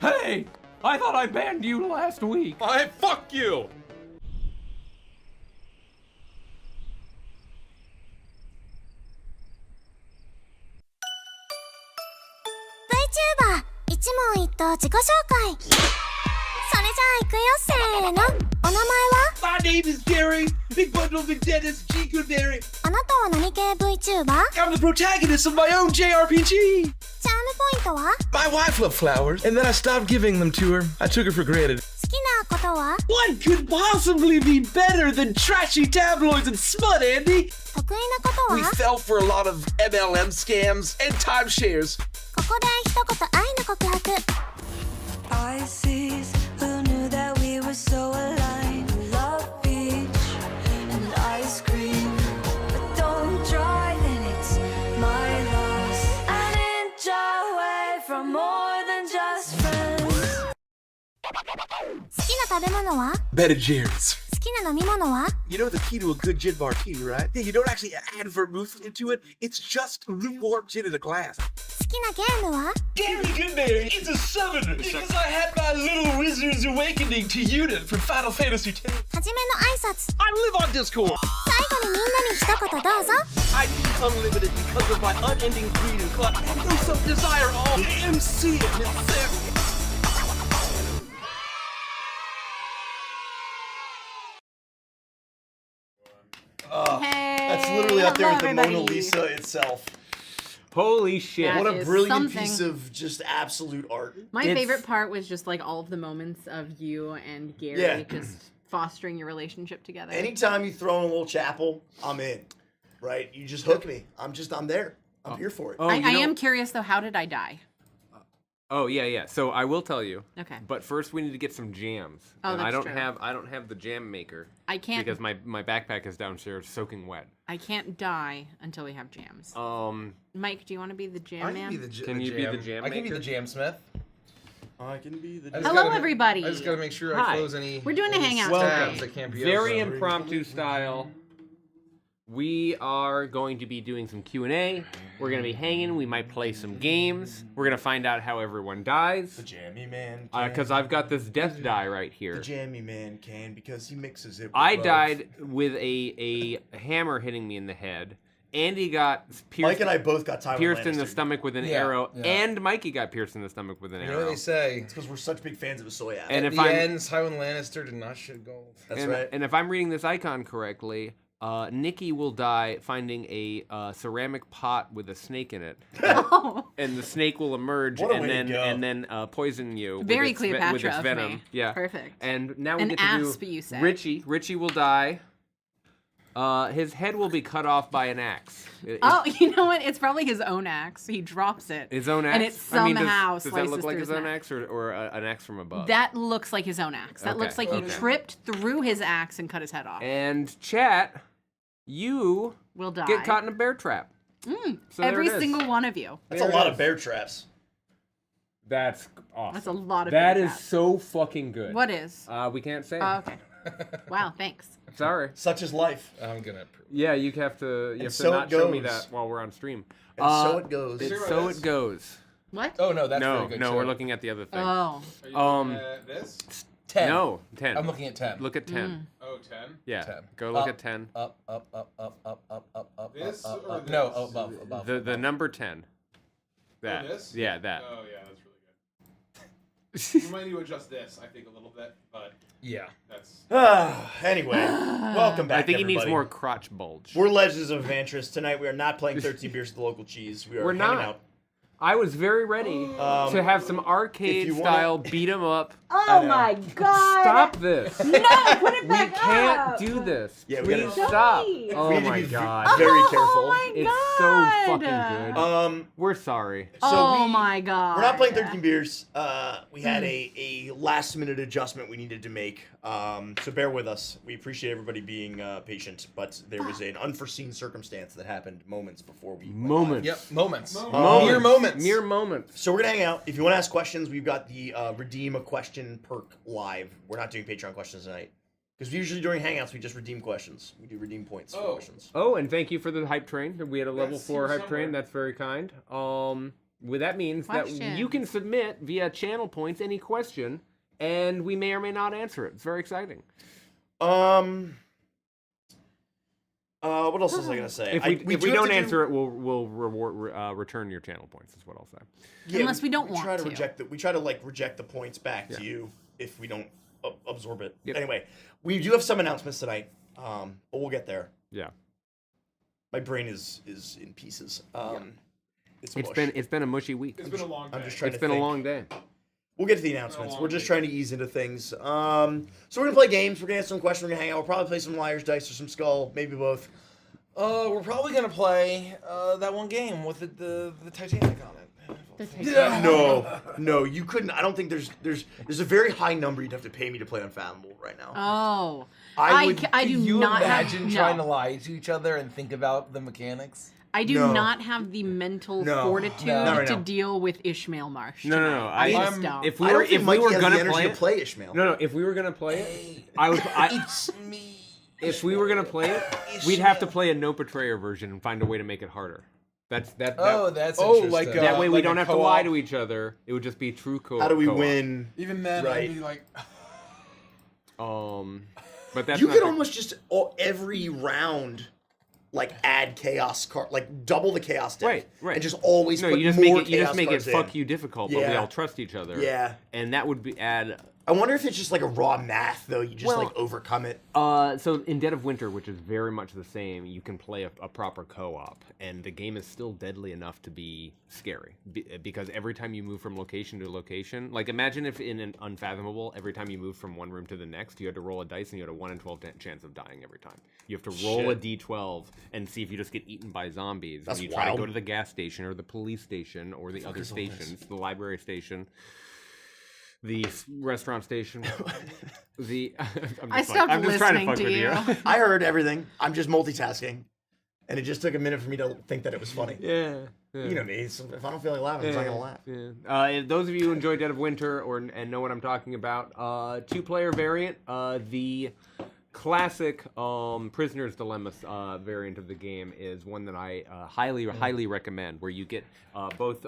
Hey, I thought I banned you last week. Fuck you! VTuber 一問一答自己紹介それじゃあ行くよせーのお名前は My name is Gary, Big Bundle Big Dennis G. Goodberry. あなたは何系 VTuber? I'm the protagonist of my own JRPG. チャームポイントは My wife loved flowers, and then I stopped giving them to her. I took it for granted. 好きなことは What could possibly be better than trashy tabloids and smut, Andy? 得意なこと We は fell for a lot of MLM scams and timeshares. ここで一言愛の告白 Pisces, who knew that we were so aligned? Love beach and ice cream, but don't drive and it's my loss. An inch away from more than just friends. 好きな食べ物は Ben and Jerry's. 好きな飲み物は You know the key to a good gin martini, right? Yeah, you don't actually add vermouth into it. It's just lukewarm gin in a glass. 好きなゲームは Gary Goodberry is a summoner because I had my little wizard's awakening to Unit from Final Fantasy X. はじめの挨拶 I live on Discord. 最後にみんなに一言どうぞ I need unlimited because of my unending greed and glut. I have no self-desire. All MC it, Miss Sarah. That's literally up there with the Mona Lisa itself. Holy shit. That What a is brilliant something. piece of just absolute art. My It's- favorite part was just like all of the moments of you and Gary Yeah. just fostering your relationship together. Anytime you throw in a little chapel, I'm in. Right? You just hook me. I'm there. I'm here for it. Oh, I you know- am curious though, how did I die? Oh yeah. So I will tell you. Okay. But first we need to get some jams. Oh, and I that's don't true. have the jam maker. I can't because my backpack is downstairs soaking wet. I can't die until we have jams. Mike, do you want to be the jam I man? can be the Can you be the jam I can be maker? the jam smith. I can be the. I just Hello, gotta- everybody. I just gotta make sure Hi. I close any. We're doing a any hangout tabs today. that can't be Very opened. impromptu style. We are going to be doing some Q&A. We're going to be hanging. We might play some games. We're going to find out how everyone dies. The jammy man. Because I've got this death die right here. The jammy man can because he mixes it. With I both. died with a hammer hitting me in the head. Andy got Mike pierced, and I both got Tywin pierced in the Lannister. stomach with an Yeah, arrow, yeah. and Mikey got pierced in the stomach with an You know arrow. what they say? It's because we're such big fans of a soy apple. And At if the I'm end, Tywin Lannister did not shit gold. That's and, right. and if I'm reading this icon correctly, Nikki will die finding a ceramic pot with a snake in it, and the snake will emerge What a and way to then go. and then poison you. Very with its, Cleopatra with its of venom. me. Yeah, Perfect. And now we An get to asp, do you said. Richie. Richie will die. His head will be cut off by an axe. Oh, you know what? It's probably his own axe. He drops it. His own axe? And it somehow does that slices look like through his his own neck. axe or an axe from above? That looks like his own axe. That Okay, looks like he okay. tripped through his axe and cut his head off. And chat, you Will die. get caught in a bear trap. So there Every it is. single one of you. That's a lot of bear traps. That's awesome. That's a lot of That bear is traps. so fucking good. What is? We can't say. Oh, okay. Wow, thanks. Sorry. Such is life. I'm gonna. Yeah, you have to. You have to so not it show me goes. that while we're on stream. And so it goes. It's Zero so is. it goes. What? Oh no, that's No, very good. no, too. we're looking at the other thing. Oh. This 10. No, 10. I'm looking at 10. Look at 10. Oh, 10. Yeah. 10. Go look Up. at 10. Uh, Up. This up, or up. this? No, above. The number 10. That. this? Yeah, that. Oh yeah, that's really good. We might need to adjust this, I think, a little bit, but Yeah. that's. Anyway, welcome back. I think he needs everybody. more crotch bulge. We're Legends of Adventurous. Tonight we are not playing 13 Beers at the Local Cheese. We are We're hanging not. out. I was very ready to have some arcade you wanna- style beat 'em up. Oh my god! Stop this. No, put it We back can't up! do this. Yeah, we Please gotta- stop. Please. Oh We need to my be god. Very careful. Oh my It's god! so fucking good. We're sorry. So Oh we- my god! We're not playing 13 Beers. We had a last minute adjustment we needed to make. So bear with us. We appreciate everybody being patient, but there was an unforeseen circumstance that happened moments before we went live. Moments. Yep. Moments. Moments. Mere moments. Mere moments. So we're gonna hang out. If you want to ask questions, we've got the redeem a question perk live. We're not doing Patreon questions tonight because usually during Hangouts we just redeem questions. We do redeem points for questions. Oh, and thank you for the hype train. We had a level That's 4 here hype train. somewhere. That's very kind. Well, that means that you can submit via channel points any question, and we may or may not answer it. It's very exciting. What else was I gonna say? If we don't answer it, we'll return your channel points. Is what I'll say. Yeah, Unless we don't want to. We try to like reject the points back to you if we don't absorb it. Yep. Anyway, we do have some announcements tonight, but we'll get there. Yeah. My brain is in pieces. It's been a mushy week. It's been a long day. I'm just trying It's to been think. a long day. We'll get to the announcements. We're just trying to ease into things. So we're gonna play games. We're gonna answer some questions. We're gonna hang out. We'll probably play some Liar's Dice or some Skull, maybe both. We're probably gonna play that one game with the Titanic on it. No, you couldn't. I don't think there's a very high number you'd have to pay me to play Unfathomable right now. Oh, I do you not imagine have, trying to lie to each other and think about the mechanics? I do not have the mental fortitude to deal with Ishmael Marsh. No. I just don't. If we were gonna play Ishmael. No. If we were gonna play it, It's me. If we were gonna play it, we'd have to play a no betrayer version and find a way to make it harder. That's interesting. Like that way we don't have to lie to each other. It would just be true co-op. How do we win? Even then, I'd be like, but that's you not could almost just every round. Like add chaos card, like double the chaos deck, right, and just always put you just more make it. You just make it cards in. fuck you difficult, but we all trust each other. Yeah, and that would be add. I wonder if it's just like a raw math though. You just like overcome it. So in Dead of Winter, which is very much the same, you can play a proper co-op, and the game is still deadly enough to be scary because every time you move from location to location, like imagine if in an Unfathomable, every time you move from one room to the next, you had to roll a dice and you had a 1 in 12 chance of dying every time. You have to roll a d12 and see if you just get eaten by zombies. That's and you wild. try to go to the gas station or the police station or the other stations, the library station. The restaurant station. I'm just trying to fuck with you. I heard everything. I'm just multitasking, and it just took a minute for me to think that it was funny. Yeah. You know me. If I don't feel like laughing, I'm not gonna laugh. Yeah. Those of you who enjoy Dead of Winter and know what I'm talking about, 2-player variant, the classic Prisoner's Dilemma variant of the game is one that I highly recommend, where you get both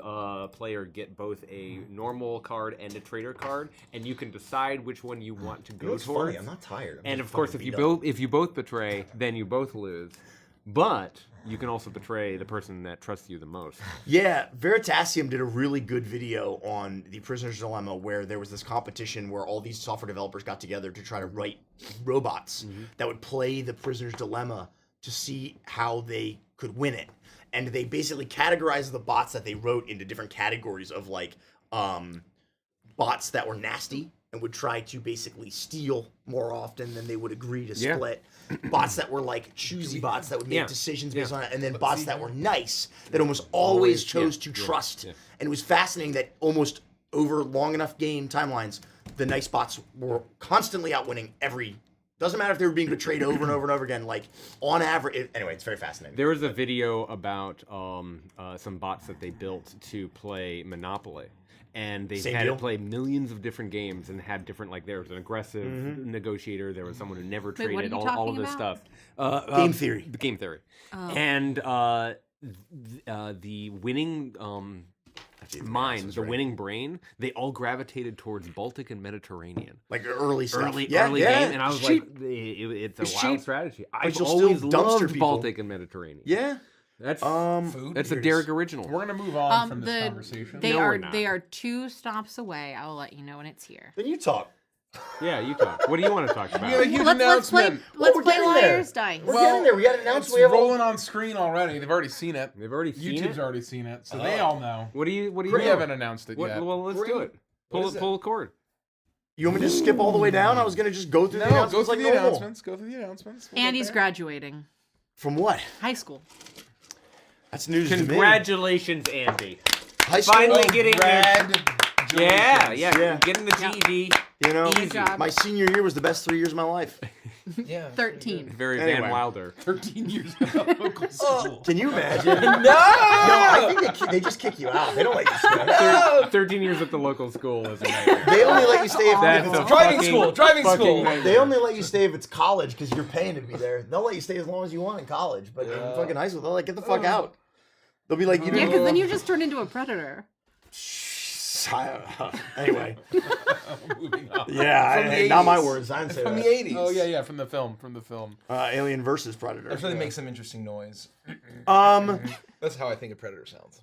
player get both a normal card and a trader card, and you can decide which one you want to go It's towards. funny. I'm not tired. And of course, if you both betray, then you both lose. But you can also betray the person that trusts you the most. Yeah, Veritasium did a really good video on the Prisoner's Dilemma where there was this competition where all these software developers got together to try to write robots that would play the Prisoner's Dilemma to see how they could win it. And they basically categorized the bots that they wrote into different categories of like bots that were nasty and would try to basically steal more often than they would agree to split. Bots that were like choosy bots that would make decisions based on it, and then bots that were nice that almost always chose to trust. And it was fascinating that almost over long enough game timelines, the nice bots were constantly outwinning every. Doesn't matter if they were being betrayed over and over and over again. Like on average, anyway, it's very fascinating. There was a video about some bots that they built to play Monopoly. And they had to play millions of different games and had different, like, there was an aggressive negotiator, there was someone who never traded, all of this stuff. Game theory. Game theory. And the winning mind, the winning brain, they all gravitated towards Baltic and Mediterranean. Like early stuff. Early game. And I was like, it's a wild strategy. I've you'll always still dumpster loved people. Baltic and Mediterranean. Yeah. That's food. That's a Derek original. We're gonna move on from this conversation. They we're not. are 2 stops away. I'll let you know when it's here. Then you talk. Yeah, you talk. What do you want to talk about? We have a huge Let's play announcement. Let's we're play getting there. Liar's Dice. We're getting there. We got an It's announcement. rolling on screen already. They've already seen it. They've already seen YouTube's it. already seen it, so they all know. What do you? We know? haven't announced it yet. Well, let's do it. Pull the cord. You want me to just skip all the way down? I was gonna just go through the announcements go through like the normal. announcements. Go through the announcements. We'll Andy's get there. graduating From what? high school. That's news to me. Congratulations, Andy. High school. Finally getting Congratulations. yeah, getting the GED. You know, Easy job. my senior year was the best 3 years of my life. Yeah. 13. Very Anyway. Van Wilder. 13 years at local school. Can you imagine? No, I think they just kick you out. They don't let you stay. 13 years at the local school is a nightmare. They only let you stay if That's it's a Driving school. nightmare. They only let you stay if it's college because you're paying to be there. They'll let you stay as long as you want in college, but in fucking high school, they're like, get the fuck out. They'll be like, you Yeah, didn't. because then you just turn into a predator. Anyway. Moving on. Yeah, From the not my 80s. words. I didn't say From that. the 80s. Oh yeah, from the film. Alien versus Predator. I'm sure they make some interesting noise. That's how I think a predator sounds.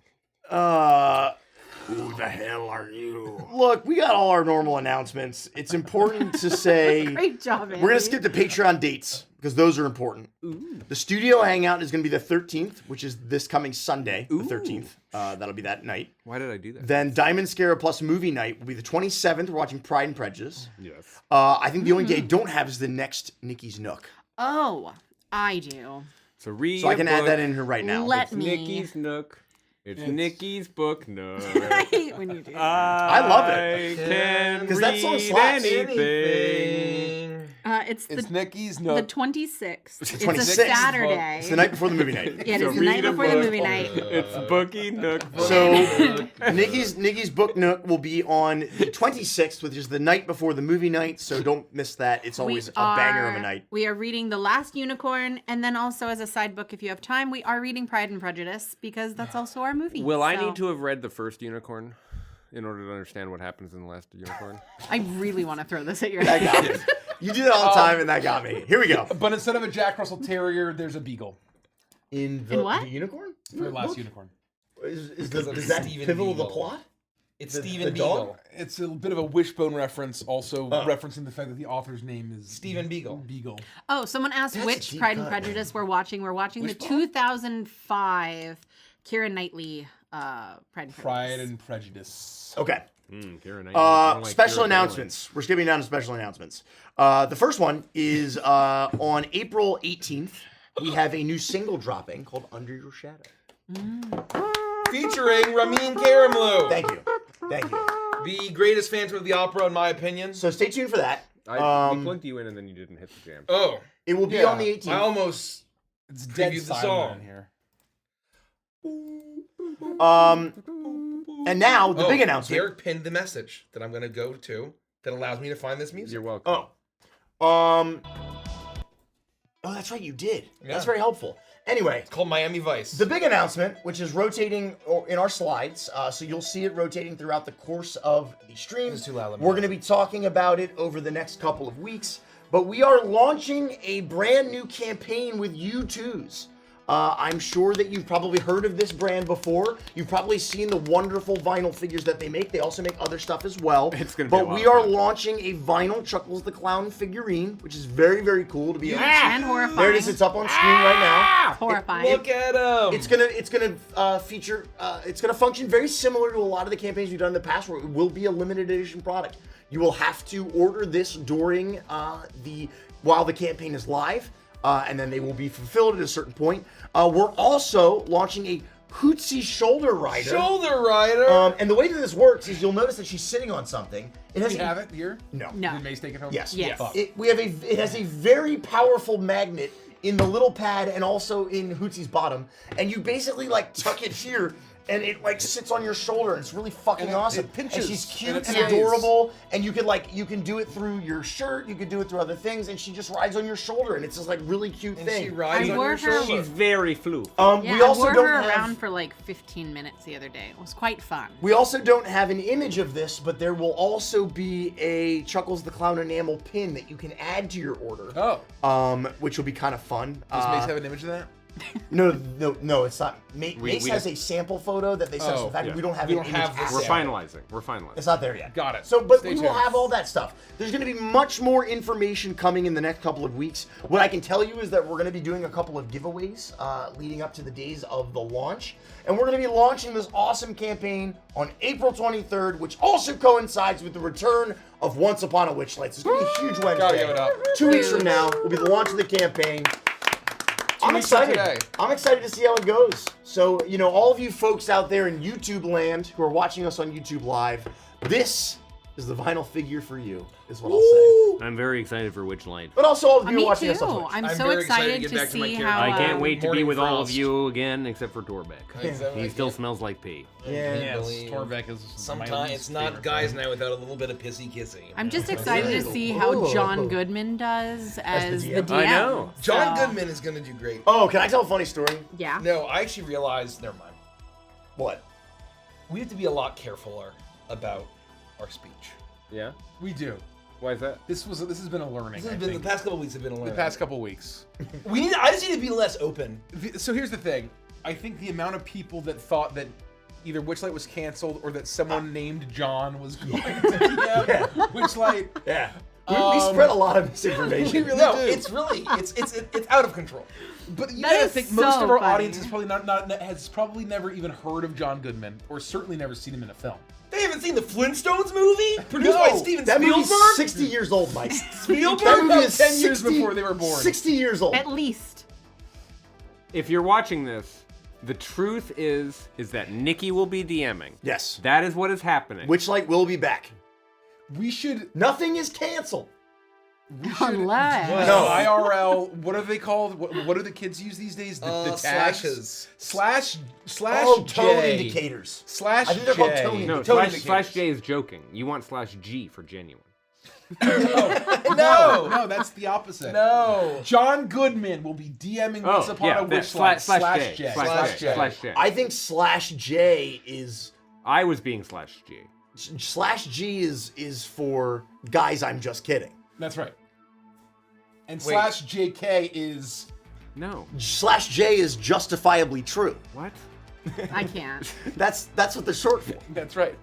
Who the hell are you? Look, we got all our normal announcements. It's important to say Great job, Andy. we're gonna skip the Patreon dates because those are important. The studio hangout is gonna be the 13th, which is this coming Sunday, the 13th. That'll be that night. Why did I do that? Then Diamond Scarab plus movie night will be the 27th. We're watching Pride and Prejudice. Yes. I think the only day I don't have is the next Nikki's Nook. Oh, I do. So read. So I can a add book. that in here right now. Let It's me. Nikki's Nook. It's Nikki's book nook. I hate when you do that. I love it. I can 'Cause that song read slaps. anything. It's Nikki's the Nook. 26th. It's a 26th. Saturday. It's the night before the movie night. Yeah, it So is the night read a before the book. movie night. It's Bookie Nook. So Nikki's book nook will be on the 26th, which is the night before the movie night. So don't miss that. It's always a banger of a night. We are reading The Last Unicorn, and then also as a side book, if you have time, we are reading Pride and Prejudice because that's also our movie. Will I So need to have read the first Unicorn in order to understand what happens in the last Unicorn? I really want to throw this at your That head. got me. You do that all the time, and that got me. Here we go. But instead of a Jack Russell Terrier, there's a beagle In what? the unicorn? for the last unicorn. Is Because of that Stephen pivotal to the Beagle. plot? It's The Stephen dog? Beagle. It's a bit of a wishbone reference, also referencing the fact that the author's name is Stephen Beagle. Beagle. Oh, someone asked That's a which deep Pride and cut, Prejudice we're watching. We're watching the 2005 Keira Knightley Pride and Prejudice. Pride and Prejudice. Okay. Keira Knightley. I don't like Special Keira announcements. We're skipping down to special announcements. The first one is on April 18th. We have a new single dropping called Under Your Shadow. Featuring Ramin Karimloo. Thank you. Thank you. The greatest Phantom of the Opera, in my opinion. So stay tuned for that. we plugged you in and then you didn't hit the jam. Oh, It will be Yeah. on the 18th. I almost It's dead previewed the silent song. in here. And now the big announcement. Derek pinned the message that I'm going to go to that allows me to find this music. You're welcome. Oh, that's right, you did. Yeah. That's very helpful. Anyway, It's called Miami Vice. the big announcement, which is rotating in our slides, so you'll see it rotating throughout the course of the stream. It's too loud, let me We're know. going to be talking about it over the next couple of weeks, but we are launching a brand new campaign with YouTooz. I'm sure that you've probably heard of this brand before. You've probably seen the wonderful vinyl figures that they make. They also make other stuff as well. It's gonna be a But lot we of are fun. launching a vinyl Chuckles the Clown figurine, which is very, very cool to be able to And horrifying. There it is. It's up on screen right now. Horrifying. Look at him. It's gonna feature. It's gonna function very similar to a lot of the campaigns we've done in the past, where it will be a limited edition product. You will have to order this during while the campaign is live, and then they will be fulfilled at a certain point. We're also launching a Hootsie shoulder rider. Shoulder Rider. And the way that this works is you'll notice that she's sitting on something. It has Do we have it here? No. No. Did Mace take it home? Yes. Yes. Fuck. It has a very powerful magnet in the little pad and also in Hootsie's bottom, and you basically like tuck it here, and it like sits on your shoulder, and it's really fucking And awesome. it pinches, and she's cute and and, it stays. adorable, and you can do it through your shirt, you can do it through other things, and she just rides on your shoulder, and it's this like really cute and thing. she rides I on wore your her- shoulder. She's very flu. Yeah, We also I wore don't her have. around for like 15 minutes the other day. It was quite fun. We also don't have an image of this, but there will also be a Chuckles the Clown enamel pin that you can add to your order. Oh. Which will be kind of fun. Does Mace have an image of that? No, it's not. Mace we has just- a sample photo that they sent us. Oh, In fact, yeah. we don't have We an don't image have this as We're yet. yet. finalizing. We're finalizing. It's not there yet. Got it. So, but Stay we will tuned. have all that stuff. There's going to be much more information coming in the next couple of weeks. What I can tell you is that we're going to be doing a couple of giveaways leading up to the days of the launch. And we're going to be launching this awesome campaign on April 23rd, which also coincides with the return of Once Upon a Witchlight. So it's going to be a huge Gotta Wednesday. give it up. 2 weeks from now will be the launch of the campaign. I'm weeks from excited. today. I'm excited to see how it goes. So, all of you folks out there in YouTube land who are watching us on YouTube Live, this is the vinyl figure for you, is what I'll say. I'm very excited for Witchlight. But also all of you Me watching too. us on Twitch. I'm I'm so very excited excited to to, get back to my see character. how. I can't wait to be Morning with all of Frost. you again, except for Dorbeck. Exactly. He still smells like pee. Yeah. Torbeck is Sometimes it's not guys night without a little bit of pissy kissing. I'm just excited to see how John Goodman does as the DM. DM. I know. John So, Goodman is going to do great. Oh, can I tell a funny story? Yeah. No, I actually realized. Never mind. What? We have to be a lot carefuler about our speech. Yeah. We do. Why is that? This has been a learning. This has I been think. the past couple weeks have been a The learning. past couple weeks. I just need to be less open. So here's the thing. I think the amount of people that thought that either Witchlight was canceled or that someone named John was going to DM Witchlight. Yeah. We spread a lot of misinformation. We really No, do. it's really it's out of control. But you That gotta is think most so of our funny. audience has probably never even heard of John Goodman, or certainly never seen him in a film. They haven't seen the Flintstones movie produced No, by Steven That movie's Spielberg. 60 years old, Mike. Spielberg? That movie About is 10 years 60 before they were born. 60 years old. At least. If you're watching this, the truth is that Nikki will be DMing. Yes. That is what is happening. Witchlight will be back. We should Nothing is canceled. Unless. No. IRL. What are they called? What do the kids use these days? The tags? Slashes. Slash Oh, tone J. indicators. Slash I think they're called J. tone No, indicators. slash J is joking. You want slash G for genuine. No, that's the opposite. No. John Goodman will be DMing Once Upon a that Witchlight. slash J. Slash J. Slash J. I think slash J is I was being slash G. slash G is for guys. I'm just kidding. That's right. And Wait. slash JK is No. Slash J is justifiably true. What? I can't. That's what they're short for. that's right.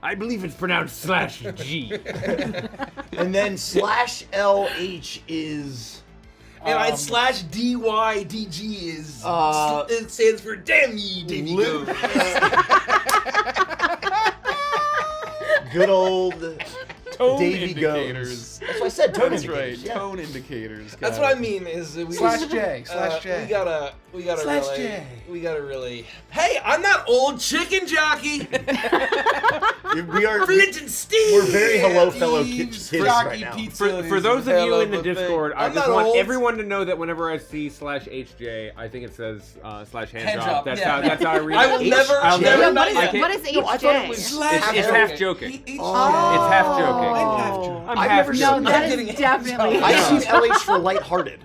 I believe it's pronounced slash G. And then slash LH is And I slash DYDG is it stands for damn ye, Davy Li- Go. good old Tone Davy indicators. Goes. That's what I said. Tone That's indicators. right. Yeah. Tone indicators. That's got what it. I mean is we Slash J. Slash J. we gotta Slash really J. we gotta really. Hey, I'm not old chicken jockey. We are. Flint and Steve. We're very hello fellow Steve's kids Jockey right now. Pizza For is those of hell you in the a thing. Discord, I I'm just not want old. everyone to know that whenever I see slash HJ, I think it says slash hand Hand job. drop, That's yeah. how I read I it. will never. I'll never never- know I that. can't- What is HJ? No, I thought it was It's half joking. It's half joking. I'm I've half never No, seen joking. that getting is hands definitely. up. I've seen LH for lighthearted.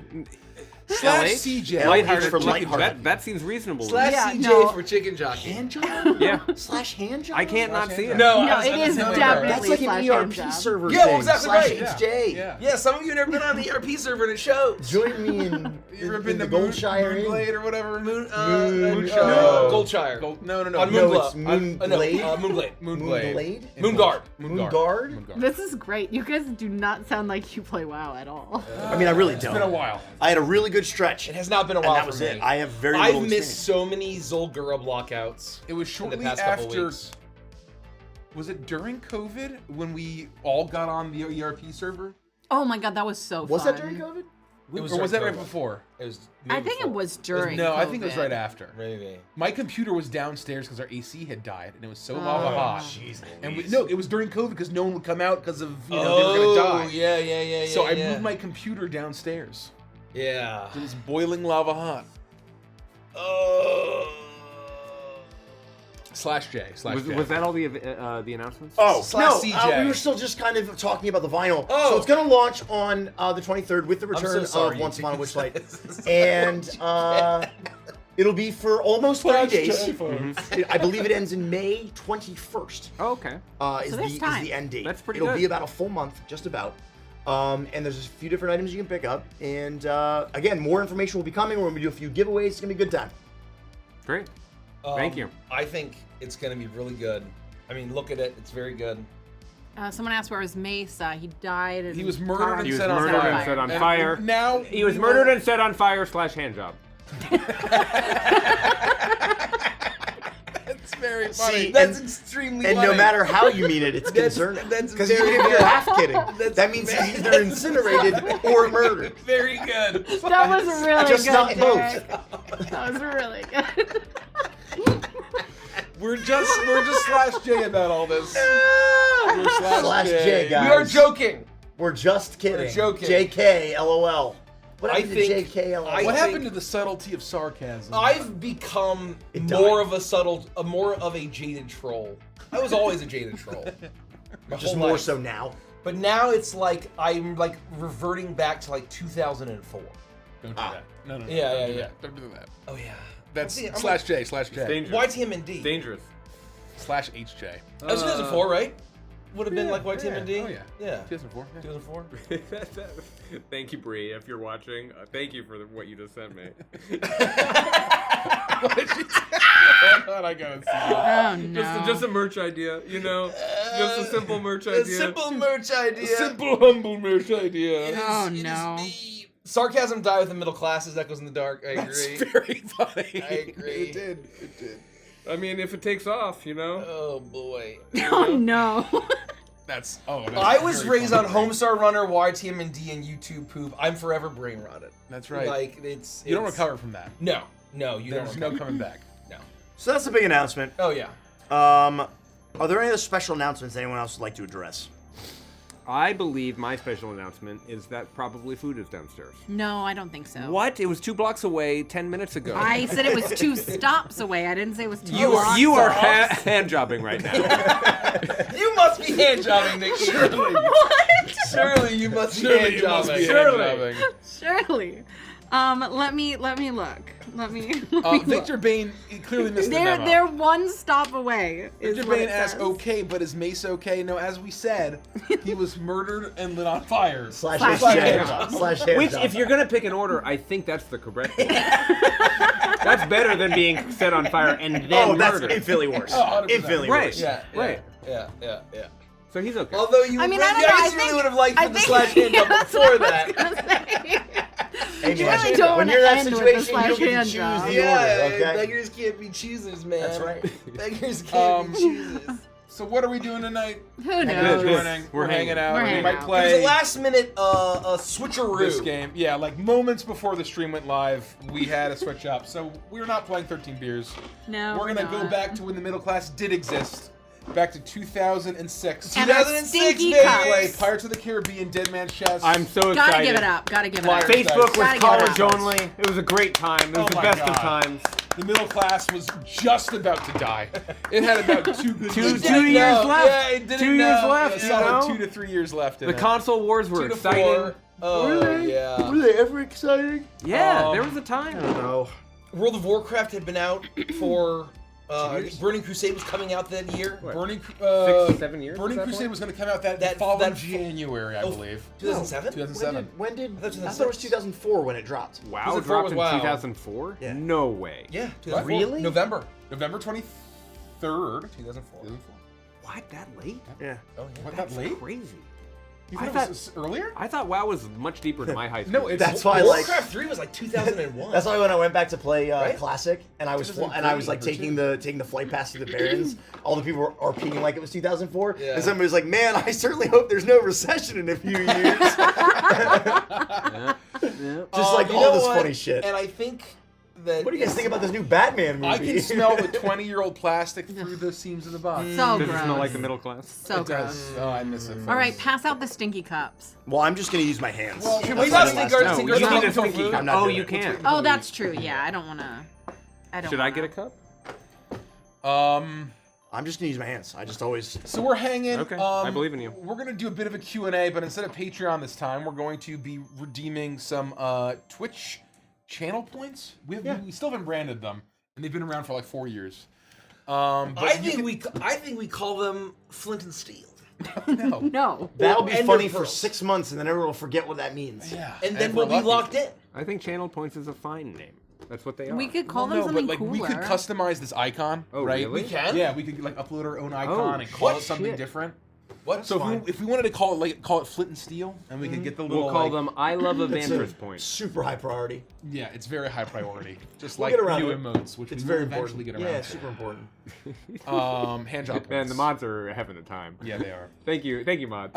Slash LH? CJ. Lighthearted for chicken. lighthearted. That seems reasonable. Slash Yeah, CJ no. for chicken jockey. Hand job? Yeah. Slash hand job? I can't not see it. No, No, I was it gonna is say that. definitely That's like slash an hand ERP job. server Yeah, thing. exactly slash right. HJ. Yeah. Yeah, some of you have never been on the ERP server and it shows. Join me in, You ever in been the to Goldshire Inn. Moonglade or whatever? Moonshire. Goldshire. No. On No, Moonglow. it's Moonglade. Moonglade. Moonglade? Moonguard. Moonguard? This is great. You guys do not sound like you play WoW at all. I mean, I really It's don't. been a while. I had a really good stretch. It has not been a And while that for was me. it. I have very I've little missed experience. so many Zolgura blockouts. It was in shortly the past couple after. weeks. Was it during COVID when we all got on the ERP server? Oh my god, that was so Was fun. that during COVID? It was Or was that during right COVID. before? It was. I think it was during. No, I think it was COVID. right after. Maybe. My computer was downstairs because our AC had died, and it was so lava hot. Jeez And Louise. no, it was during COVID because no one would come out because of they were gonna die. yeah. So I moved my computer downstairs. Yeah. It was boiling lava hot. Slash J. Slash J. Was that all the announcements? Oh, Slash no, CJ. we were still just kind of talking about the vinyl. Oh. So it's going to launch on the 23rd with the I'm so return sorry, of Once Upon a you Witchlight. guys. And it'll be for almost 30 days. J. I believe it ends in May 21st. Oh, okay. Is, there's is time. the end date. That's pretty It'll good. be about a full month, just about. And there's a few different items you can pick up. And again, more information will be coming. We're going to do a few giveaways. It's going to be a good time. Great. Thank you. I think it's going to be really good. I mean, look at it. It's very good. Someone asked where was Mesa. He died. He was murdered and He was set on murdered fire. and set on And fire. Now He was murdered and set on fire / hand job. It's very funny. See, That's and- extremely And funny. no matter how you mean it, it's concerning. that's Because very even if you're good. half kidding, That's that means very- he's either incinerated or murdered. Very good. That was really Just good. not both. Derek. That was really good. We're just slash J about all this. We're Slash J, guys. We are joking. We're just kidding. We're joking. JK, LOL. What I happened think- to JK, LOL? I What think- happened to the subtlety of sarcasm? I've become It more died. of a jaded troll. I was always a jaded troll. My Just whole more life. so now. But now it's like I'm like reverting back to like 2004. Don't do that. No. Yeah, don't yeah, do yeah. that. Don't do that. Oh yeah. That's I'm slash J. Dangerous. YTMND. Dangerous. Slash HJ. That was 2004, right? Would have been like YTMND. Oh yeah. Yeah. 2004. Yeah. 2004. Thank you, Bree, if you're watching. Thank you for what you just sent me. What did she say? Hold on, I gotta see that. Oh no. Just a merch idea, you know? Just a simple merch idea. A simple merch idea. Simple, humble merch idea. Oh It is no. me. Sarcasm die with the middle classes. Echoes in the dark. I agree. That's very funny. I agree. It did. It did. I mean, if it takes off, you know? Oh boy. Oh no. That's I was very raised funny. on Homestar Runner, YTMND, and YouTube poop. I'm forever brain rotted. That's right. Like it's. You don't it's- recover from that. No, you There's don't. no recover. coming back. No. So that's a big announcement. Oh yeah. Are there any other special announcements anyone else would like to address? I believe my special announcement is that probably food is downstairs. No, I don't think so. What? It was 2 blocks away 10 minutes ago. I said it was 2 stops away. I didn't say it was 2 You blocks. are hand jobbing right now. You must be hand jobbing, Nikki. Surely. What? Surely you must be Surely hand you must be jobbing. hand jobbing. Surely. Let me look. Let me Victor look. Bain clearly missed the memo. They're 1 stop away. Is Victor what Bain it asked, says. okay, but is Mace okay? No, as we said, he was murdered and lit on fire. Slash Slash HJ. hand Slash hand Which, job. if you're gonna pick an order, I think that's the correct one. That's better than being set on fire and then Oh, that's murdered. infinitely worse. Oh, 100%. Infinitely Right. worse. Yeah. Right. Yeah. So he's okay. Although you, I mean, would, I don't yeah, know. I I guess you really think- would have liked I for the think- slash hand yeah, job that's before what I that. was gonna say. Hey, You man, really don't when wanna you're in that end with the situation, you slash don't get to hand choose job. the Yeah, order, okay? beggars can't be choosers, man. That's right. Beggars can't be choosers. So what are we doing tonight? Who Thanks for knows? joining. We're hanging out. We're We hanging might out. It play was a last minute switcheroo. this game. Yeah, like moments before the stream went live, we had a switch up. So we're not playing 13 Beers. No. We're gonna go not. back to when the middle class did exist. Back to 2006. And our 2006, stinky baby. cups. Play Pirates of the Caribbean, Dead Man's Chest. I'm so excited. Gotta give it up. Gotta give it up. Facebook was Gotta give it college up. only. It was a great time. It was Oh the my best of God. times. The middle class was just about to die. It had about two good Two years. years know. left. Yeah, it didn't 2 years know. left. A You solid know? 2 to 3 years left. In The it. console wars were 2 to exciting. 4. Oh yeah. Were they ever exciting? Yeah, there was a time. No. World of Warcraft had been out for. Burning Crusade was coming out that year. What? Burning 6, 7 years. Burning at that Crusade point? was going to come out that That- following that- January, I Oh, believe. 2007. 2007. When did I thought it was I thought it was 2004 when it dropped. WoW 2004 dropped was in WoW. 2004? Yeah. No way. Yeah. What? 2004. Really? November. November 23rd, 2004. What? That late? Yeah. Oh yeah. What, That's that late? crazy. You I thought thought- it was earlier? I thought WoW was much deeper than my high school. No, it's That's why, like, Warcraft 3 was like 2001. that's why when I went back to play Right? Classic, and I was like taking the flight pass to the Barrens, all the people are peeing like it was 2004, Yeah. and somebody was like, "Man, I certainly hope there's no recession in a few years." Just like You all know this what? funny shit. And I think that. What do you guys think about this new Batman movie? I can smell the 20-year-old plastic through the seams of the box. So Does gross. it smell like the middle class? So It gross. does. Oh, I miss it. All right, pass out the stinky cups. Well, I'm just gonna use my hands. Well, Can That's we what not I stink did our last stink No, our you need a stomachs on stinky food? cup. I'm not Oh, doing you it. can't. Oh, that's true. Yeah, I don't wanna. Should I get a cup? I'm just gonna use my hands. I just always. So we're hanging. Okay, I believe in you. We're gonna do a bit of a Q&A, but instead of Patreon this time, we're going to be redeeming some Twitch channel points. We still haven't branded them, and they've been around for like 4 years. But I think we call them Flint and Steel. no. No. That'll be Ender funny for pearls. 6 months, and then everyone will forget what that means. Yeah. And then if we'll we're be lucky. locked in. I think channel points is a fine name. That's what they are. We could call Well, them no, something but like cooler. we could customize this icon, Oh, right? really? We can? Yeah, we could like upload our own icon Oh, and call it what? something Shit. different. What? So if we wanted to call it Flint and Steel, and we could get the little We'll call like- them I Love It's a Evantress Points. super high priority. Yeah, it's very high priority. Just We'll like get around new it. emotes, which It's we very will eventually important. get around Yeah, to. it's super important. Hand job Man, points. the mods are having a time. Yeah, they are. Thank you, mods.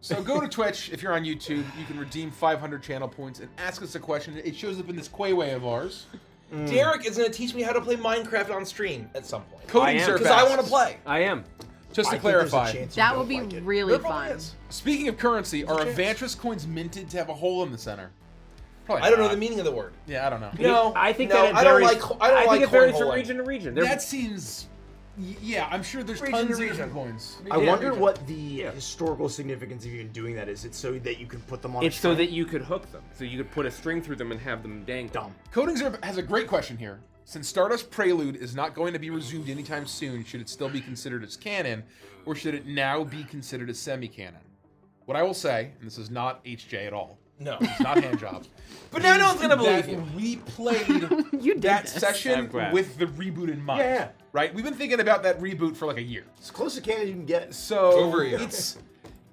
So go to Twitch if you're on YouTube. You can redeem 500 channel points and ask us a question. It shows up in this Quayway of ours. Derek is going to teach me how to play Minecraft on stream at some point. Coding am. Surf Because I asks, want to play. I am. Just to I think there's a clarify, chance you That don't would be like it. really There probably fun. is. speaking of currency, are chance. Avantris coins minted to have a hole in the center? Probably I don't know not. the meaning of the word. Yeah, I don't know. No, I think no, that it I don't varies. like. I don't think like it varies cornholing. from region to region. There- That seems Yeah, I'm sure there's Region to tons of region. different coins. I Yeah, wonder region. what the historical significance of even doing that is. It's so that you can put them on. It's a so string? that you could hook them. So you could put a string through them and have them dangle. Dumb. Coding Zero has a great question here. Since Stardust Prelude is not going to be resumed anytime soon, should it still be considered as canon, or should it now be considered as semi-canon? What I will say, and this is not HJ at all, No. it's not hand jobs, But now no one's gonna that believe you. we played You did that this. session I'm glad. with the reboot in mind. Yeah. Right? We've been thinking about that reboot for like a year. As close to canon as you can get. So Over a year.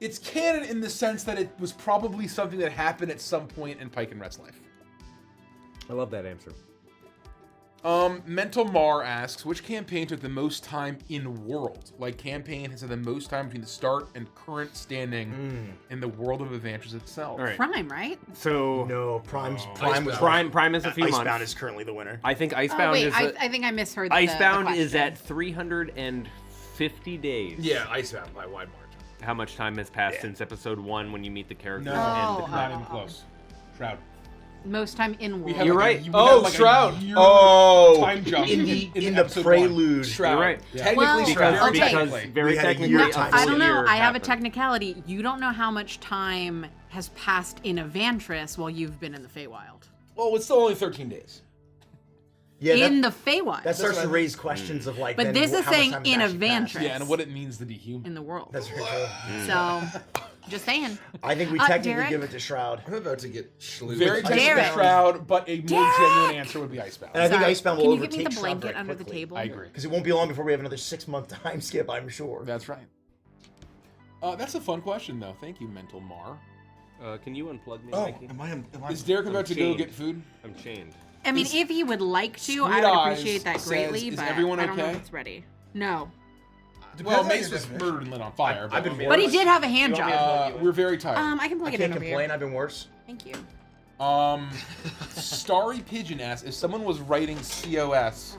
it's canon in the sense that it was probably something that happened at some point in Pike and Rhett's life. I love that answer. Mental Mar asks, which campaign took the most time in world? Like, campaign has had the most time between the start and current standing in the world of Adventures itself. All right. Prime, right? So No, Prime was Prime is a few Icebound months. is currently the winner. I think Oh, Icebound wait, is. I think I misheard the Icebound is question. at 350 days. Yeah, Icebound by a wide margin. How much time has passed since episode 1 when you meet the characters? No, and not even close. Shroud. Most time in We world. have You're like right. A, we Oh, have like Shroud. A year Oh, time jump in the episode prelude. Shroud. You're right. Yeah. Technically, Well, Shroud. Because, Okay. because very We had a technically, year a time. I full don't know. year I have a happened. technicality. You don't know how much time has passed in Evantris while you've been in the Feywild. Well, it's still only 13 days. Yeah, in that, the Feywild. that starts what to I- raise questions of like. But then this is how much saying time has in actually passed. Evantris. Yeah, and what it means to be human. in the world. That's very true. So, just saying. I think we Uh, technically Derek? give it to Shroud. I'm about to get schlooged. Very technical Derek. Shroud, but a more genuine answer would be Icebound. And I think Sorry, Icebound will Can you give me overtake the Shroud blanket very under the quickly. table? I agree. Because it won't be long before we have another 6-month time skip, I'm sure. That's right. That's a fun question, though. Thank you, Mental Mar. Can you unplug me, Oh, Mikey? am I? Is Derek about to go chained. get food? I'm chained. I mean, if he would like to, Sweet I would Eyes appreciate that says, greatly, "Is but everyone I don't know okay?" if it's ready. No. Well, on Mace your was definition. murdered and lit on fire. I've been but But he did have a hand You want me job. to- we're very tired. I can plug I it in can't over complain, here. I've been worse. Thank you. Starry Pigeon asks, if someone was writing COS,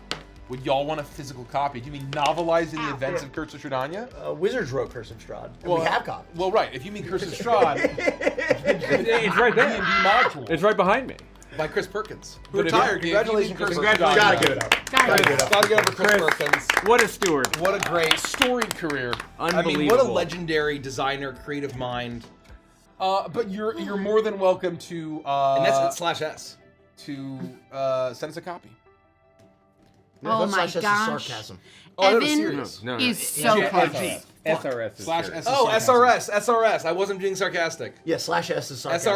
would y'all want a physical copy? Do you mean novelizing the events of Curse of Strahdanya? Wizards wrote Curse of Strahd, and we have copies. Well, right. If you mean Curse of Strahd, It's right there. D&D module. It's right behind me. By Chris Perkins. Who But if retired. you- if you mean Congratulations, Curse Chris of Perkins. Strahd, Gotta give it up. Gotta give it up. Gotta get over Chris Perkins. What a steward. What a great. storied career. I Unbelievable. mean, what a legendary designer, creative mind. But you're more than welcome to And that's at /S. to send us a copy. Oh my That's gosh. sarcasm. Oh, I thought it was Evan serious. No, is so Yeah, close. SRS is Slash serious. S. Oh, sarcasm. SRS. I wasn't being sarcastic. Yeah, /S is sarcasm.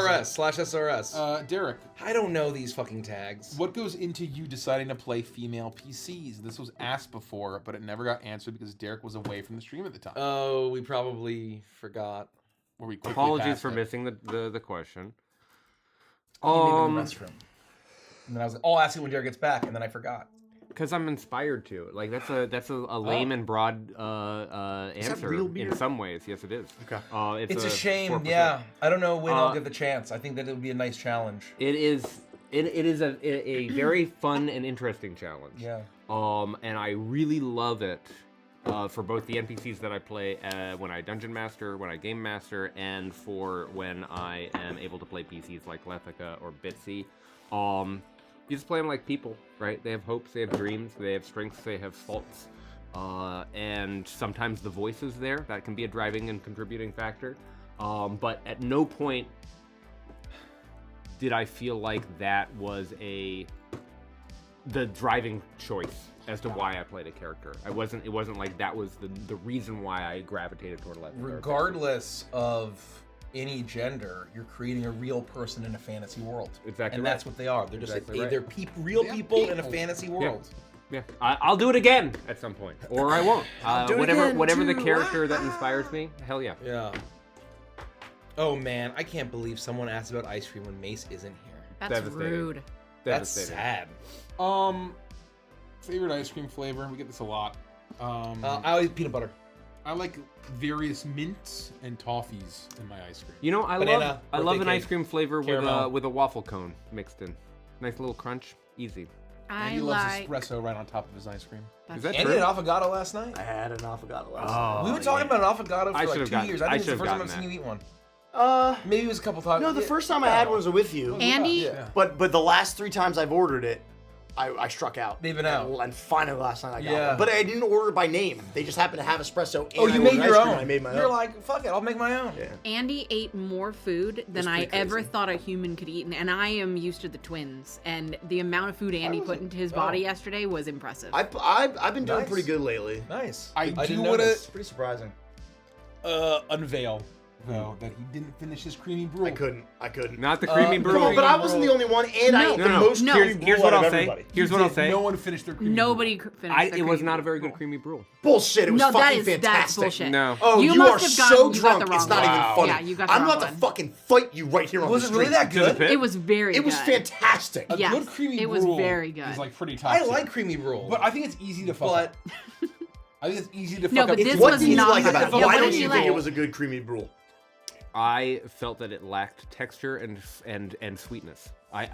SRS. Derek, I don't know these fucking tags. what goes into you deciding to play female PCs? This was asked before, but it never got answered because Derek was away from the stream at the time. Oh, we probably forgot. Where we quickly Apologies passed for it. missing the question. I came into the restroom. And then I was like, oh, I'll ask you when Derek gets back, and then I forgot. Because I'm inspired to. Like that's a lame and broad answer real in beer? some ways. Yes, it is. Okay. It's a shame, 4%. yeah. I don't know when I'll Uh, get the chance. I think that it would be a nice challenge. It is. It is a very fun and interesting challenge. Yeah. And I really love it for both the NPCs that I play when I Dungeon Master, when I Game Master, and for when I am able to play PCs like Lethica or Bitsy. You just play them like people, right? They have hopes, they have dreams, they have strengths, they have faults. And sometimes the voice is there. That can be a driving and contributing factor. But at no point did I feel like that was the driving choice as to why I played a character. It wasn't like that was the reason why I gravitated toward Lethica. Regardless of any gender, you're creating a real person in a fantasy world. Exactly And right. that's what they are. They're just Exactly right. they're real They're people in a people. fantasy world. Yeah, I'll do it again at some point, or I won't. do it again, Whatever the too. character that inspires me, hell yeah. Yeah. Oh man, I can't believe someone asked about ice cream when Mace isn't here. That's Devastating. rude. That's Devastating. sad. Favorite ice cream flavor? We get this a lot. I always eat peanut butter. I like various mints and toffees in my ice cream. You know, I Banana, love birthday an cake, ice cream flavor caramel. with a waffle cone mixed in. Nice little crunch, easy. I Andy loves like. espresso right on top of his ice cream. That's Is that And true? an affogato last night. I had an affogato last Oh, night. We've been talking about an affogato I for like should've 2 gotten- years. I I think it's the should've first time I've gotten seen you eat one. Uh, Maybe it was a couple times. no, the first time I had one was with you. Andy, Yeah. But the last 3 times I've ordered it, I struck out. They've been out. And finally last night I got Yeah. one. But I didn't order by name. They just happened to have espresso. And Oh, I you ordered made ice your cream, own. and I made my You're own. like, fuck it, I'll make my own. Yeah. Andy ate more food than I pretty ever crazy. thought a human could eat, and I am used to the twins. And the amount of food Andy put into his body yesterday was impressive. I've been doing Nice. pretty good lately. Nice. I didn't do wanna- notice. It's pretty surprising. Unveil, though, that he didn't finish his creamy brew. I couldn't. Not the creamy brew. Come on, but I wasn't the only one, and I ate the most no. creamy Here's brew what out I'll of say. everybody. Here's what I'll say. No one finished their creamy Nobody brew. finished their It was creamy not a brew. very good creamy brew. Bullshit, it was No, that fucking is fantastic. that's bullshit. No. Oh, You you, must are have so gotten- you got drunk, the it's wrong not one. even funny. Yeah, you got the I'm wrong about to one. fucking fight you right here on Was the it really street. that good? pit? It was very It was good. fantastic. A Yes, good creamy it was brew very good. is like pretty top I tier. like creamy roll. But I think it's easy to fuck But up. I think it's easy to fuck No, up. but It's this What was did you not like good. about it? Yeah, Why what don't did you you think like? it was a good creamy brew? I felt that it lacked texture and sweetness.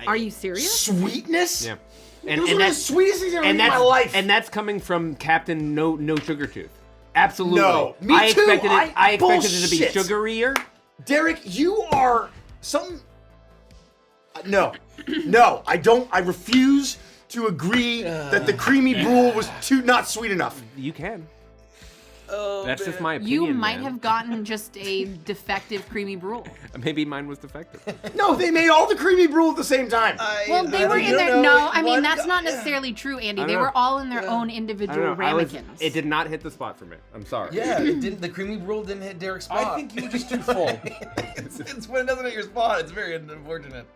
Are you serious? Sweetness? Yeah. It was one of the sweetest things I've ever eaten in my life. And that's coming from Captain No Sugar Tooth. Absolutely. No, me I too. expected it. I expected it to be Bullshit. sugarier. Derek, you are some. No, no, I don't. I refuse to agree that the creamy brew was not sweet enough. You can. That's just my opinion. You might man. have gotten just a defective creamy brew. Maybe mine was defective. No, they made all the creamy brew at the same time. Well, they were in their. No, I mean that's not Yeah. necessarily true, Andy. I They don't were know. all in their own I individual don't know. ramekins. It did not hit the spot for me. I'm sorry. Yeah, it didn't. The creamy roll didn't hit Derek's spot. I think you were just too full. it's when it doesn't hit your spot. It's very unfortunate.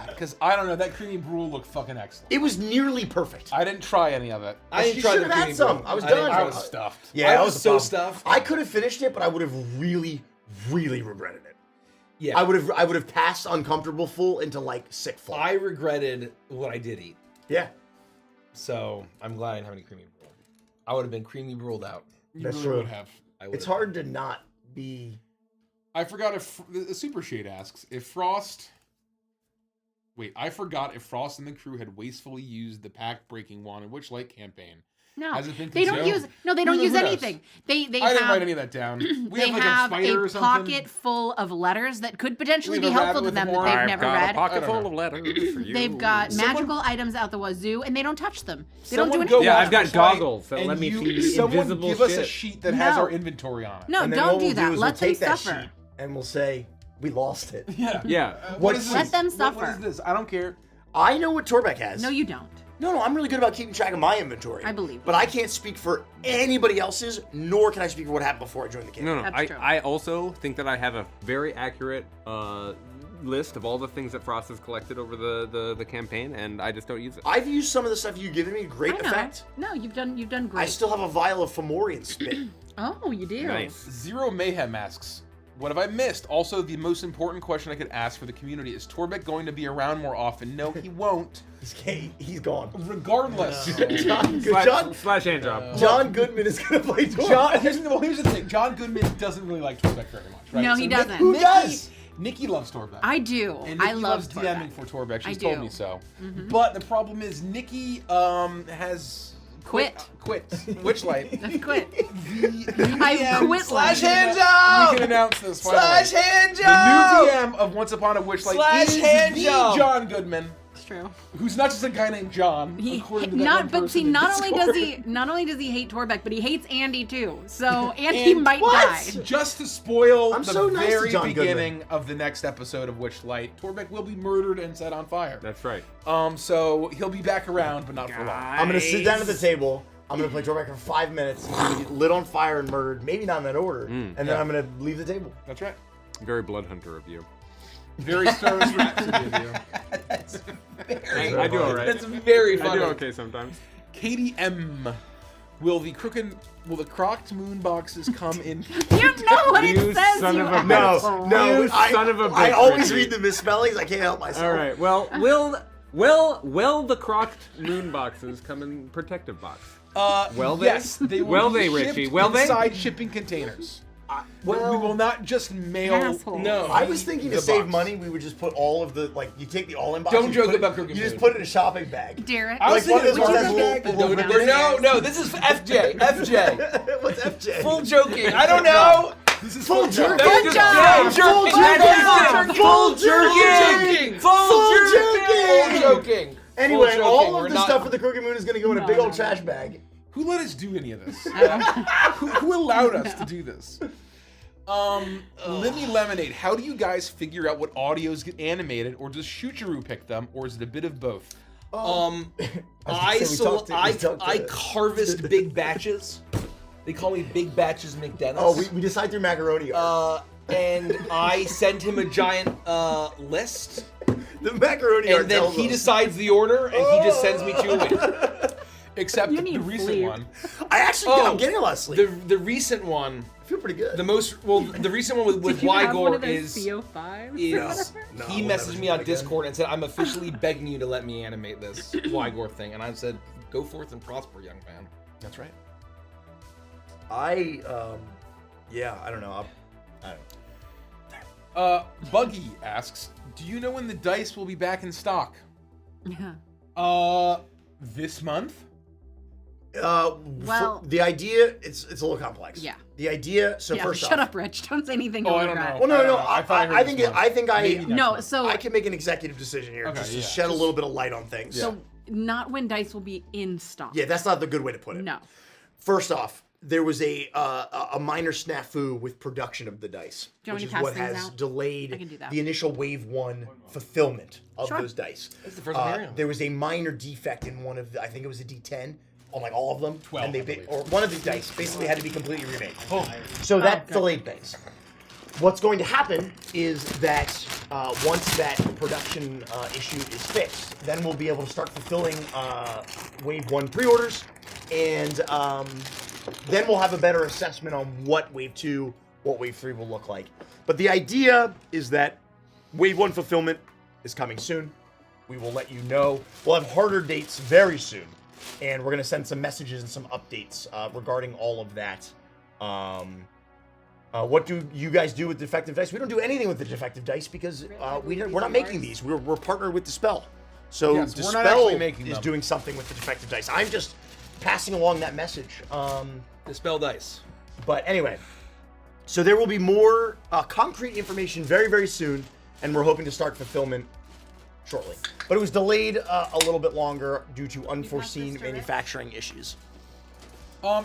Because I don't know, that creamy brew looked fucking excellent. It was nearly perfect. I didn't try any of it. I didn't You try should the have had creamy some. brew. I was didn't done. try I it. was stuffed. Yeah, I that was the so problem. stuffed. I could have finished it, but I would have really, really regretted it. Yeah, I would have passed uncomfortable full into like sick full. I regretted what I did eat. Yeah, So I'm glad I didn't have any creamy brew. I would have been creamy brewed out. You That's really true. would have. I would it's have. hard to not be. I forgot if the Super Shade asks if Frost. Wait, I forgot if Frost and the crew had wastefully used the pack breaking wand in Witchlight campaign. No, Has it been they don't consumed? use. No, they don't Who use knows? anything. They I didn't write have. any of that down. We They have like have a spider or a something. pocket full of letters that could potentially We be have a helpful to rabbit them with a that horn. they've I've never got read. a pocket I don't full know. of letters for you. They've got Someone- magical items out the wazoo, and they don't touch them. They don't do Someone anything. go Yeah, watch I've got Witchlight, goggles that and let me you- see someone invisible give us a shit. sheet that has No. our inventory on it. No, And then don't what do we'll that. is Let we'll them take that suffer. sheet and we'll say we lost it. Yeah. Yeah. What is Let this? them What suffer. is this? I don't care. I know what Torbeck has. No, you don't. No, I'm really good about keeping track of my inventory. I believe But you. I can't speak for anybody else's, nor can I speak for what happened before I joined the game. No, That's I, true. I also think that I have a very accurate list of all the things that Frost has collected over the campaign, and I just don't use it. I've used some of the stuff you've given me, great I know. effect. No, you've done great. I still have a vial of Fomorian spit. Oh, you do. Nice. Zero Mayhem asks, what have I missed? Also, the most important question I could ask for the community, is Torbeck going to be around more often? No, he won't. He's gone. Regardless. Slash hand job. John Goodman is going to play Torbeck. John, here's the thing. John Goodman doesn't really like Torbeck very much, right? No, he Nick- doesn't. Who does? Nikki loves Torbeck. I do. And I Nikki love loves DMing Torbeck. for Torbeck. She's I told do. me so. But the problem is Nikki has Quit. Quit. Witchlight. I've quit. The I quit Slash life. hand We job! can announce this finally. Slash hand The job! new DM of Once Upon a Witchlight Slash is hand the job. John Goodman, It's true. who's not just a guy named John. He according to that one but see, person in not only Discord. does he hate Torbeck, but he hates Andy too. So Andy And might what? die. Just to spoil I'm the so nice to very John Goodman. beginning of the next episode of Witchlight, Torbeck will be murdered and set on fire. That's right. So he'll be back around, but not for long. I'm going to sit down at the table. I'm going to play Torbeck for 5 minutes. He's going to get lit on fire and murdered. Maybe not in that order. And then I'm going to leave the table. That's right. Very blood hunter of you. Very Star Wars Rhapsody of you. That's very I do all right. That's very I funny. do okay sometimes. Katie M. Will the crocked moon boxes come in? You know what You it says, son you of a asshole. No, You son of a I bitch, always Richie. read the misspellings. I can't help myself. All right. Well, will the crocked moon boxes come in protective box? Will they? Yes, they will. Will be they, shipped Richie? Will they? inside shipping containers. Well, we will not just mail. Asshole. No. I was thinking to The save box. money, we would just put all of the, like, you take the all-in box. Don't you joke put it- about cooking You just food. put it in a shopping bag. Derek. I was Like one of thinking those of ones a that has little- downstairs. No, this is FJ. FJ. What's FJ? Full joking. I don't know. This is Full jerking. Good job. Full jerking. Full jerking. Full joking. Anyway, Full joking. all We're of the not- stuff with the Crooked Moon is going to go in a big old trash bag. Who let us do any of this? who allowed us to do this? Lemmy Lemonade, how do you guys figure out what audios get animated, or does Shoocheroo pick them, or is it a bit of both? I harvest big batches. They call me Big Batches McDennis. Oh, we decide through macaroni art. And I send him a giant list, The macaroni art and then tells he us. decides the order, and he just sends me to it. Except You the need recent sleep. one. I actually, I'm getting a lot of sleep. The recent one, I feel pretty good. the recent one with Did you have one Wygor of those is CO5s? he we'll never messaged do me that on again. Discord and said, "I'm officially begging you to let me animate this Wygor thing," and I said, "Go forth and prosper, young man." That's right. I don't know. I don't Buggy asks, do you know when the dice will be back in stock? Yeah. This month? Well- the idea, it's a little complex. Yeah. The idea, so Yeah, first shut off. up, Rich. Don't say anything. Oh, you'll I don't regret. know. Well, no, I don't know. I thought I heard think this month. Maybe next No, month. so I can make an executive decision here, Okay, just to yeah. shed a little bit of light on things. so not when dice will be in stock. Yeah, that's not the good way to put it. No. First off, there was a minor snafu with production of the dice, Do you want which me is to pass what things has out? delayed I can do that. the initial wave 1 fulfillment of Sure. those dice. That's the first I'm hearing of it. There was a minor defect in one of the, I think it was a D10 on like all of them, 12, and they I believe. or one of these dice basically had to be completely remade. So that delayed things. What's going to happen is that once that production issue is fixed, then we'll be able to start fulfilling Wave 1 pre-orders, and then we'll have a better assessment on what Wave 2, what Wave 3 will look like. But the idea is that Wave 1 fulfillment is coming soon. We will let you know. We'll have harder dates very soon, and we're going to send some messages and some updates regarding all of that. What do you guys do with defective dice? We don't do anything with the defective dice because we're not making these. We're partnered with Dispel. So Yes, we're not Dispel actually making is them. doing something with the defective dice. I'm just passing along that message. Dispel dice. But anyway, so there will be more concrete information very, very soon, and we're hoping to start fulfillment shortly. But it was delayed a little bit longer due to unforeseen this to Rick? manufacturing issues.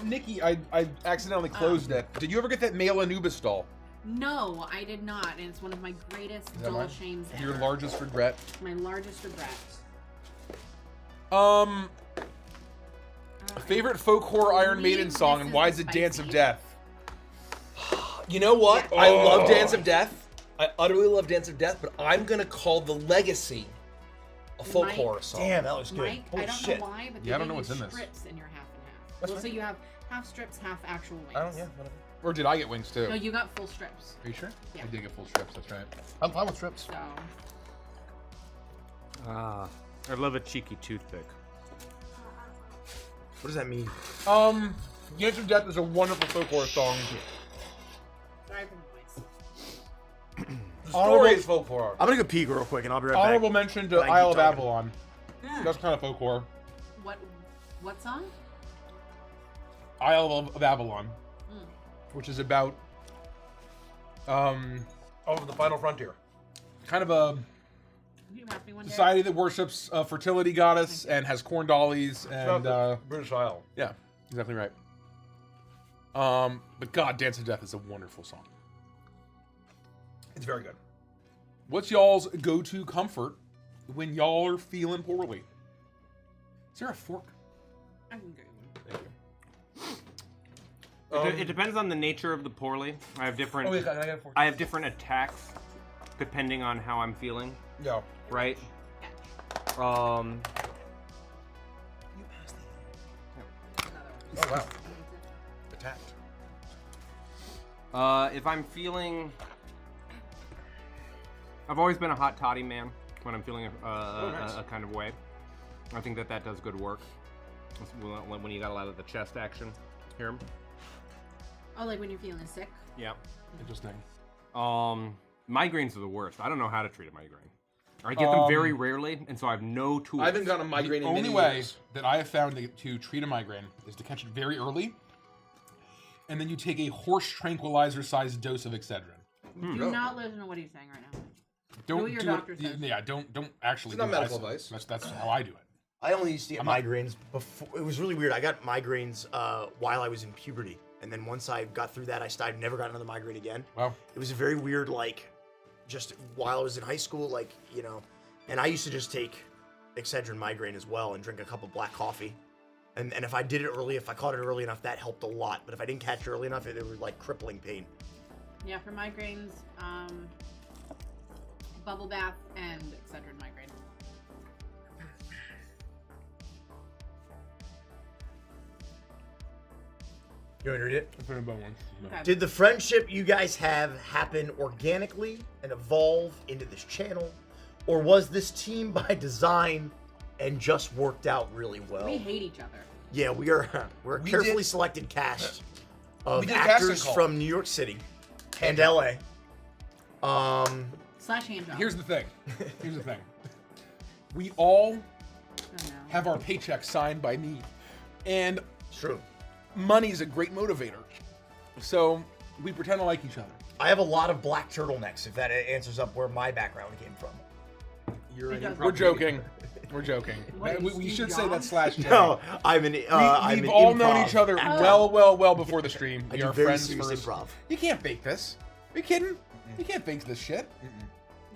Nikki, I accidentally closed it. Did you ever get that male Anubis doll? No, I did not, and it's one of my greatest Is that dull mine? shames ever. Your largest regret? My largest regret. Favorite folk horror Iron believe Maiden song, this and is why is it Dance of spicy. Death? You know what? I love Dance of Death. I utterly love Dance of Death, but I'm gonna call The Legacy a folk Mike- horror song. Damn, that was good. Mike, Holy I don't shit. know why, but Yeah, I they don't know gave what's you in this. strips in your half and half. That's So fine. you have half strips, half actual wings. I don't. Yeah. Whatever. Or did I get wings too? No, you got full strips. Are you sure? Yeah. I did get full strips, that's right. I'm fine with strips. So I love a cheeky toothpick. What does that mean? Dance of Death is a wonderful folk horror song. sorry for the noise. The story is folk horror. I'm gonna go pee real quick, and I'll be right back. Honorable mention to But I keep Isle of talking. Avalon. That's kind of folk horror. What song? Isle of Avalon, which is about Over the Final Frontier. kind of a You asked me one day. society that worships a fertility goddess and has corn dollies and British Isle. yeah, exactly right. But God, Dance of Death is a wonderful song. It's very good. What's y'all's go-to comfort when y'all are feeling poorly? Is there a fork? I can get one. It depends on the nature of the poorly. I have different. Oh, yeah, can I get a fork? I have different attacks depending on how I'm feeling. Yeah. Right. Oh wow. Attacked. If I'm feeling, I've always been a hot toddy man when I'm feeling a kind of way. I think that does good work. When you got a lot of the chest action here. Oh, like when you're feeling sick? Yeah. Interesting. Migraines are the worst. I don't know how to treat a migraine. I get them very rarely, and so I have no tools. I haven't gotten a migraine The in only many way years. that I have found to treat a migraine is to catch it very early and then you take a horse tranquilizer-sized dose of Excedrin. Do not listen to what he's saying right now. Don't what your do doctor it. says. Yeah, don't actually. It's not do what I medical say. advice. That's how I do it. I only used to get migraines before. It was really weird. I got migraines while I was in puberty, and then once I got through that, I never got another migraine again. Wow. It was a very weird, like, just while I was in high school, like, you know, and I used to just take Excedrin migraine as well and drink a cup of black coffee. And if I did it early, if I caught it early enough, that helped a lot. But if I didn't catch it early enough, it was like crippling pain. Yeah, for migraines, bubble bath and Excedrin migraine. You want to read it? I put in bone one. No. Okay. Did the friendship you guys have happen organically and evolve into this channel? Or was this team by design and just worked out really well? We hate each other. Yeah, we're a We carefully did- selected cast We of did a casting actors call. from New York City and LA. Slash hand job. Here's the thing. We all Oh, no. have our paychecks signed by me, and It's true. money's a great motivator. So we pretend to like each other. I have a lot of black turtlenecks, if that answers up where my background came from. You're an Because- We're joking. We're joking. What, are you, We Steve should say Jobs? that slash. Jerry. No, I'm an. I'm We've an all improv known each other actor. well before the stream. I We do are very friends serious first. improv. You can't fake this. Are you kidding? You can't fake this shit.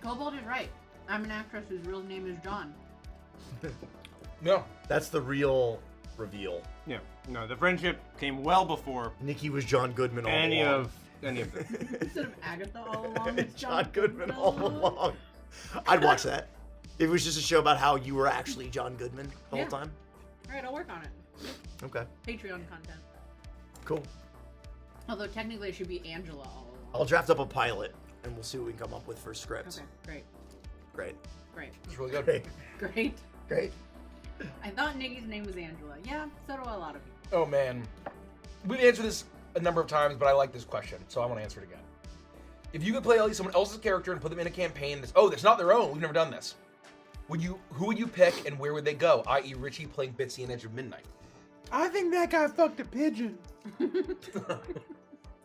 Kobold is right. I'm an actress whose real name is John. No. That's the real reveal. Yeah. No, the friendship came well before Nikki was John Goodman all any along. of this. Instead of Agatha all along, it's John Goodman all along. I'd watch that. If it was just a show about how you were actually John Goodman the Yeah. whole time. All right, I'll work on it. Okay, Patreon content. cool. Although technically it should be Angela all along. I'll draft up a pilot and we'll see what we can come up with for scripts. Okay, great. Great. Great. It's really good. Great. Great. Great. I thought Nikki's name was Angela. Yeah, so do a lot of people. Oh man, we've answered this a number of times, but I like this question, so I want to answer it again. If you could play someone else's character and put them in a campaign that's not their own, we've never done this. Who would you pick and where would they go? I.e., Richie playing Bitsy in Edge of Midnight. I think that guy fucked a pigeon.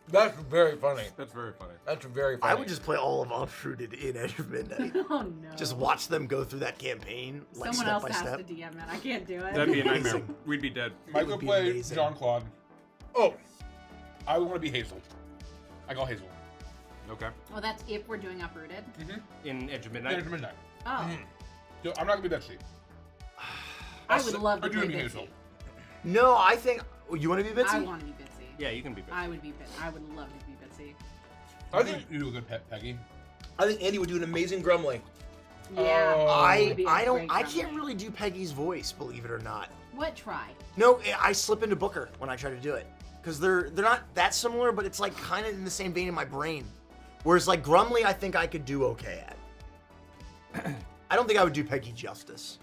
That's very funny. That's very funny. That's very funny. I would just play all of Uprooted in Edge of Midnight. Oh no. Just watch them go through that campaign, like Someone step else by has step. to DM it. I can't do it. That'd be a nightmare. Amazing. We'd be dead. Might would go be play amazing. Jean Claude. Oh, I would want to be Hazel. I call Hazel. Okay. Well, that's if we're doing Uprooted. In Edge of Night Midnight. after midnight. Oh, So I'm not gonna be Betsy. I would love to Or do play you mean Bitsy. Hazel? No, I think. You want to be Bitsy? I want to be Bitsy. Yeah, you can be Bitsy. I would be Bitsy. I would love to be Bitsy. I think You do a good pet, Peggy. Andy would do an amazing Grumley. Yeah. Oh. it would be a I don't. great I Gremlin. can't really do Peggy's voice, believe it or not. What try? No, I slip into Booker when I try to do it because they're not that similar, but it's like kind of in the same vein in my brain. Whereas like Grumley, I think I could do okay at. I don't think I would do Peggy justice.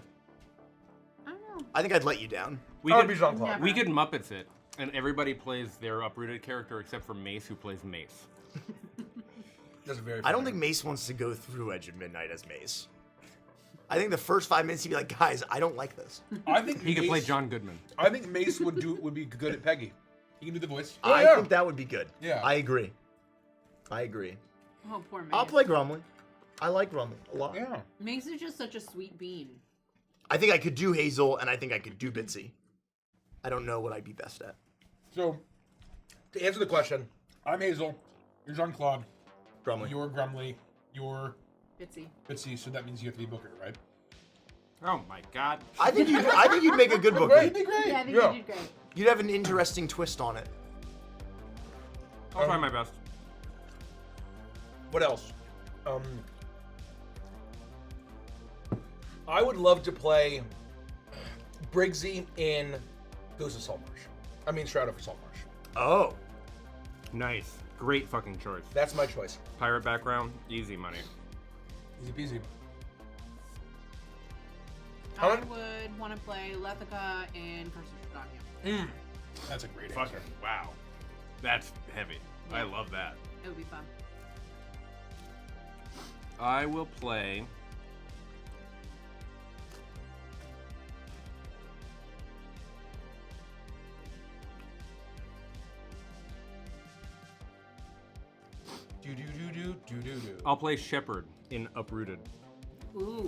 I don't know. I think I'd let you down. We I would could, be Jean-Claude. Never. we could Muppets it, and everybody plays their uprooted character except for Mace, who plays Mace. That's very. I don't funny. think Mace wants to go through Edge of Midnight as Mace. I think the first 5 minutes he'd be like, guys, I don't like this. I think He could play Mace- John Goodman. I think Mace would be good at Peggy. He can do the voice. Oh, I yeah. think that would be good. Yeah. I agree. I agree. Oh, poor Mace. I'll play Grumley. I like Grumley a lot. Yeah. Mace is just such a sweet bean. I think I could do Hazel, and I think I could do Bitsy. I don't know what I'd be best at. So To answer the question, I'm Hazel. You're Jean Claude. Grumley. You're Grumley. You're Bitsy. Bitsy. So that means you have to be Booker, right? Oh my God. I think you'd make a good Right, Booker. it'd be great. Yeah, I think Yeah. you did great. You'd have an interesting twist on it. I'll try my best. what else? I would love to play Briggsy in Ghost of Saltmarsh. I mean, Shroud over Saltmarsh. Oh. Nice. Great fucking choice. That's my choice. Pirate background, easy money. Easy peasy. I Helen? would want to play Lethica in Curse of Shadanya. That's a great Fucking answer. wow. That's heavy. I love that. It would be fun. I will play. I'll play Shepherd in Uprooted. Ooh.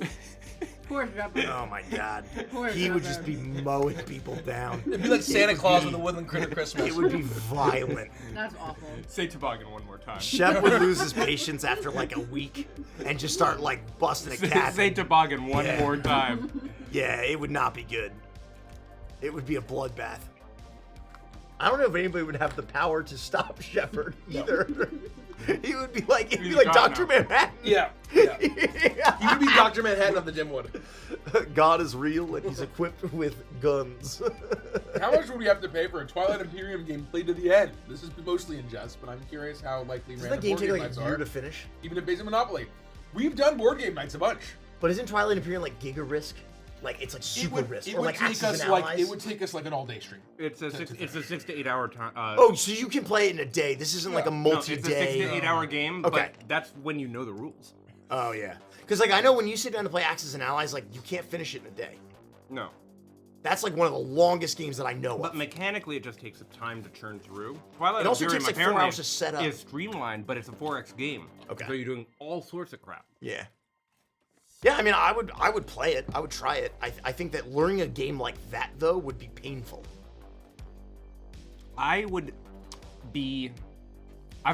Poor Shepherd. Oh my god. Poor He would Shepherd. just be mowing people down. It'd be like Santa Claus with a Woodland Critter Christmas. It would be violent. That's awful. Say Toboggan one more time. Shep would lose his patience after like a week and just start like busting a cat. Say Toboggan one Yeah. more time. Yeah, it would not be good. It would be a bloodbath. I don't know if anybody would have the power to stop Shepard either. He would be like, it'd be He's like gone Dr. now. Manhattan. Yeah. He would be Dr. Manhattan of the Dimwood. God is real and he's equipped with guns. How much would we have to pay for a Twilight Imperium game played to the end? This is mostly in jest, but I'm curious how likely Doesn't random that game board take game like nights a year are, to finish? even if based on Monopoly. We've done board game nights a bunch. But isn't Twilight Imperium like Giga Risk? Like it's like super risk. It Or would like take Axis us and like Allies? it would take us like an all-day stream. It's a 6 to 8 hour time. Oh, so you can play it in a day. This isn't like a no, it's a 6 multi-day. to 8 hour game. Okay. But that's when you know the rules. Oh yeah. Because like I know when you sit down to play Axis and Allies, like you can't finish it in a day. No. That's like one of the longest games that I know But of. mechanically, it just takes time to churn through. Twilight It also Imperium takes, like, 4 apparently hours to set up. Is streamlined, but it's a 4x game. Okay. So you're doing all sorts of crap. Yeah. Yeah, I mean, I would play it. I would try it. I think that learning a game like that though would be painful. I've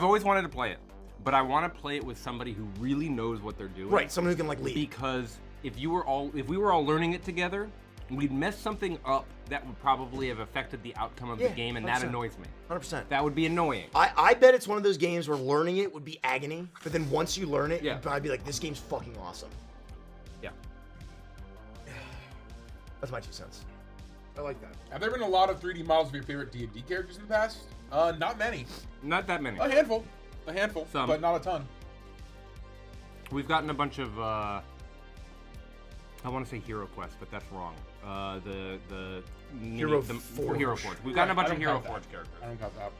always wanted to play it, but I want to play it with somebody who really knows what they're doing. Right, someone who can like lead. Because if we were all learning it together, we'd mess something up that would probably have affected the outcome of the Yeah, game, and that 100%. annoys me. 100%. That would be annoying. I bet it's one of those games where learning it would be agony, but then once you learn it, Yeah. you'd probably be like, this game's fucking awesome. Yeah. That's my 2 cents. I like that. Have there been a lot of 3D models of your favorite D&D characters in the past? Not many. Not that many. A handful, Some. but not a ton. We've gotten a bunch of I want to say Hero Quest, but that's wrong. Hero the Forge. Hero Forge. We've gotten a bunch I of don't Hero count that. Forge characters, I don't count that.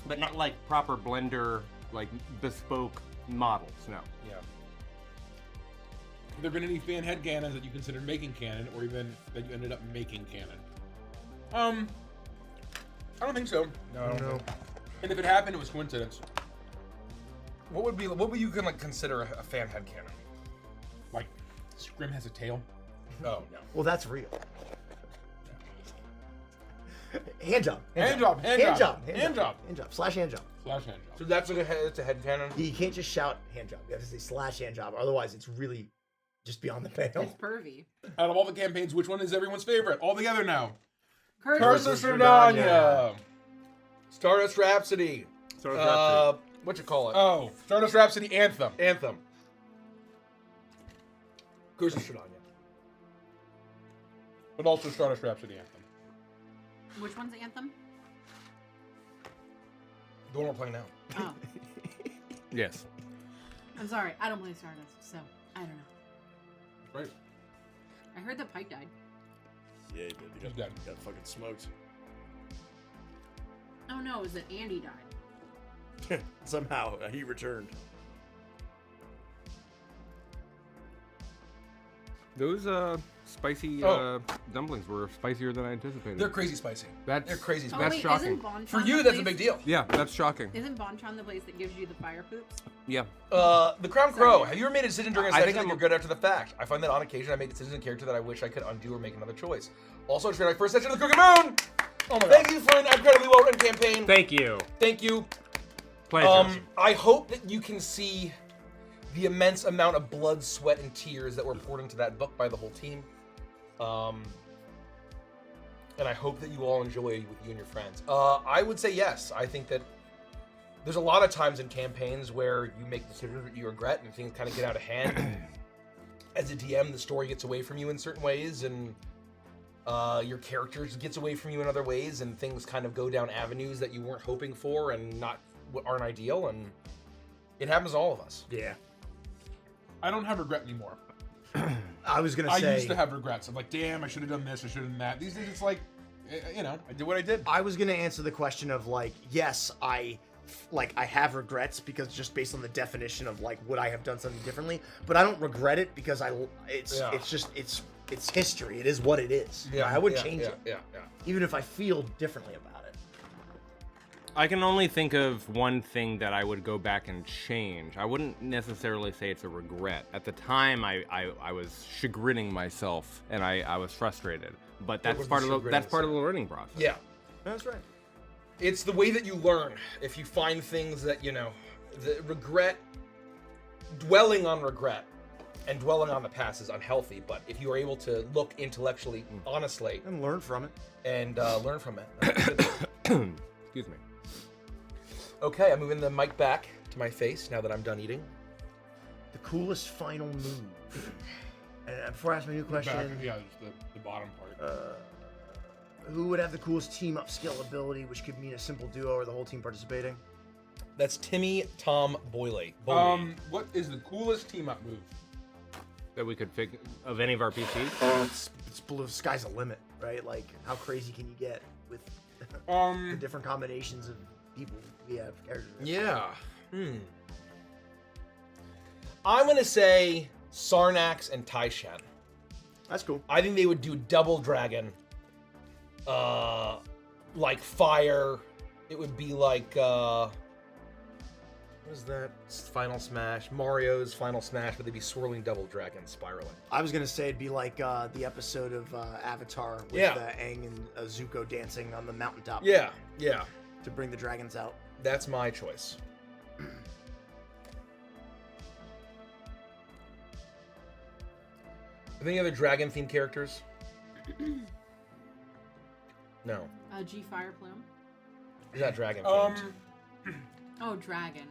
but not like proper Blender, like bespoke models. No. Yeah. Have there been any fan headcanons that you considered making canon, or even that you ended up making canon? I don't think so. No, I don't know. And if it happened, it was coincidence. What would you can like consider a fan headcanon? Like, Scrim has a tail. Oh no. Well, that's real. Hand job. Hand job. Hand job. Slash hand job. Slash hand job. So that's like it's a headcanon? You can't just shout hand job. You have to say slash hand job. Otherwise, it's really just beyond the pale. It's pervy. Out of all the campaigns, which one is everyone's favorite? All together now. Curse Curse of of Shredania. Stardust Rhapsody. What you call it? Oh, Stardust Rhapsody Anthem. Anthem. Curse of Shredania. But also Stardust Rhapsody Anthem. Which one's Anthem? The one we're playing now. Oh, Yes. I'm sorry. I don't play Stardust, so I don't know. Right. I heard that Pike died. Yeah, you did. He's dead. Got fucking smoked. Oh no, it was that Andy died. Somehow, he returned. Those spicy Oh. dumplings were spicier than I anticipated. They're crazy spicy. That's They're crazy Oh spicy. That's wait, shocking. isn't Bonchon For you, the that's a place- big deal. Yeah, that's shocking. Isn't Bonchon the place that gives you the fire poops? Yeah. The Crown Crow. Have you ever made a decision during a I session think that you're good after the fact? I find that on occasion I make decisions in character that I wish I could undo or make another choice. Also, it's my first session of the Crooked Moon. Oh my Thank you for an incredibly well run campaign. Thank you. Thank you. Pleasure. I hope that you can see the immense amount of blood, sweat, and tears that were poured into that book by the whole team. And I hope that you all enjoy it with you and your friends. I would say yes. I think that there's a lot of times in campaigns where you make decisions that you regret and things kind of get out of hand. As a DM, the story gets away from you in certain ways, and your characters gets away from you in other ways, and things kind of go down avenues that you weren't hoping for and aren't ideal, and it happens to all of us. Yeah. I don't have regret anymore. I was gonna I say. used to have regrets. I'm like, damn, I should have done this, I should have done that. These days, it's like, you know, I did what I did. I was gonna answer the question of like, yes, I have regrets because just based on the definition of like, would I have done something differently? But I don't regret it because it's history. It is what it is. I wouldn't change it, Yeah. even if I feel differently about it. I can only think of one thing that I would go back and change. I wouldn't necessarily say it's a regret. At the time, I was chagrining myself and I was frustrated. But that's was part the of the learning process. Yeah. That's right. It's the way that you learn. If you find things that, you know, the regret, dwelling on regret and dwelling on the past is unhealthy, but if you are able to look intellectually, honestly, And learn from it. and learn from it. That's a good thing. Excuse me. Okay, I'm moving the mic back to my face now that I'm done eating. The coolest final move. And before I ask my new question, Yeah, just the bottom part. who would have the coolest team up skill ability, which could mean a simple duo or the whole team participating? That's Timmy Tom Boyley. What is the coolest team up move? That we could pick of any of our PCs? It's blue. Sky's the limit, right? Like, how crazy can you get with the different combinations of people we have characters? Yeah. I'm gonna say Sarnax and Taishan. That's cool. I think they would do double dragon. Like fire. It would be like what is that? Final Smash. Mario's Final Smash, but they'd be swirling double dragons spiraling. I was gonna say it'd be like the episode of Avatar with Aang and Zuko dancing on the mountaintop. Yeah. To bring the dragons out. That's my choice. Are there any other dragon themed characters? No. G Fire Plume. Is that dragon themed? Oh, dragon.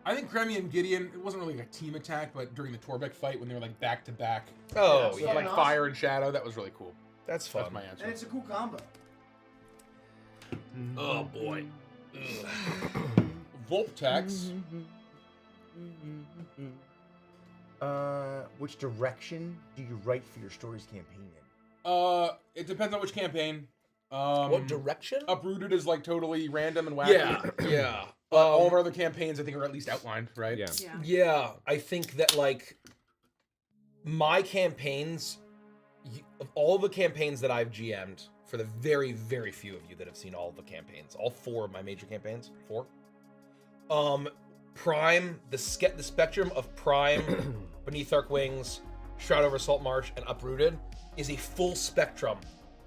I think Kremi and Gideon, it wasn't really like a team attack, but during the Torbeck fight when they were like back to back. Oh, So yeah. like fire and shadow, that was really cool. That's fun. That's my answer. And it's a cool combo. Oh boy. Volptex. Which direction do you write for your stories campaign in? It depends on which campaign. What direction? Uprooted is like totally random and wacky. Yeah. All of our other campaigns, I think, are at least outlined, right? Yeah. Yeah, I think that like my campaigns, of all the campaigns that I've GM'd, for the very, very few of you that have seen all the campaigns, all 4 of my major campaigns, 4. Prime, the spectrum of Prime, Beneath Dark Wings, Shroud Over Salt Marsh, and Uprooted is a full spectrum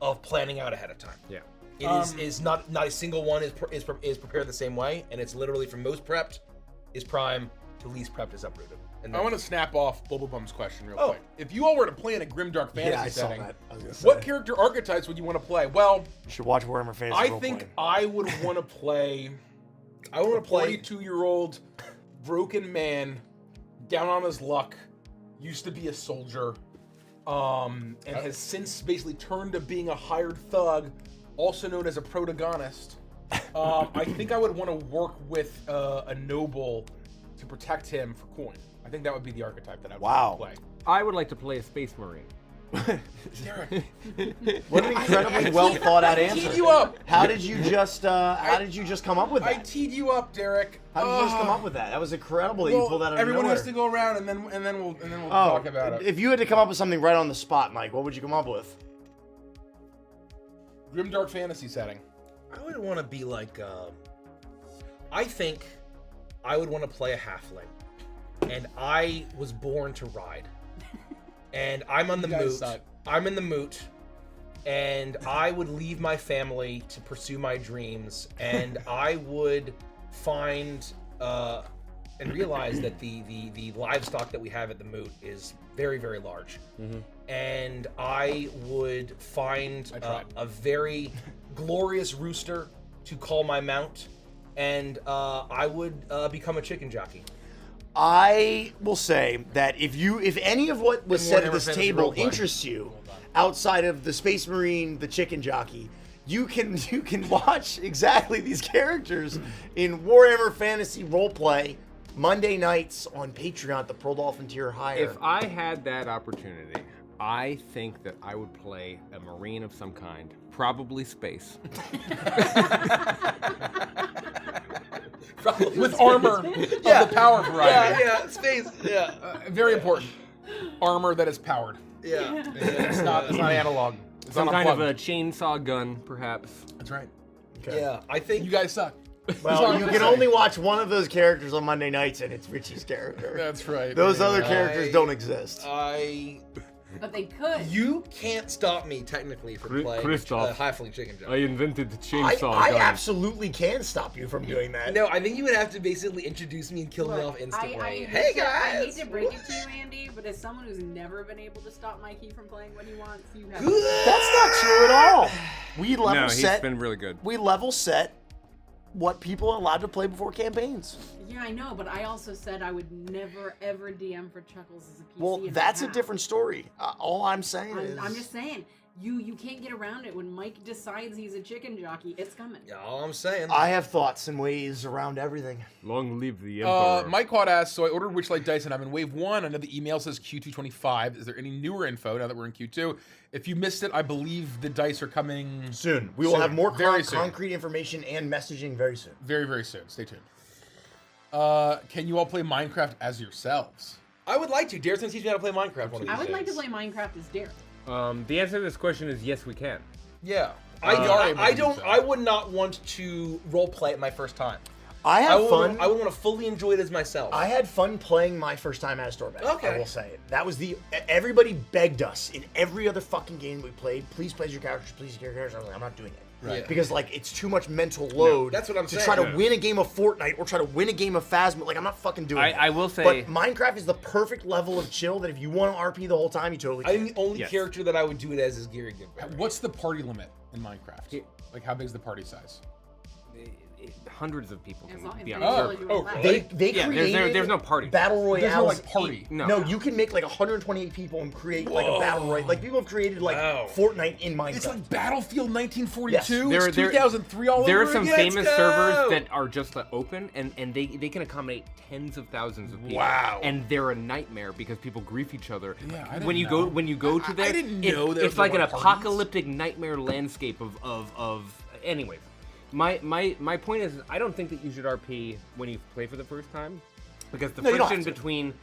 of planning out ahead of time. Yeah. It is not a single one is prepared the same way, and it's literally from most prepped is Prime to least prepped is Uprooted. And I want to snap off Bubblebum's question real Oh. quick. If you all were to play in a grimdark fantasy I saw setting, that. I was gonna say. what character archetypes would you want to play? Well, You should watch Warhammer Fantasy I Roleplay. think I would want to play I want to play 42-year-old broken man, down on his luck, used to be a soldier, and has since basically turned to being a hired thug, also known as a protagonist. I think I would want to work with a noble to protect him for coin. I think that would be the archetype that I would Wow. play. I would like to play a Space Marine. Derek, What an incredibly well thought out I answer. teed you up. How did you just come up with I that? teed you up, Derek. How did you just come up with that? That was incredible that you pulled that out of Everyone nowhere. has to go around, and then we'll Oh, talk about it. if you had to come up with something right on the spot, Mike, what would you come up with? Grimdark fantasy setting. I would want to be like I think I would want to play a halfling, and I was born to ride, and I'm on the You guys moot. suck. I'm in the moot, and I would leave my family to pursue my dreams, and I would find and realize that the livestock that we have at the moot is very, very large. And I would find a very glorious rooster to call my mount, and I would become a chicken jockey. I will say that if any of what was And said at Warhammer this Fantasy table Roleplay. interests you, outside of the Space Marine, the chicken jockey, you can watch exactly these characters in Warhammer Fantasy Roleplay Monday nights on Patreon at the Pearl Dolphin tier higher. If I had that opportunity, I think that I would play a Marine of some kind, probably space. With armor of the power variety. Yeah, space. Yeah, Very important. Armor that is powered. yeah. It's not analog. It's Some kind of a unplugged. chainsaw gun, perhaps. That's right. Yeah, I think You guys suck. Well, you can only watch one of those characters on Monday nights, and it's Richie's character. That's right. Those other characters don't exist. But they could. You can't stop me technically from playing Christoph. Halfling Chicken Jockey. I invented the chainsaw I gun. absolutely can stop you from doing that. No, I think you would have to basically introduce me and kill me off instantly. I Hey hate to- I hate guys! to break it to you, Andy, but as someone who's never been able to stop Mikey from playing what he wants, you have. That's not true at all. We level No, he's set. been really good. We level set what people are allowed to play before campaigns. Yeah, I know, but I also said I would never ever DM for Chuckles as a PC. Well, if that's I a have. different story. All I'm saying is... I'm just saying, you can't get around it when Mike decides he's a chicken jockey. It's coming. Yeah, all I'm saying. I have thoughts and ways around everything. Long live the Emperor. Mike Quad asks, so I ordered Witchlight Dice and I'm in wave 1. I know the email says Q225. Is there any newer info now that we're in Q2? If you missed it, I believe the dice are coming Soon. We will have more very soon. concrete information and messaging very soon. Very, very soon. Stay tuned. Can you all play Minecraft as yourselves? I would like to. Dare's gonna teach me how to play Minecraft one of these I would like to days. play Minecraft as Derek. The answer to this question is yes, we can. Yeah. are able I to do don't. so. I would not want to role play it my first time. I have fun. I would want to fully enjoy it as myself. I had fun playing my first time as Stormbat. Okay. I will say it. That was everybody begged us in every other fucking game we played. Please play as your characters. Please your characters. I was like, I'm not doing it. Right. Yeah. Because like it's too much mental load. that's what I'm to saying. try to Yeah. win a game of Fortnite or try to win a game of Phasma. Like I'm not fucking doing it. I will say. But Minecraft is the perfect level of chill that if you want to RP the whole time, you totally I can. think the only Yes. character that I would do it as is Gary Goodberry. What's the party limit in Minecraft? Like, how big is the party size? Hundreds of people As can long as be on they a really server. do it Oh, loud. They Yeah, created there's no party. battle royales. There's no, like, party. No. you can make like 128 people and create like a battle royale. Like people have created like Wow. Fortnite in Minecraft. It's like Battlefield 1942. Yes. It's 2003 all There over are some again. famous go! servers that are just open, and they can accommodate tens of thousands of people. Wow. And they're a nightmare because people grief each other. Yeah, I didn't when you know. go to I there, didn't know there it's were like an parties. apocalyptic nightmare landscape of anyways. My point is, I don't think that you should RP when you play for the first time, because the No, you don't friction have to. between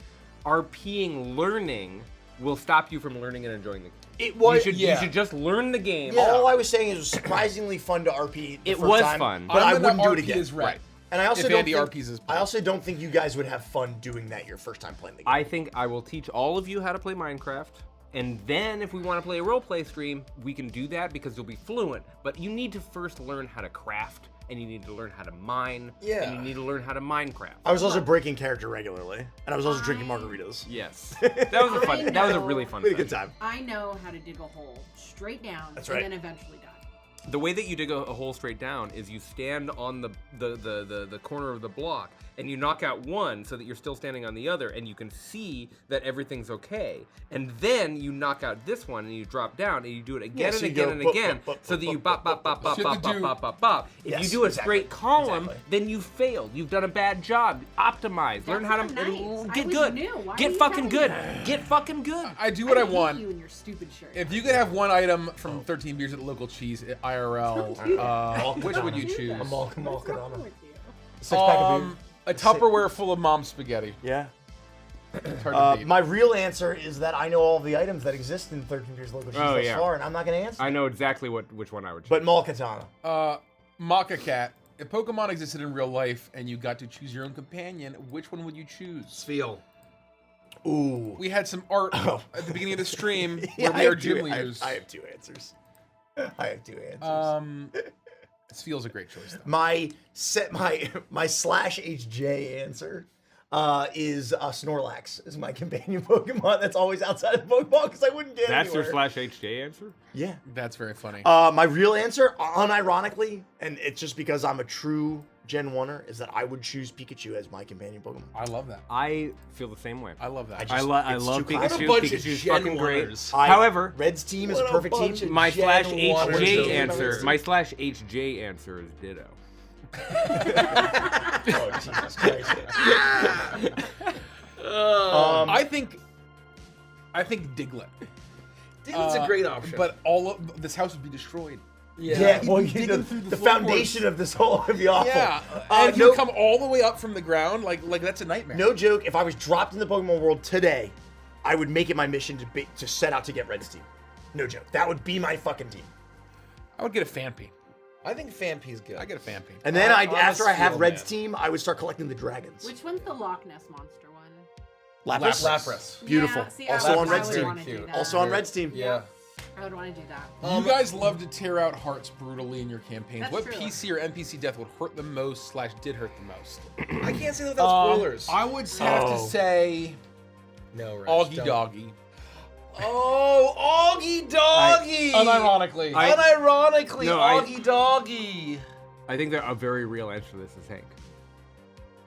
RPing learning will stop you from learning and enjoying the game. It was. You should just learn the game. All I was saying is it was surprisingly fun to RP. The It first was time, fun. but I I'm gonna wouldn't do it RP again. as Red. Right. And I also If don't Andy think, RPs his I also don't think you guys would have fun doing that your first time playing the game. I think I will teach all of you how to play Minecraft, and then if we want to play a roleplay stream, we can do that because you'll be fluent. But you need to first learn how to craft, and you need to learn how to mine, and you need to learn how to Minecraft. I was also breaking character regularly, and I was also drinking margaritas. Yes, that was a fun. That was a really fun. We had a good session. time. I know how to dig a hole straight down That's right. and then eventually die. The way that you dig a hole straight down is you stand on the corner of the block and you knock out one so that you're still standing on the other and you can see that everything's okay. And then you knock out this one and you drop down and you do it again so and you go again and bop, again bop, bop, so that you bop, bop, bop, bop, So you bop, have to bop, do- bop, bop, bop. If Yes, you do a exactly, straight column, exactly. then you failed. You've done a bad job. Optimize. Learn how to That's so nice. get I was good. new. Why are Get you fucking telling good. me? Get fucking good. I do what I hate want. You and your stupid shirt. If you could have one item from 13 Beers at the local cheese at IRL, which would you choose? I'm all What's wrong with you? Six pack of beer. A Tupperware full of mom spaghetti. Yeah. It's hard to beat. My real answer is that I know all the items that exist in 13 Beers Local Cheese Oh, thus yeah. far, and I'm not going to answer. I know exactly which one I would choose. But Maul Katana. Maka Cat. If Pokemon existed in real life and you got to choose your own companion, which one would you choose? Feel. Ooh. We had some art at the beginning of the stream Yeah, where we are gym leaders. I have two answers. I have two answers. This feels a great choice, though. My slash HJ answer is Snorlax is my companion Pokemon that's always outside of Pokemon because I wouldn't get That's your anywhere. /HJ answer? Yeah. That's very funny. My real answer, unironically, and it's just because I'm a true Gen 1er, is that I would choose Pikachu as my companion Pokemon. I love that. I feel the same way. I love that. I love too classic. Pikachu. What a bunch of Pikachu's Gen fucking great. 1ers. However, Red's team is What a a perfect bunch team. of my Gen /HJ 1ers. answer, my /HJ answer is Ditto. Oh, Jesus Christ. I think Diglett. It's a great option. But all of this house would be destroyed. Yeah, well, Digging the through the foundation of this whole would be awful. Yeah, Uh, and no, you come all the way up from the ground, like that's a nightmare. no joke, if I was dropped in the Pokemon world today, I would make it my mission to set out to get Red's team. No joke. That would be my fucking team. I would get a Phanpy. I think Fampe's good. I get a Fampe. And then I'm a after I have steel Red's man. team, I would start collecting the dragons. Which one's the Loch Ness monster one? Lapras. Lapras. Beautiful. Yeah, see, Also I would, on Red's I would team. wanna do Cute. that. Also on Red's team. Yeah. I would want to do that. You guys love to tear out hearts brutally in your campaigns. That's What true. PC or NPC death would hurt the most / did hurt the most? I can't say that without spoilers. I would have to say No, Reg, Augie don't. Doggy. Oh, Augie Doggy! Unironically. Unironically, No, I- Augie Doggy. I think that a very real answer to this is Hank.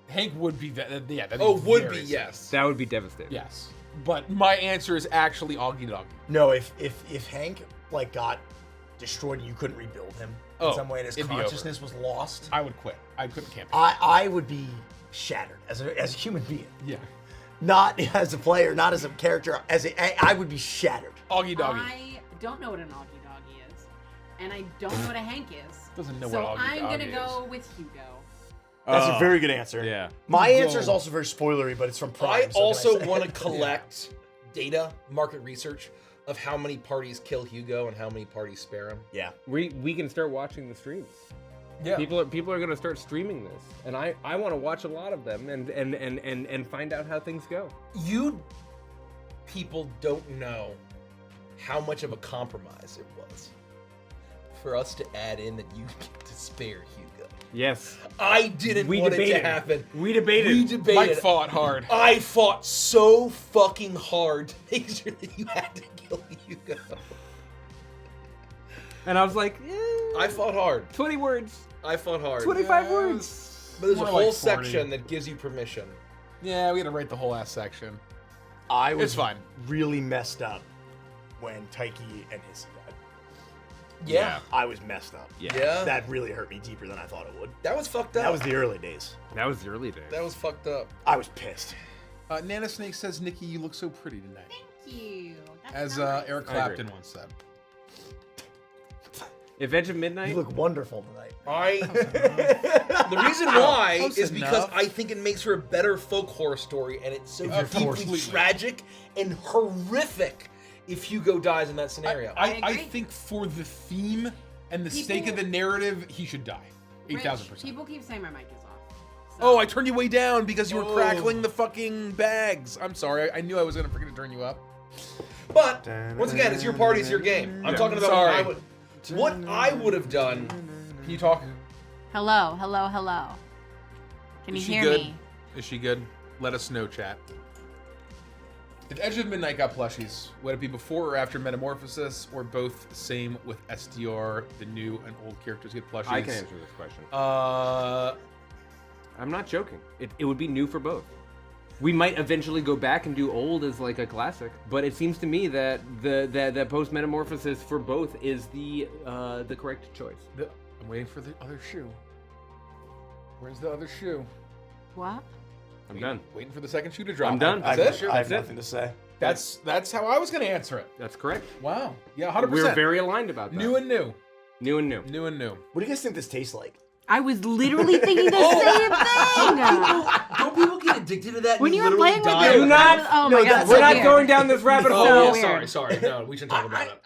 Hank would be that'd be Oh, would very be, sad. yes. That would be devastating. Yes. But my answer is actually Augie Doggy. No, if Hank like got destroyed and you couldn't rebuild him in Oh, some way and his it'd be consciousness was lost, I would quit. I couldn't campaign. I would be shattered as a human being. Yeah. Not as a player, not as a character. I would be shattered. Augie Doggy. I don't know what an Augie Doggy is, and I don't know what a Hank is. Doesn't know so what Augie I'm gonna Doggy go with Hugo. That's a very good answer. Yeah. My Hugo. answer is also very spoilery, but it's from Prime. I so can also say want to it? collect data, market research, of how many parties kill Hugo and how many parties spare him. Yeah. We can start watching the streams. Yeah. People are going to start streaming this, and I want to watch a lot of them and find out how things go. You people don't know how much of a compromise it was for us to add in that you get to spare Hugo. Yes. I didn't We want it debated. to happen. We debated. We debated. Mike fought hard. I fought so fucking hard to make sure that you had to kill Hugo. And I was like, I fought hard. 20 words. I fought hard. 25 words. But there's a More whole like 40. section that gives you permission. Yeah, we had to write the whole ass section. I was It's fine. really messed up when Taiki and Hissy died. Yeah. I was messed up. Yeah. That really hurt me deeper than I thought it would. That was fucked up. That was the early days. That was the early days. That was fucked up. I was pissed. Nana Snake says, Nikki, you look so pretty tonight. Thank you. That's As nice. Eric I agree. Clapton once said. If Edge of Midnight. You look wonderful tonight. The reason why Close is because enough. I think it makes for a better folk horror story, and it's so deeply completely. tragic and horrific if Hugo dies in that scenario. I agree. think for the theme and the stake of the narrative, he should die. Rich, 8,000%. People keep saying my mic is off. So. Oh, I turned you way down because you were Oh. crackling the fucking bags. I'm sorry. I knew I was going to forget to turn you up. But once again, it's your party, it's your game. I'm talking about Sorry. what I would have done. Can you talk? Hello, hello, hello. Can you Is she hear good? me? Is she good? Let us know, chat. If Edge of Midnight got plushies, would it be before or after Metamorphosis, or both the same with SDR, the new and old characters get plushies? I can answer this question. I'm not joking. It would be new for both. We might eventually go back and do old as like a classic, but it seems to me that the post metamorphosis for both is the correct choice. I'm waiting for the other shoe. Where's the other shoe? What? I'm done. Waiting for the second shoe to drop. I'm done. That's it? I have That's it. nothing to say. That's how I was going to answer it. That's correct. Wow. Yeah, 100%. We're very aligned about that. new and new. New and new. New and new. What do you guys think this tastes like? I was literally thinking the same thing. Don't people get addicted to that? When and you were literally playing with die? it, Do not- oh no, my god, that's- so We're not weird. going down this rabbit Oh, hole. yeah, weird. sorry. No, we shouldn't talk about it.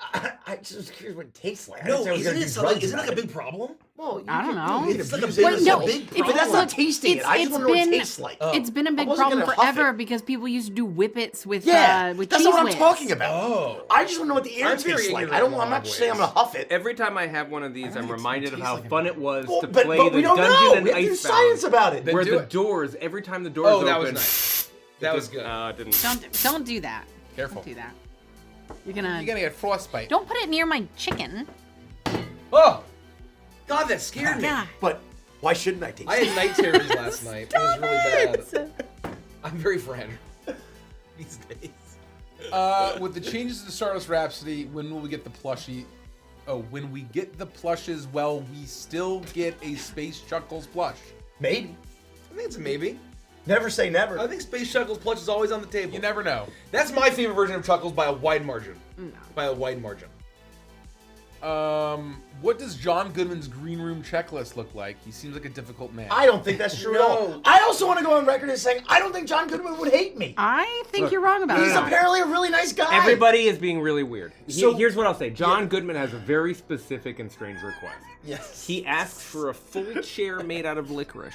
I just was curious what it tastes like. I No, didn't say I was isn't gonna it do so, like, drugs isn't it like a about big problem? Well, I don't know. It's like a abuse big- it. it's no, a big But that's problem. not tasting it. I just want to know what it tastes like. It's been a big wasn't problem gonna huff forever it. because people used to do whippets with that's cheese not what I'm whiz. talking about. Oh. I just want to know what the air I'm very tastes like. ignorant I don't. in a I'm lot not of just saying I'm ways. gonna huff it. Every time I have one of these, I'm reminded of how like fun it was Well, to but play we the don't know. Dungeon and We have to do Icebound, science about it. where do the it. doors, every time the doors Oh, open, that was nice. That was good. Didn't. Don't do that. Careful. Don't do that. You're gonna. You're going to get frostbite. Don't put it near my chicken. Oh, God, that scared me. Yeah. But why shouldn't I taste I it? had night terrors last night. It was really bad. I'm very fragile these days. With the changes to Stardust Rhapsody, when will we get the plushie? Oh, when we get the plushes, well, we still get a Space Chuckles plush. Maybe. I think it's a maybe. Never say never. I think Space Chuckles plush is always on the table. You never know. That's my favorite version of Chuckles by a wide margin. No. By a wide margin. What does John Goodman's green room checklist look like? He seems like a difficult man. I don't think that's true at all. I also want to go on record as saying I don't think John Goodman would hate me. I think you're wrong about He's that. apparently a really nice guy. Everybody is being really weird. So- Here's what I'll say. John Goodman has a very specific and strange request. Yes. He asks for a full chair made out of licorice.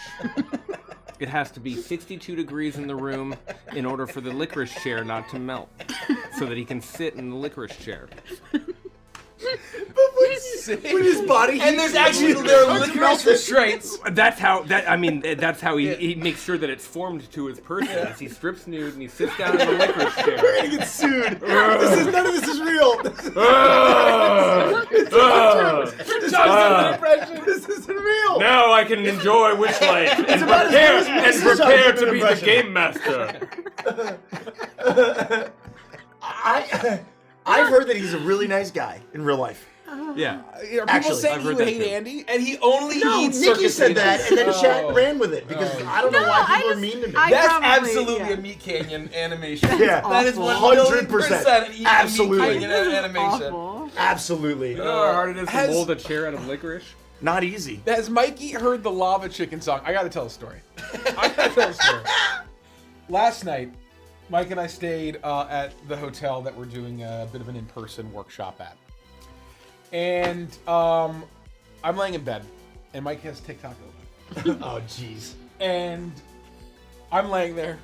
It has to be 62 degrees in the room in order for the licorice chair not to melt, so that he can sit in the licorice chair. With his body And there's actually there are licorice restraints. That's how that's how he makes sure that it's formed to his person. As he strips nude and he sits down in the licorice chair. We're gonna get sued. None of this is real. This isn't real. Now I can enjoy Witchlight and prepare to be the game master. I've heard that he's a really nice guy in real life. Yeah. Are people Actually, saying I've you heard that hate too. Andy? And he only No, eats Nikki circus said that, peanuts. and then Oh. chat ran with it because I don't know why I people are just- mean to me. I That's probably- absolutely yeah. a Meat Canyon animation. Yeah. That is Awful. 100% Absolutely. a Meat Canyon animation. Awful. Absolutely. You know how hard it is to Has- mold a chair out of licorice? Not easy. Has Mikey heard the Lava Chicken song? I gotta tell a story. Last night, Mike and I stayed at the hotel that we're doing a bit of an in-person workshop at. And I'm laying in bed, and Mike has TikTok open. Oh, jeez. And I'm laying there.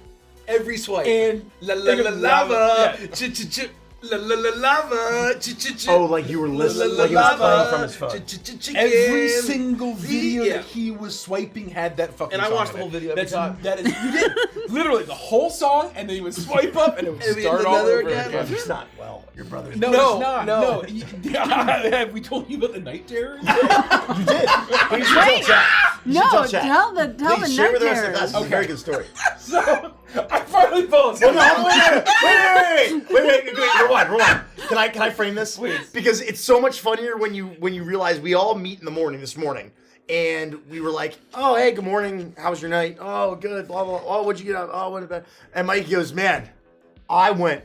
Every swipe. And la la la lava. Yeah. Ch la la la lava. Ch Oh, like you were listening, like he was playing from his phone. every single video Yeah. that he was swiping had that fucking And I song watched in the whole it. video every That's, time. That is, you did literally the whole song, and then he would swipe up, and it would And start all another over again. again. It's not well. Your brother's No, No, it's not. no. Have we told you about the night terrors? You did. Please tell chat. You should No, tell chat. tell the Please share night with the rest of the terrors. class. It's a very good story. So I finally fell asleep. Wait, rewind. Can I frame this? Please. Because it's so much funnier when you realize we all meet in the morning this morning, and we were like, oh hey, good morning. How was your night? Oh good. Blah blah. Oh what'd you get out? Oh what about? And Mike goes, man, I went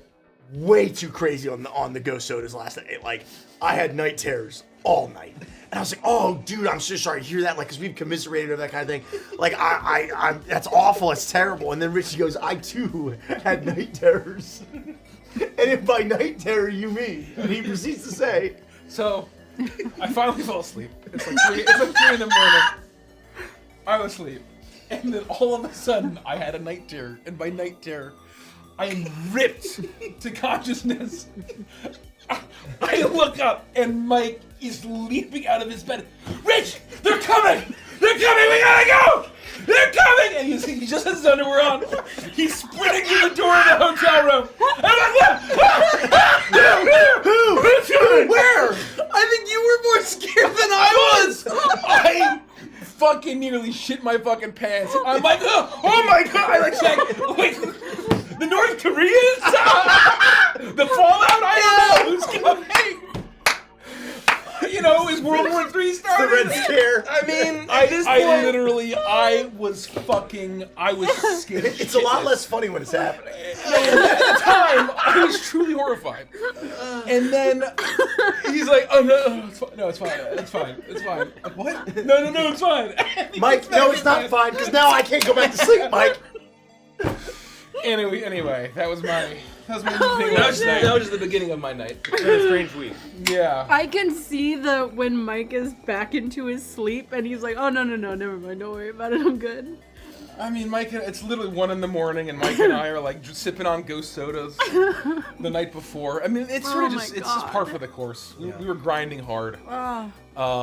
way too crazy on the ghost sodas last night. Like I had night terrors all night. And I was like, oh, dude, I'm so sorry to hear that. Like, because we've commiserated over that kind of thing. Like, I'm that's awful. It's terrible. And then Richie goes, I too had night terrors. And if by night terror you mean, and he proceeds to say, So I finally fell asleep. It's like 3 in the morning. I was asleep. And then all of a sudden, I had a night terror. And by night terror, I am ripped to consciousness. I look up, and Mike is leaping out of his bed. Rich, they're coming! They're coming! We gotta go! They're coming! And he just has his underwear on. He's sprinting through the door of the hotel room. And I'm like, who? where? I think you were more scared than I was. I fucking nearly shit my fucking pants. I'm like, oh my god! I like check. Wait, the North Koreans? The fallout? I don't know who's coming. You know, is World War III started? The Red Scare. I mean, at this point, I was scared. It's a lot less funny when it's happening. At the time, I was truly horrified. And then he's like, "Oh no, it's fine. No, it's fine. It's fine. It's fine." Like, what? No, it's fine. Mike, no, it's not fine, because now I can't go back to sleep, Mike. Anyway, that was my evening that last night. was just the beginning of my night. It's been a strange week. Yeah. I can see when Mike is back into his sleep and he's like, oh, no, never mind. Don't worry about it. I'm good. I mean, Mike, it's literally 1 in the morning, and Mike and I are like just sipping on ghost sodas the night before. I mean, it's sort of Oh just, my it's just God. par for the course. We were grinding hard in the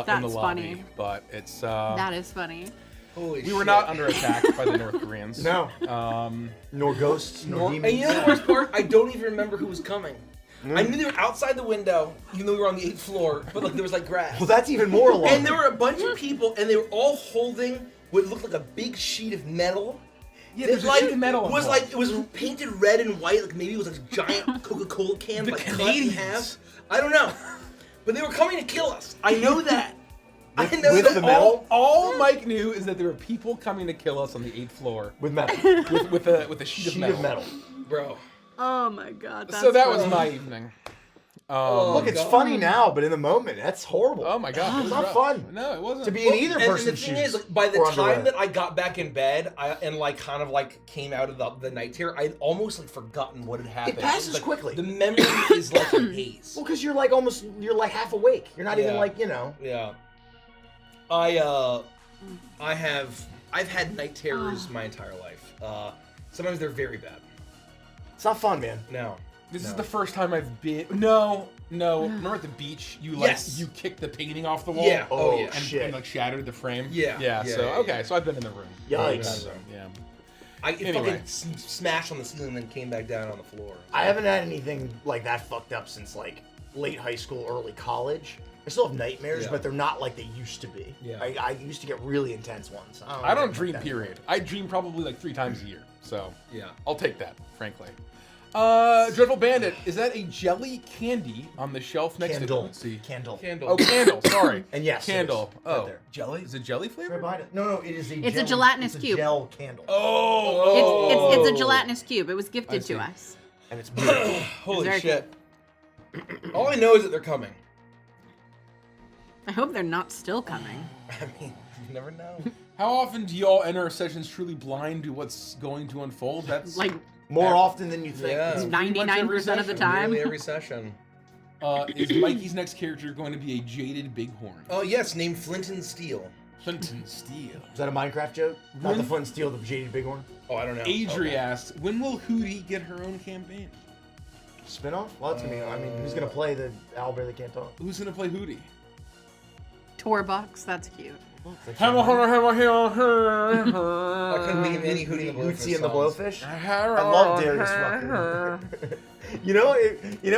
That's lobby, funny. but it's That is funny. Holy we were not under attack by the North Koreans. No. Nor ghosts, nor demons. And you know the worst part? I don't even remember who was coming. I knew they were outside the window, even though we were on the 8th floor, but like there was like grass. Well, that's even more alarming. And there were a bunch of people, and they were all holding what looked like a big sheet of metal. Yeah, It there's a sheet of metal was involved. like it was painted red and white, like maybe it was like a giant Coca-Cola can, The like cut in Canadians. half. I don't know, but they were coming to kill us. I know that. I know with that. the metal? All Mike knew is that there were people coming to kill us on the 8th floor With metal. with a sheet, Sheet of metal. of metal. Bro. Oh my God. That's So that was funny. my evening. Look, it's funny now, but in the moment, that's horrible. Oh my god, It's not fun. No, it wasn't. To be in either And person's the thing shoes. is, like, by the or time underwear. that I got back in bed, and like kind of like came out of the night terror, I'd almost like forgotten what had happened. It passes Like, quickly. The memory is like a haze. Well, because you're like half awake. You're not even Yeah. like, Yeah. I've had night terrors my entire life. Sometimes they're very bad. It's not fun, man. No. This is No. the first time I've been. No. Remember at the beach, you kicked the painting off the wall. Yeah. Oh, yeah. And, shit. and like shattered the frame. Yeah. Yeah. Yeah, So yeah, okay, yeah. so I've been in the room. Yikes. Yeah. It Anyway. fucking smashed on the ceiling and then came back down on the floor. I haven't had anything like that fucked up since like late high school, early college. I still have nightmares, Yeah. but they're not like they used to be. Yeah. I used to get really intense ones. I don't get dream. that Period. I dream probably like 3 times a year. So Yeah. I'll take that, frankly. Dreadful Bandit, is that a jelly candy on the shelf next to Candle. Let's see. Candle. Candle. Oh, candle. Sorry. And yes, it Candle. is. Right Oh, there. jelly? Is it jelly Right flavor? behind it. No, it is a. It's a gel- gelatinous it's cube. A gel candle. Oh. It's a gelatinous cube. It was I gifted see. to us. And it's beautiful. Holy very shit. All I know is that they're coming. I hope they're not still coming. I mean, you never know. How often do y'all enter sessions truly blind to what's going to unfold? That's Like More often than you think. Yeah. Pretty much every 99% of the session, time. Nearly every session. Is Mikey's next character going to be a jaded bighorn? Oh yes, named Flint and Steel. Clinton Steele. Is that a Minecraft joke? Not the When- Flint and Steel, the jaded bighorn? Oh, I don't know. Adri Okay. asks, when will Hootie get her own campaign? Spinoff? Well, that's gonna be. I mean, who's gonna play the owlbear that can't talk? Who's going to play Hootie? Tourbox, that's cute. I couldn't think of any Hootie and the Blowfish Hootie and the songs. Blowfish? I love Darius Rucker. you know,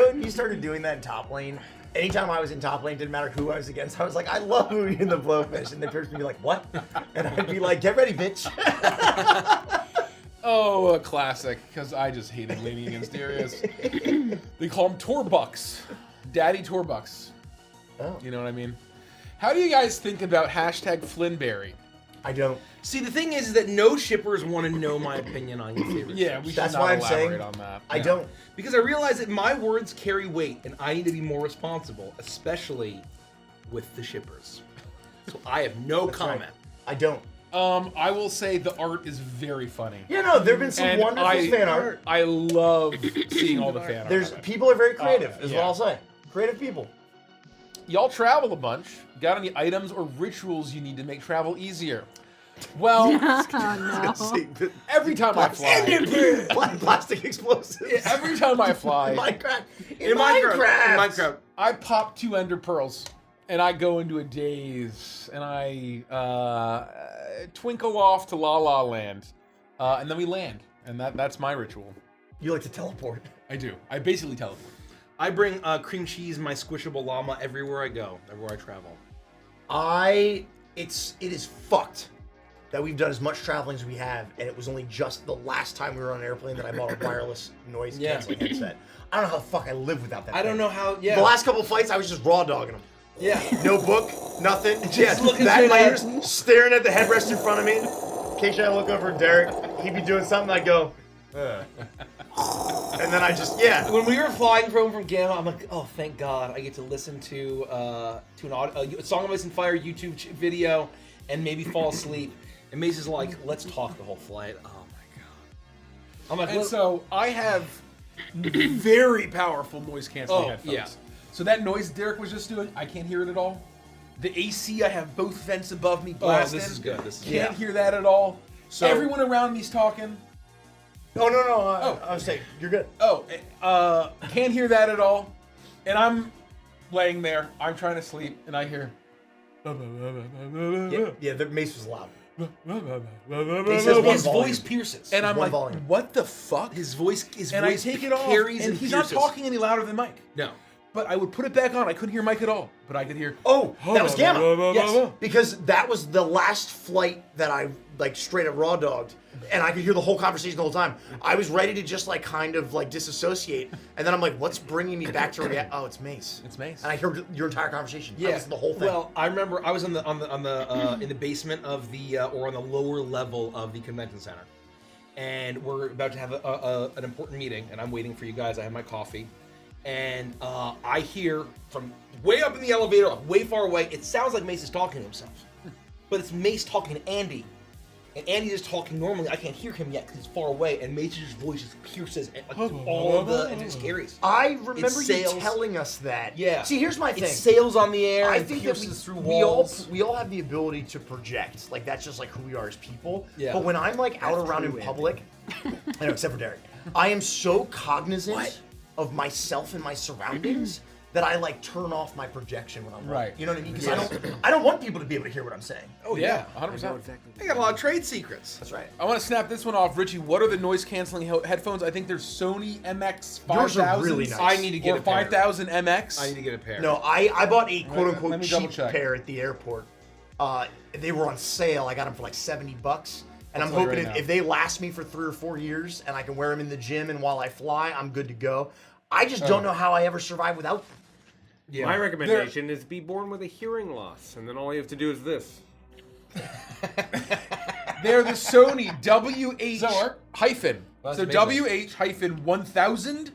when you started doing that in top lane, anytime I was in top lane, didn't matter who I was against, I was like, I love Hootie and the Blowfish. And the person would be like, what? And I'd be like, get ready, bitch. Oh, a classic, because I just hated laning against Darius. They call him Torbucks. Daddy Torbucks. Oh. You know what I mean? How do you guys think about hashtag Flynnberry? I don't. See, the thing is that no shippers want to know my opinion on your favorite. Yeah, ships. we should That's not why I'm elaborate saying on that. I don't. Because I realize that my words carry weight, and I need to be more responsible, especially with the shippers. So I have no That's right. comment. I don't. I will say the art is very funny. Yeah, no, there have been some And wonderful fan art. I love seeing all the fan art. There's of it. people are very creative, is yeah. what I'll say. Creative people. Y'all travel a bunch. Got any items or rituals you need to make travel easier? Well, every time I fly, Plastic explosives. every time I fly, Minecraft. In Minecraft. I pop 2 ender pearls and I go into a daze and I twinkle off to La La Land, and then we land, and that's my ritual. You like to teleport. I do. I basically teleport. I bring cream cheese, my squishable llama, everywhere I go, everywhere I travel. It is fucked that we've done as much traveling as we have, and it was only just the last time we were on an airplane that I bought a wireless noise canceling headset. I don't know how the fuck I live without that. I don't thing. know how. Yeah. The last couple fights, I was just raw dogging them. Yeah. No book, nothing. Just looking that straight my at- ears, staring at the headrest in front of me. Occasionally I look over at Derek, he'd be doing something, I go, and then I just, When we were flying home from Gamma, I'm like, oh, thank God, I get to listen to a Song of Ice and Fire YouTube video and maybe fall asleep. And Mace is like, let's talk the whole flight. Oh my God. I'm like, And "Look." so I have very powerful noise canceling Oh, headphones. yeah. So that noise Derek was just doing, I can't hear it at all. The AC, I have both vents above me Oh, blasting. this is good. This is Can't hear that at all. So- Everyone around me's talking. oh no, I was saying, you're good. Oh, can't hear that at all. And I'm laying there, I'm trying to sleep, and I hear. Yeah, the Mace was loud. His voice pierces. And I'm one like, volume. what the fuck? His voice And I take it off, carries and he's not pierces. talking any louder than Mike. No. But I would put it back on. I couldn't hear Mike at all. But I could hear. Oh, that was Gamma. Yes. Because that was the last flight that I like straight up raw dogged, and I could hear the whole conversation the whole time. I was ready to just like kind of like disassociate, and then I'm like, what's bringing me back to reality? Oh, it's Mace. It's Mace. And I heard your entire conversation. I Yeah, listened to the whole thing. Well, I remember I was in the basement of the or on the lower level of the convention center, and we're about to have an important meeting, and I'm waiting for you guys. I have my coffee, and I hear from way up in the elevator, like way far away, it sounds like Mace is talking to himself. But it's Mace talking to Andy. And Andy is talking normally. I can't hear him yet because he's far away, and Mace's voice just pierces through all of the, and it's scary. I remember you sails. telling us that. Yeah. See, here's my thing. It sails on the air I and think that pierces through walls. we all have the ability to project. Like, that's just like who we are as people. Yeah. But when I'm like out That's around true, in public, I know, except for Derek, I am so cognizant of myself and my surroundings that I like turn off my projection when I'm Right. You know what I mean? Because I don't want people to be able to hear what I'm saying. Oh Yeah, yeah. 100%. I got a lot of trade secrets. That's right. I want to snap this one off, Richie. What are the noise canceling headphones? I think there's Sony MX 5000. Yours are really nice. I need to get or a pair. 5000 MX. I need to get a pair. No, I bought a quote Let unquote me double cheap check. pair at the airport. They were on sale. I got them for like $70, and I'm That's like hoping right if they last me for 3 or 4 years and I can wear them in the gym and while I fly, I'm good to go. I just don't know how I ever survive without them. Yeah. My recommendation is be born with a hearing loss, and then all you have to do is this. They're the Sony WH So, hyphen. That's So amazing. WH hyphen 1000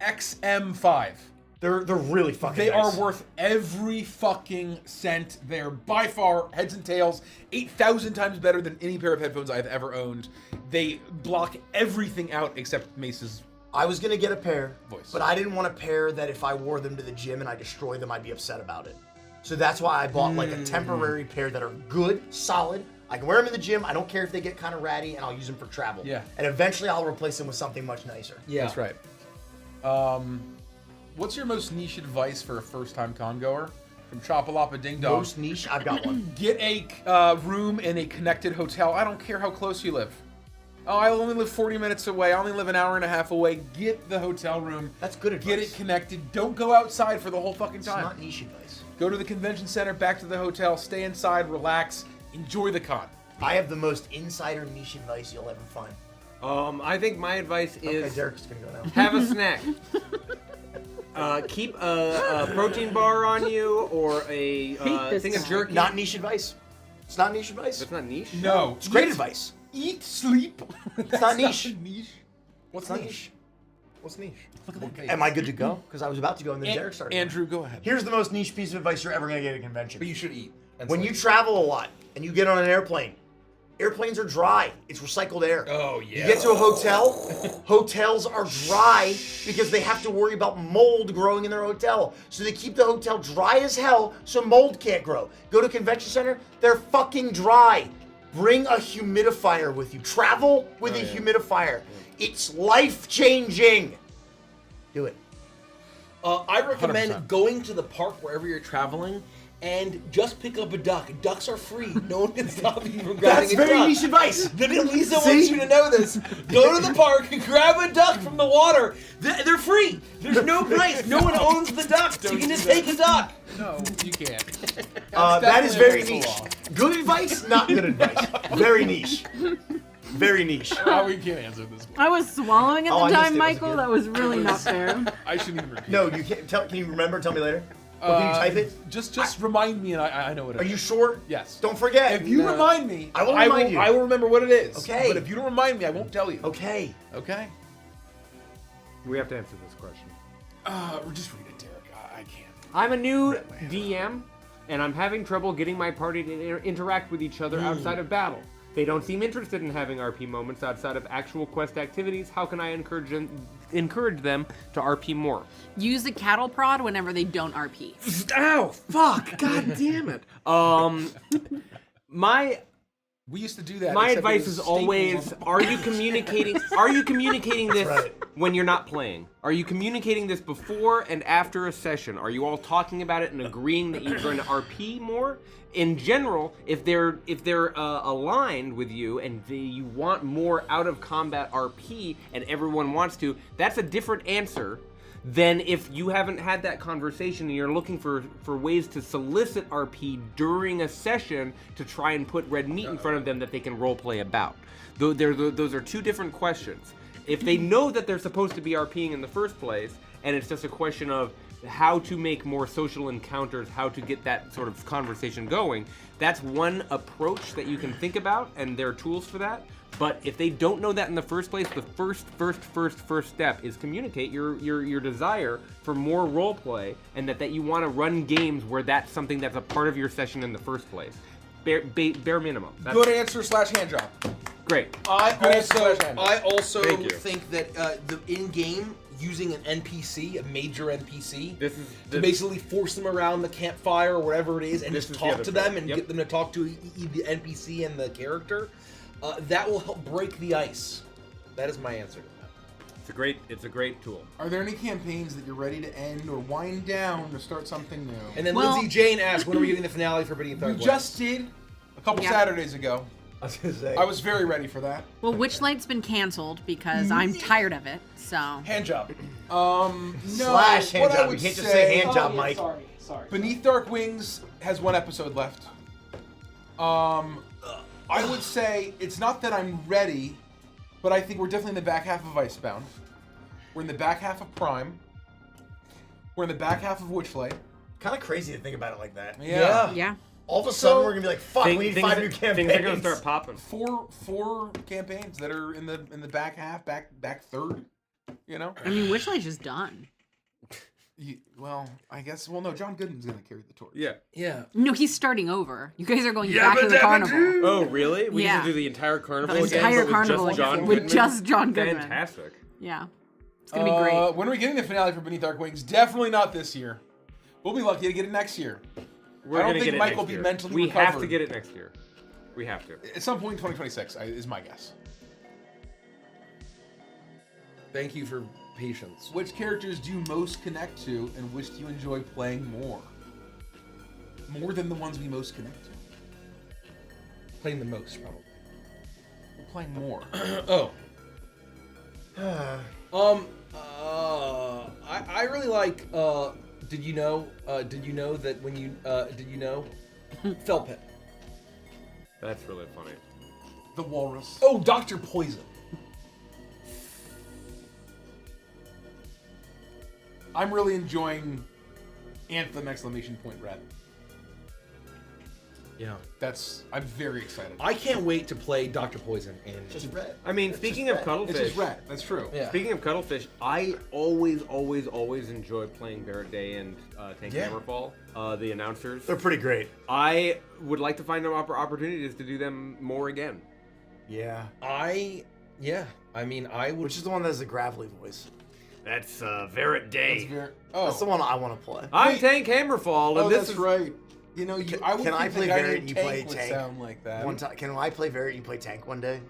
XM5. They're really fucking They nice. are worth every fucking cent. They're by far, heads and tails, 8,000 times better than any pair of headphones I've ever owned. They block everything out except Mace's. I was gonna get a pair, Voice. but I didn't want a pair that if I wore them to the gym and I destroyed them, I'd be upset about it. So that's why I bought like a temporary pair that are good, solid. I can wear them in the gym. I don't care if they get kind of ratty, and I'll use them for travel. Yeah. And eventually, I'll replace them with something much nicer. Yeah. That's right. What's your most niche advice for a first-time con goer? From Chopalapa Ding Dong. Most niche, I've got one. Get a room in a connected hotel. I don't care how close you live. Oh, I only live 40 minutes away. I only live an hour and a half away. Get the hotel room. That's good advice. Get it connected. Don't go outside for the whole fucking It's time. not niche advice. Go to the convention center, back to the hotel, stay inside, relax, enjoy the con. I have the most insider niche advice you'll ever find. I think my advice Okay, is Derek's gonna go now. have a snack. Keep a protein bar on you or a this thing of guy. jerky. Not niche advice. It's not niche advice. That's not niche. No. It's great advice. Eat, sleep. It's not niche. Niche. What's It's not niche? niche. What's niche? Look at that face. Am I good to go? Because I was about to go and then Derek started. Andrew, go ahead. Here's the most niche piece of advice you're ever gonna get at a convention. But you should eat. and When you sleep. travel a lot and you get on an airplane, airplanes are dry. It's recycled air. Oh yeah. You get to a hotel, hotels are dry because they have to worry about mold growing in their hotel. So they keep the hotel dry as hell so mold can't grow. Go to a convention center, they're fucking dry. Bring a humidifier with you. Travel with a humidifier. It's life-changing. Do it. I recommend 100%. going to the park wherever you're traveling and just pick up a duck. Ducks are free. No one can stop you from grabbing That's a very duck. niche advice. Then Lisa See? wants you to know this. Go to the park and grab a duck from the water. They're free. There's no price. No one owns the duck. You can just take a duck. No, you can't. That is very definitely niche. against the Good advice, not good advice. Very niche. Very niche. Oh, we can't answer this one. I was swallowing at Oh, I the missed time, it. Was it Michael. good? That was really not fair. I shouldn't even repeat. No, you can't. Can you remember? Tell me later. Or can you type it? Just remind me, and I know what it Are is. you sure? Yes. Don't forget. If you remind me, I will remind you. I will remember what it is. Okay. But if you don't remind me, I won't tell you. Okay. Okay. We have to answer this question. Just read it, Derek. I can't. I'm a new DM, and I'm having trouble getting my party to interact with each other outside of battle. They don't seem interested in having RP moments outside of actual quest activities. How can I encourage them to RP more? Use a cattle prod whenever they don't RP. Ow! Fuck! God damn it! We used to do that. My except it advice was is staples always: on the- Are you communicating this right. when you're not playing? Are you communicating this before and after a session? Are you all talking about it and agreeing that you're going to RP more? In general, if they're aligned with you and you want more out of combat RP and everyone wants to, that's a different answer than if you haven't had that conversation and you're looking for ways to solicit RP during a session to try and put red meat in front of them that they can roleplay about. Those are two different questions. If they know that they're supposed to be RPing in the first place, and it's just a question of how to make more social encounters, how to get that sort of conversation going, that's one approach that you can think about, and there are tools for that. But if they don't know that in the first place, the first step is communicate your desire for more role play, and that you want to run games where that's something that's a part of your session in the first place. Bare minimum. Good answer / hand job. Great. I Thank also you. think that the in-game using an NPC, a major NPC, This is to basically force them around the campfire or whatever it is, and This just is the talk other to part. them and Yep. get them to talk to the NPC and the character, that will help break the ice. That is my answer to that. It's a great tool. Are there any campaigns that you're ready to end or wind down to start something new? And then Well- Lindsay Jane asked, when are we getting the finale for Beneath Dark We West? just did a couple Yeah. Saturdays ago. I was gonna say. I was very ready for that. Well, Witchlight's been canceled because I'm tired of it. So Hand job. No. Slash hand what I job. We would can't just say hand Oh, job, yeah, Mike. Sorry. Beneath Dark Wings has one episode left. I would say it's not that I'm ready, but I think we're definitely in the back half of Icebound. We're in the back half of Prime. We're in the back half of Witchlight. Kind of crazy to think about it like that. yeah. All of a sudden, we're gonna be like, "Fuck, we need 5 new campaigns." Things are gonna start popping. Four campaigns that are in the back half, back third. You know. I mean, Witchlight's just done. Well, I guess. Well, no, John Goodman's gonna carry the torch. Yeah. Yeah. No, he's starting over. You guys are going back to the carnival. Oh, really? We Yeah. get to do the entire carnival The again, entire but with carnival just John again, Goodman? with just John Goodman. Fantastic. Yeah. It's gonna be great. When are we getting the finale for Beneath Dark Wings? Definitely not this year. We'll be lucky to get it next year. We're I don't gonna think get it Mike next will be year. mentally We have to recovered. get it next year. We have to. At some point in 2026 is my guess. Thank you for patience. Which characters do you most connect to, and which do you enjoy playing more? More than the ones we most connect to. Playing the most, probably. We're playing more. Oh. I really like. Did you know that when you Fell Pit? That's really funny. The Walrus. Oh, Dr. Poison. I'm really enjoying Anthem ! Red. Yeah. I'm very excited. I can't wait to play Dr. Poison and Just red. I mean, speaking of cuttlefish, It's just red. That's true. Yeah. speaking of cuttlefish, I always enjoy playing Barrett Day and Tank Yeah. Hammerfall, the announcers. They're pretty great. I would like to find opportunities to do them more again. Yeah. I mean, I would. Which is the one that has the gravelly voice? That's Barrett Day. That's the one I want to play. I'm Tank Hammerfall, and Oh, this that's is right. You know, I would Can I think play the guy Barrett named and you play Tank would Tank? sound like that. One time, can I play Barrett and you play Tank one day?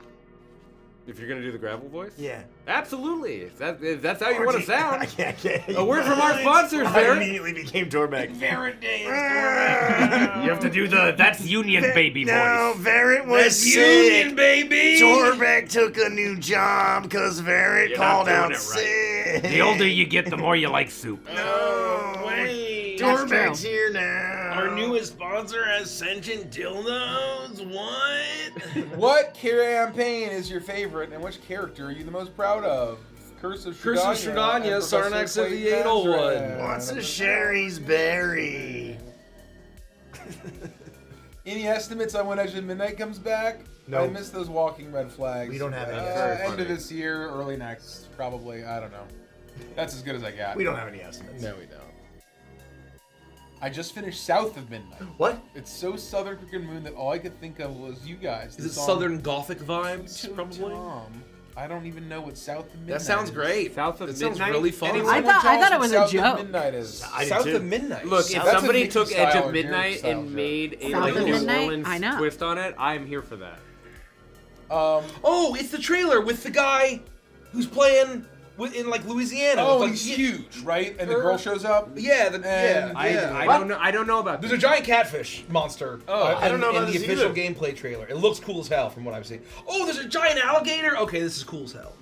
If you're gonna do the gravel voice, Yeah. absolutely. If that's how you want to sound. I can't. A word from our sponsors, I Barrett. immediately became Dorbeck. Barrett Day is You have to do that's Union Baby No, voice. Barrett was That's sick. Union Baby. Dorbeck took a new job because Barrett You're not called doing out it right. sick. The older you get, the more you like soup. No, wait. Dorbeck's here now. Our newest sponsor has sentient dildos. What? What campaign is your favorite, and which character are you the most proud of? Curse of Curse of Shredania, Shredania, and Professor Sarnax of the Clayton Edelwood. Mazren. What's a Sherry's berry? Any estimates on when Edge of Midnight comes back? No. I missed those walking red flags. We don't have any. End of this year, early next, probably. I don't know. That's as good as I got. We don't have any estimates. No, we don't. I just finished South of Midnight. What? It's so Southern Crooked Moon that all I could think of was you guys. Is The it song, Southern Gothic vibes? To Probably. Tom. I don't even know what South of Midnight That sounds is. great. South of That sounds Midnight? really fun. Anyone? I thought Tell us it what was a South joke. Of Midnight is. I did South too. of Midnight. Look, if That's a somebody Mickey took style Edge or of Midnight Derek and style made a South like of New Midnight? Orleans I know. twist on it, I'm here for that. Oh, it's the trailer with the guy who's playing in like Louisiana. Oh, Like, he's huge, right? And the girl shows up. Yeah, And I don't know about There's this. a giant catfish monster. I don't know in about the this official either. gameplay trailer. It looks cool as hell from what I've seen. Oh, there's a giant alligator. Okay, this is cool as hell.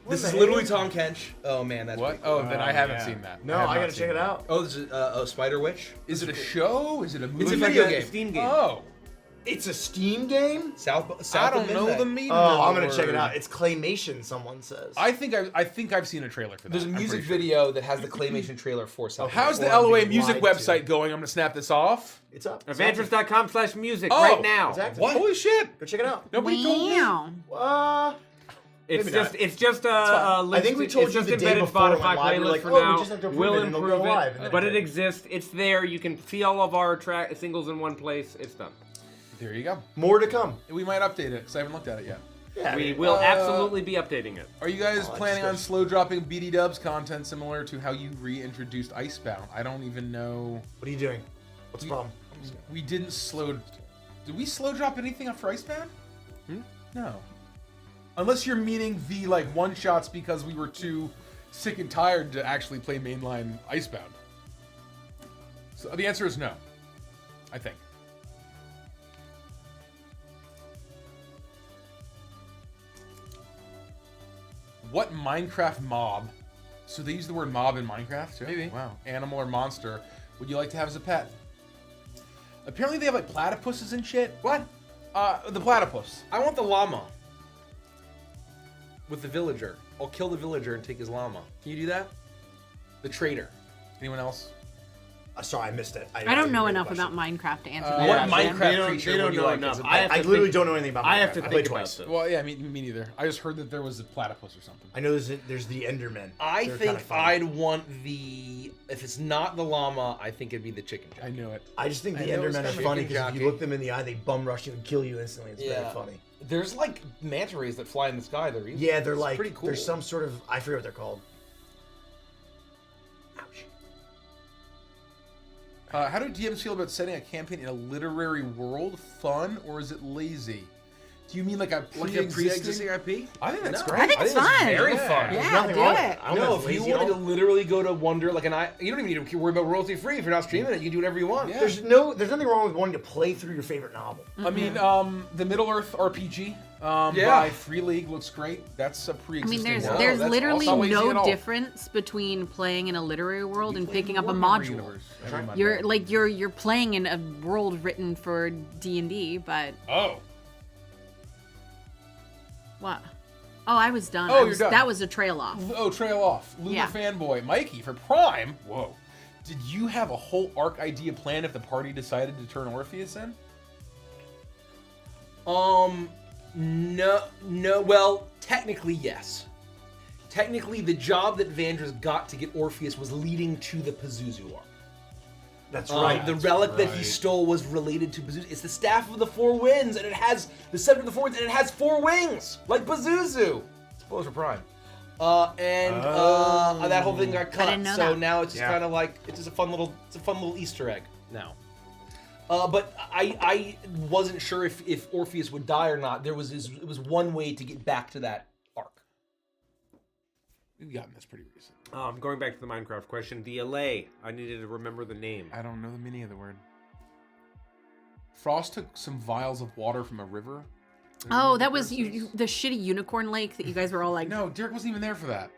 This the is heck? literally Tom Kench. Oh man, that's What? pretty cool. Oh, then I haven't yeah. seen that. No, have I not gotta seen check it that. out. Oh, this is a Spider Witch. Is it a show? Is it a movie? It's a Like video a game. Steam game. Oh. It's a Steam game? South I of don't know Midnight. the meaning. Oh, of I'm the gonna check it word. out. It's claymation, someone says. I think I've seen a trailer for that. There's a I'm music pretty sure. video that has the claymation trailer for South. of How's the Or I'm LOA being music lied to. website going? I'm gonna snap this off. It's up. Adventures.com/music Oh, right now. Exactly. What? Holy shit! Go check it out. Nobody told me. Wow. It's Maybe just not. it's just a I think we told it's you just the day embedded before it Spotify went live, we were playlist like, for oh, we now. just have to approve We'll it and it'll go improve live, it, and then but it it did. exists. It's there. You can see all of our singles in one place. It's done. There you go. More to come. We might update it because I haven't looked at it yet. Yeah, We will Uh, absolutely be updating it. Are you guys Oh, planning on just- slow dropping BD Dubs content similar to how you reintroduced Icebound? I don't even know. What are you doing? What's the problem? We didn't slow. Did we slow drop anything for Icebound? No. Unless you're meaning the like one shots because we were too sick and tired to actually play mainline Icebound. So the answer is no. I think. What Minecraft mob? So they use the word mob in Minecraft too? Maybe. Wow. Animal or monster would you like to have as a pet? Apparently they have like platypuses and shit. What? The platypus. I want the llama. With the villager. I'll kill the villager and take his llama. Can you do that? The trader. Anyone else? Sorry, I missed it. I don't know didn't enough get the about Minecraft to answer Uh, that. What Yeah, question. Minecraft creature they don't would you know like enough. as a I pet? have I to literally think- don't know anything about I have to Minecraft. think played about twice. this. Well, yeah, me neither. I just heard that there was a platypus or something. I know there's the Endermen. I They're think kinda funny. I'd want the... If it's not the llama, I think it'd be the chicken I jockey. knew it. I just think the I know it's Endermen are kinda funny chicken because if you jockey. look them in the eye, they bum rush you and kill you instantly. It's very funny. There's like manta rays that fly in the sky. They're easy. Yeah, they're It's like pretty cool. there's some sort of I forget what they're called. Ouch. How do DMs feel about setting a campaign in a literary world? Fun or is it lazy? Do you mean like a Like a pre-existing? pre-existing IP? I think that's No. great. I think it's fun. Very Yeah. fun. Yeah, nothing do wrong with it. it. I don't know No, if if you lazy wanted at to all. literally go to Wonder, like you don't even need to worry about royalty free if you're not streaming it. You can do whatever you want. Yeah. There's nothing wrong with wanting to play through your favorite novel. I mean, the Middle Earth RPG Yeah. by Free League looks great. That's a I mean, pre-existing there's world. there's that's literally awesome. Not lazy at no all. difference between playing in a literary world and picking up a Warhammer module. universe every Monday. You're like you're playing in a world written for D&D, but Oh. what? Oh, I was done. Oh, I you're was, done. That was a trail off. Oh, trail off. Lunar Yeah. fanboy. Mikey, for Prime. Whoa. Did you have a whole arc idea planned if the party decided to turn Orpheus in? No. Well, technically, yes. Technically, the job that Vandras got to get Orpheus was leading to the Pazuzu arc. That's right. The relic that he right. stole was related to Pazuzu. It's the Staff of the Four Winds, and it has the Scepter of the Four Winds, and it has 4 wings, like Pazuzu. Spoilers for Prime. That whole thing got cut. didn't know so that. now it's just Yeah. kind of like it's just a fun little Easter egg now. But I wasn't sure if Orpheus would die or not. It was one way to get back to that arc. We've gotten this pretty recent. Going back to the Minecraft question, the LA. I needed to remember the name. I don't know the meaning of the word. Frost took some vials of water from a river. Oh, that was the shitty unicorn lake that you guys were all like. No, Derek wasn't even there for that.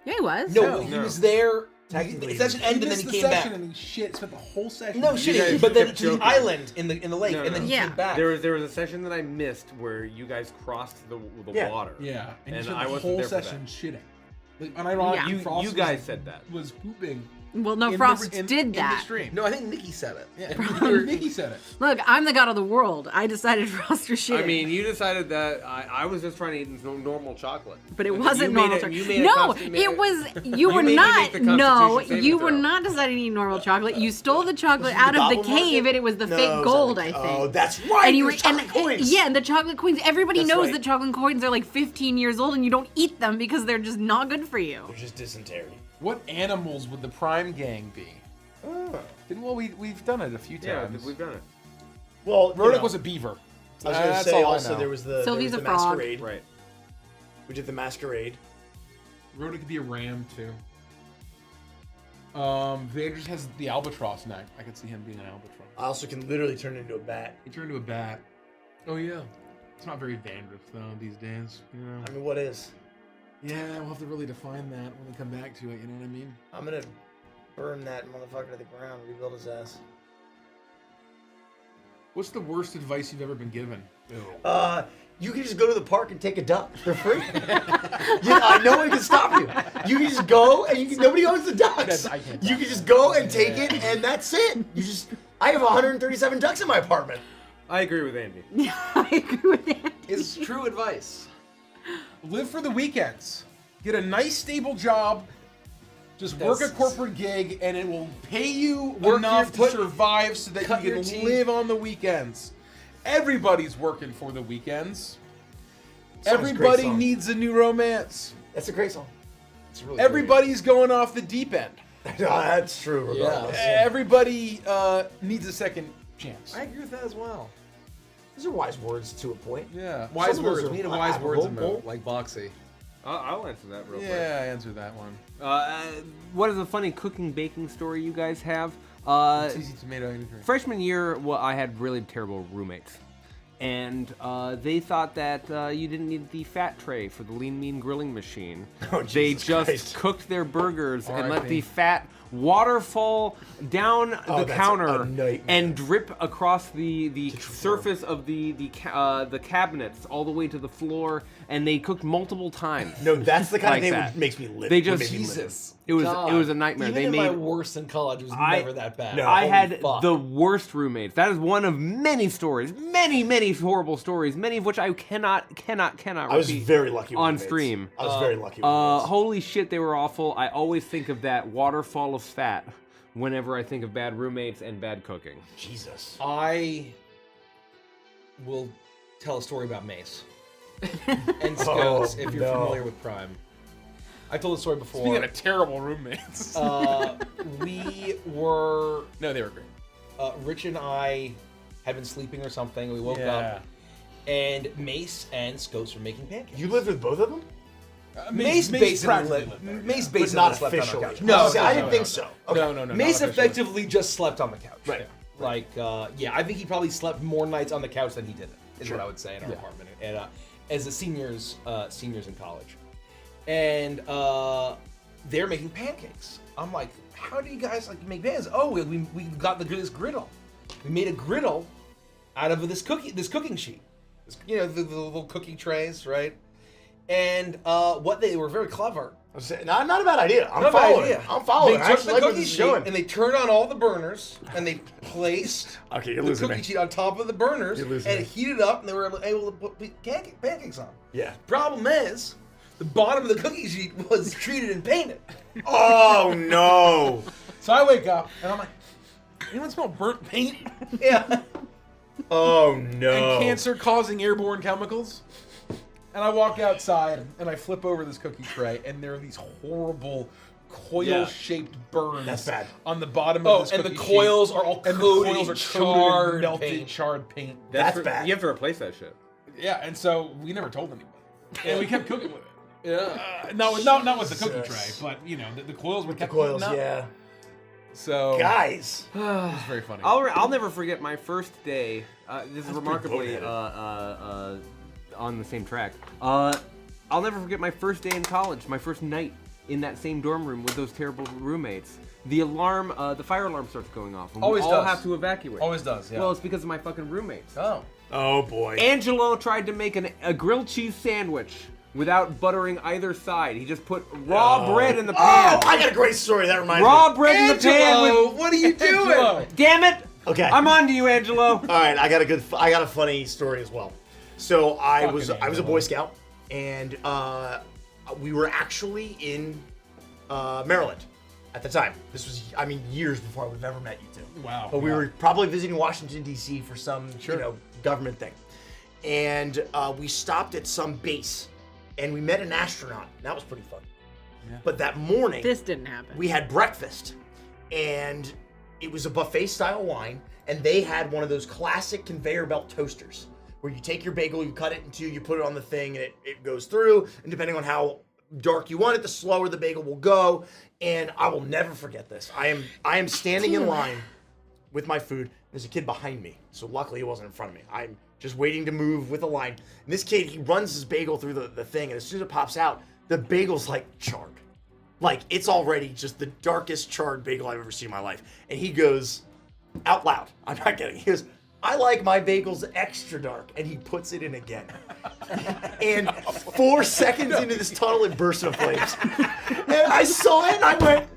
Yeah, he was. No, he was there. Technically, The session ended, and then missed he the came session back. and he spent the whole session. No You shit, guys but then kept to the joking. island in the lake, No, and then no. he Yeah. came back. There was a session that I missed where you guys crossed the Yeah. water. Yeah, and, you And spent I the wasn't whole there for session that. shitting. Like, unironically, Yeah. Frost You guys said that. was pooping. Well, no, in Frost the, in, did in that. the stream. No, I think Nikki said it. Yeah, Nikki said it. Look, I'm the god of the world. I decided Frost was shitting. I mean, you decided that I was just trying to eat normal chocolate. But it wasn't You made normal it- chocolate. you made a No, constant- it was. You You were made me not. make the No, Constitution saving you were throw. not deciding to eat normal chocolate. You stole the chocolate Was it out the of the Gobble cave, Market? and it was the No, fake it was gold. at I the- think. Oh, that's right. And you were, there's chocolate coins. yeah, and the chocolate coins. Everybody That's knows right. that chocolate coins are like 15 years old, and you don't eat them because they're just not good for you. They're just dysentery. What animals would the Prime Gang be? Well, we've done it a few Yeah, times. we've done it. Well, Rodic was a beaver. I was gonna That's say all I also know. there was the Sylvie's there a was the frog. masquerade. Right. We did the masquerade. Rodic could be a ram too. Vanders has the albatross neck. I could see him being an albatross. I also can literally turn into a bat. He turned into a bat. Oh yeah. It's not very Vanders though these days. You know. I mean, what is? Yeah, we'll have to really define that when we come back to it. You know what I mean? I'm gonna burn that motherfucker to the ground, rebuild his ass. What's the worst advice you've ever been given? You can just go to the park and take a duck. They're free. No one can stop you. You can just go and nobody owns the ducks. I can't You can just go and take it, and that's it. I have 137 ducks in my apartment. I agree with Andy. I agree with Andy. It's true advice. Live for the weekends. Get a nice, stable job. Just work a corporate gig, and it will pay you enough to survive so that you can live on the weekends. Everybody's working for the weekends. Everybody needs a new romance. That's a great song. It's really Everybody's going off the deep end. That's true. Regardless. Everybody needs a second chance. I agree with that as well. Those are wise words to a point. Yeah. Wise Some of those words. are We need a wise words applicable. emote, like Boxy. I'll answer that real quick. Yeah, I answered that one. What is a funny cooking baking story you guys have? It's easy tomato anything. Freshman year, well, I had really terrible roommates. And they thought that you didn't need the fat tray for the lean mean grilling machine. Oh, they Jesus just Christ. cooked their burgers and let R.I.P. the fat waterfall down the that's counter a nightmare. and drip across the surface of the cabinets all the way to the floor. And they cooked multiple times. No, that's the kind Like of thing that. that makes me live. They would just make me live. Jesus. It was a nightmare. Even They in made my worst in college, it was I- never that bad. No. I Holy had fuck. the worst roommates. That is one of many stories, many horrible stories, many of which I cannot repeat. I was very lucky with on roommates. stream. I was very lucky with roommates. Holy shit, they were awful. I always think of that waterfall of fat whenever I think of bad roommates and bad cooking. Jesus. I will tell a story about Mace and Scouts if you're familiar with Prime. I've told the story before. Speaking of terrible roommates. We were No, they were great. Rich and I had been sleeping or something. We woke up, and Mace and Scouts were making pancakes. You lived with both of them? Mace basically practically lived. there. Mace But basically not slept on officially. our couch. No, See, I didn't think so. Okay. No, Mace not officially. effectively just slept on the couch. Right. Like, yeah, I think he probably slept more nights on the couch than he did. Is what I would say in our apartment. And as the seniors in college, and they're making pancakes. I'm like, how do you guys like make pancakes? Oh, we got this griddle. We made a griddle out of this cooking sheet. You know, the little cooking trays, right? And what they were very clever. Not a bad idea. I'm Not a bad following. idea. I'm following. They I took actually the like where cookie this is sheet going. and they turned on all the burners and they placed Okay, you're the losing cookie me. sheet on top of the burners You're and losing it me. heated up and they were able to put pancakes on. Yeah. Problem is, the bottom of the cookie sheet was treated and painted. Oh no. So I wake up and I'm like, anyone smell burnt paint Yeah. Oh no. and cancer-causing airborne chemicals? And I walk outside and I flip over this cookie tray, and there are these horrible coil-shaped burns That's bad. on the bottom Oh, of this and cookie the coils sheet. are all And the coated coils in are charred coated in melted paint. charred paint. That's bad. You have to replace that shit. Yeah, and so we never told anybody. And we kept cooking with it. Yeah. Not with the cookie tray, Jesus. but you know, the coils were The kept coils, heating up. yeah. So Guys. it was very funny. I'll never forget my first day. This is remarkably pretty on the same track. I'll never forget my first day in college, my first night in that same dorm room with those terrible roommates. The alarm, the fire alarm starts going off. And Always we all does. have to evacuate. Always does, yeah. Well, it's because of my fucking roommates. Oh. Oh boy. Angelo tried to make a grilled cheese sandwich without buttering either side. He just put raw bread in the pan. Oh, I got a great story. That reminds Raw me. bread in the pan Angelo, with... what are you doing? Angelo. Damn it! Okay. I'm on to you, Angelo. All right, I got a funny story as well. So I was a Angelo. Boy Scout, and we were actually in Maryland at the time. This was, years before I would have ever met you two. Wow. But we were probably visiting Washington D.C. for some, government thing, and we stopped at some base, and we met an astronaut. That was pretty fun. Yeah. But that morning, This didn't happen. we had breakfast, and it was a buffet style wine, and they had one of those classic conveyor belt toasters where you take your bagel, you cut it in two, you put it on the thing, and it goes through, and depending on how dark you want it, the slower the bagel will go. And I will never forget this. I am standing in line with my food. There's a kid behind me, so luckily he wasn't in front of me. I'm just waiting to move with the line. And this kid, he runs his bagel through the thing, and as soon as it pops out, the bagel's like charred. Like, it's already just the darkest charred bagel I've ever seen in my life. And he goes, out loud, I'm not kidding, he goes, I like my bagels extra dark, and he puts it in again. And 4 seconds into this tunnel, it burst into flames. And I saw it, and I went,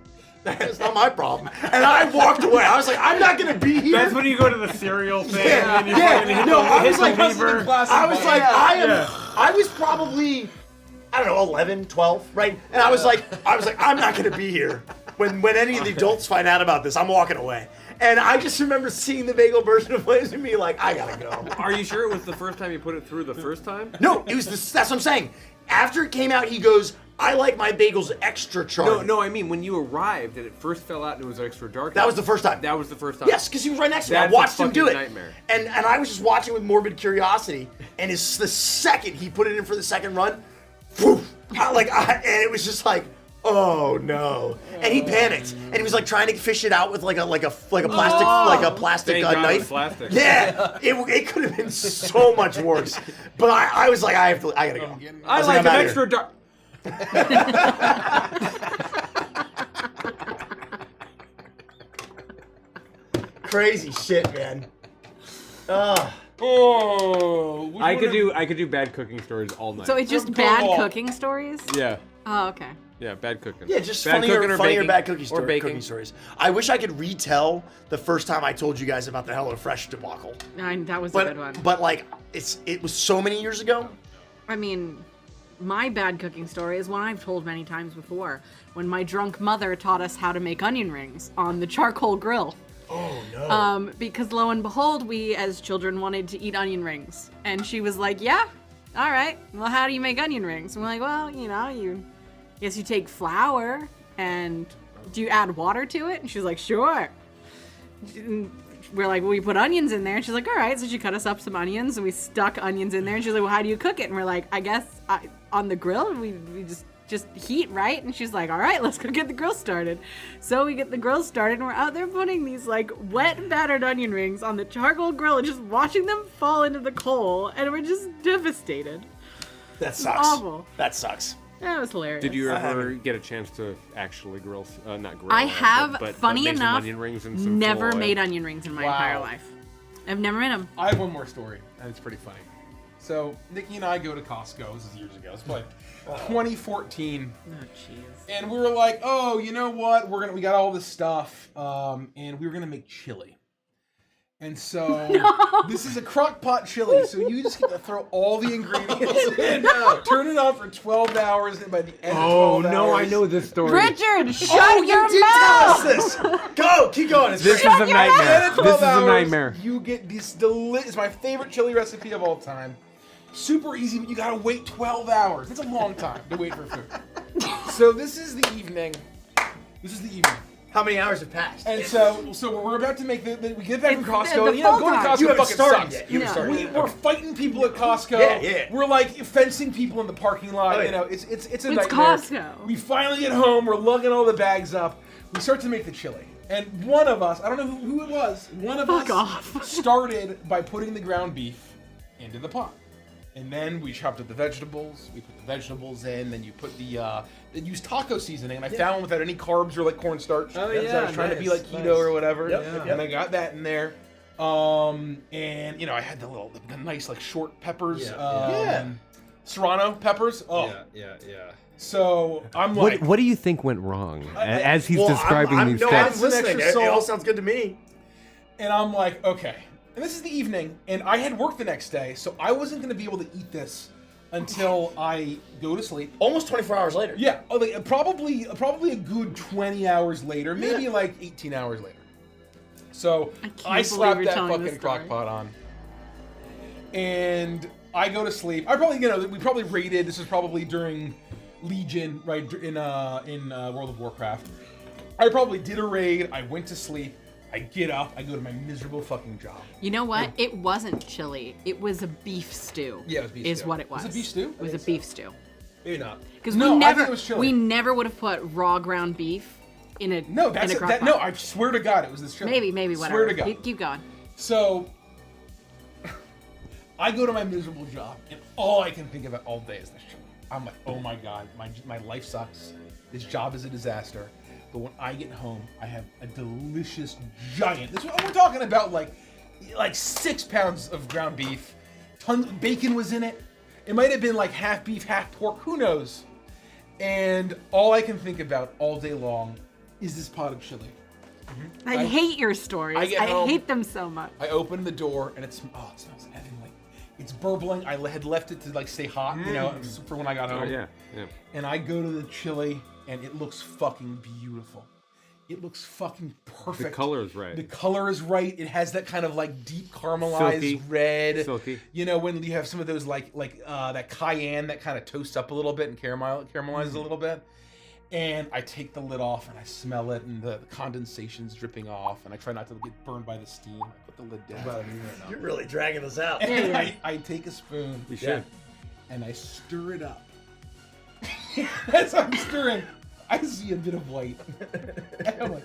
that's not my problem. And I walked away. I was like, I'm not gonna be here. That's when you go to the cereal thing. Yeah, and you yeah. fucking hit No, the, I hit was the like, lever. I was like, Yeah. I was probably, I don't know, 11, 12, right? And I was like, I'm not gonna be here. When any of the adults find out about this, I'm walking away. And I just remember seeing the bagel burst into flames and me like, I gotta go. Are you sure it was the first time you put it through the first time? No, it was this. That's what I'm saying. After it came out, he goes, I like my bagels extra charred. No, I mean when you arrived and it first fell out and it was extra dark. That was the first time. That was the first time. Yes, because he was right next to me. I That's a watched him do it. fucking nightmare. And I was just watching with morbid curiosity. And the second he put it in for the second run, poof, and it was just like, oh no. And he panicked. And he was like trying to fish it out with like a plastic Thank God it was knife. plastic. Yeah, it could have been so much worse. But I was like, I gotta go. I was like I'm an outta extra here. dark. Crazy shit, man. Oh, I could do bad cooking stories all night. So it's just From bad Cornwall. cooking stories? yeah, Oh, okay. bad cooking. Yeah, just bad funnier baking, bad cookie or baking. cooking stories. I wish I could retell the first time I told you guys about the HelloFresh debacle. That was a good one. But like, it was so many years ago. I mean, my bad cooking story is one I've told many times before. When my drunk mother taught us how to make onion rings on the charcoal grill. Oh no. Because lo and behold, we as children wanted to eat onion rings. And she was like, yeah, all right. Well, how do you make onion rings? And we're like, well, you take flour and do you add water to it? And she's like, sure. And we're like, well, we put onions in there. And she's like, all right. So she cut us up some onions and we stuck onions in there. And she's like, well, how do you cook it? And we're like, I guess on the grill, we just heat, right? And she's like, all right, let's go get the grill started. So we get the grill started and we're out there putting these like wet battered onion rings on the charcoal grill and just watching them fall into the coal. And we're just devastated. That sucks. Awful. That sucks. That was hilarious. Did you ever get a chance to actually grill? Not grill. I have, but funny make some enough, onion rings and some never full oil. made onion rings in my entire life. I've never made them. I have one more story, and it's pretty funny. So Nikki and I go to Costco. This is years ago. It's like 2014. Oh, jeez. And we were like, oh, you know what? We got all this stuff, and we were gonna make chili. And so this is a crock pot chili, so you just get to throw all the ingredients in, turn it on for 12 hours, and by the end of 12 hours, I know this story. Richard, shut Oh, your you did mouth! tell us this. Go, keep going. It's This is great. a nightmare. This This is a nightmare. You get this it's my favorite chili recipe of all time. Super easy, but you gotta wait 12 hours. It's a long time to wait for food. So this is the evening. How many hours have passed? And so we're about to make we get back from Costco. the And, going to full time. Costco You haven't fucking started sucks. yet. You haven't No. started. We're fighting people at Costco. Yeah. We're like fencing people in the parking lot. Oh, yeah. You know, it's a It's nightmare. Costco. We finally get home. We're lugging all the bags up. We start to make the chili. And one of us, I don't know who it was, one of Fuck us off. started by putting the ground beef into the pot. And then we chopped up the vegetables. We put the vegetables in. Then you put they use taco seasoning. And I found one without any carbs or like cornstarch. Oh, Because I yeah, was trying to be nice, like keto nice. or whatever. Yep. And I got that in there. And I had the nice like short peppers. Serrano peppers. Oh. Yeah. So I'm like, What do you think went wrong as he's Well, describing I'm these no, steps? I'm listening. Extra It all salt. sounds good to me. and I'm like, okay. And this is the evening, and I had work the next day, so I wasn't going to be able to eat this until I go to sleep. Almost 24 hours later. Yeah, like probably a good 20 hours later, maybe like 18 hours later. So I can't I believe slapped you're that telling this fucking crock story. pot on, and I go to sleep. I probably, we probably raided. This is probably during Legion, right? In World of Warcraft. I probably did a raid. I went to sleep. I get up. I go to my miserable fucking job. You know what? It wasn't chili. It was a beef stew. Yeah, it was beef Is stew. what it was. Was it beef stew? It was a beef stew. Maybe not. Because No, I we think never, it was chili. we never would have put raw ground beef in a No, that's in a it. crock That, pot. no, I swear to God, it was this chili. maybe whatever. Swear to God. Keep going. So, I go to my miserable job, and all I can think about all day is this chili. I'm like, oh my God, my life sucks. This job is a disaster. But when I get home, I have a delicious giant. We're talking about like like 6 pounds of ground beef. Tons of bacon was in it. It might have been like half beef, half pork. Who knows? And all I can think about all day long is this pot of chili. I hate your stories. I get home. hate them so much. I open the door and it smells heavenly. It's burbling. I had left it to like stay hot, you know, for when I got home. Oh, yeah. And I go to the chili and it looks fucking beautiful. It looks fucking perfect. The color is right. The color is right. It has that kind of like deep caramelized Silky. red. Silky. You know, when you have some of those like that cayenne that kind of toasts up a little bit and caramelizes a little bit. And I take the lid off and I smell it and the condensation's dripping off and I try not to get burned by the steam. I put the lid down. You're really dragging this out. And I take a spoon. You should. And I stir it up. As I'm stirring, I see a bit of white. And I'm like,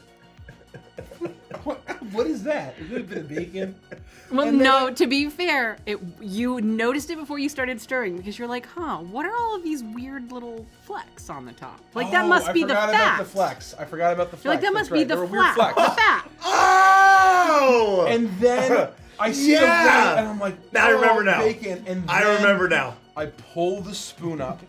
what is that? Is it a bit of bacon? Well, And then no, to be fair, you noticed it before you started stirring because you're like, huh, what are all of these weird little flecks on the top? Like, that must be the I forgot fat. about the flex. I forgot about the flex. You're like, that That's must be right. the There were weird flat, flecks. the fat. Oh! And then I see the Yeah! white and I'm like, Now I remember now. Bacon. And I then remember now. I pull the spoon up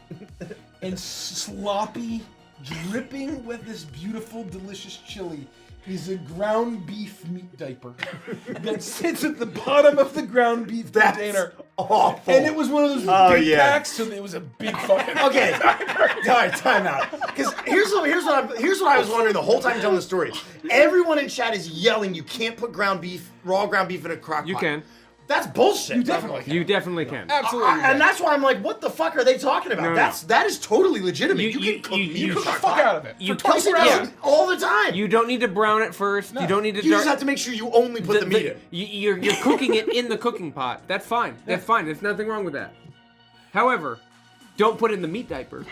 and sloppy, dripping with this beautiful, delicious chili is a ground beef meat diaper that sits at the bottom of the ground beef That's container. awful. And it was one of those big packs, so it was a big fucking. Okay, all right, time out. Because here's what I was wondering the whole time telling the story. Everyone in chat is yelling, you can't put raw ground beef in a crock pot. You can. That's bullshit. You definitely can. You definitely can. Absolutely. And that's why I'm like, what the fuck are they talking about? No. That is totally legitimate. You can cook meat in a cook the crock fuck pot. out of it. You For 24 hours all the time. You don't need to brown it first. You don't need to. You just have to make sure you only put the meat in. You're cooking it in the cooking pot. That's fine. That's fine. There's nothing wrong with that. However, don't put it in the meat diaper.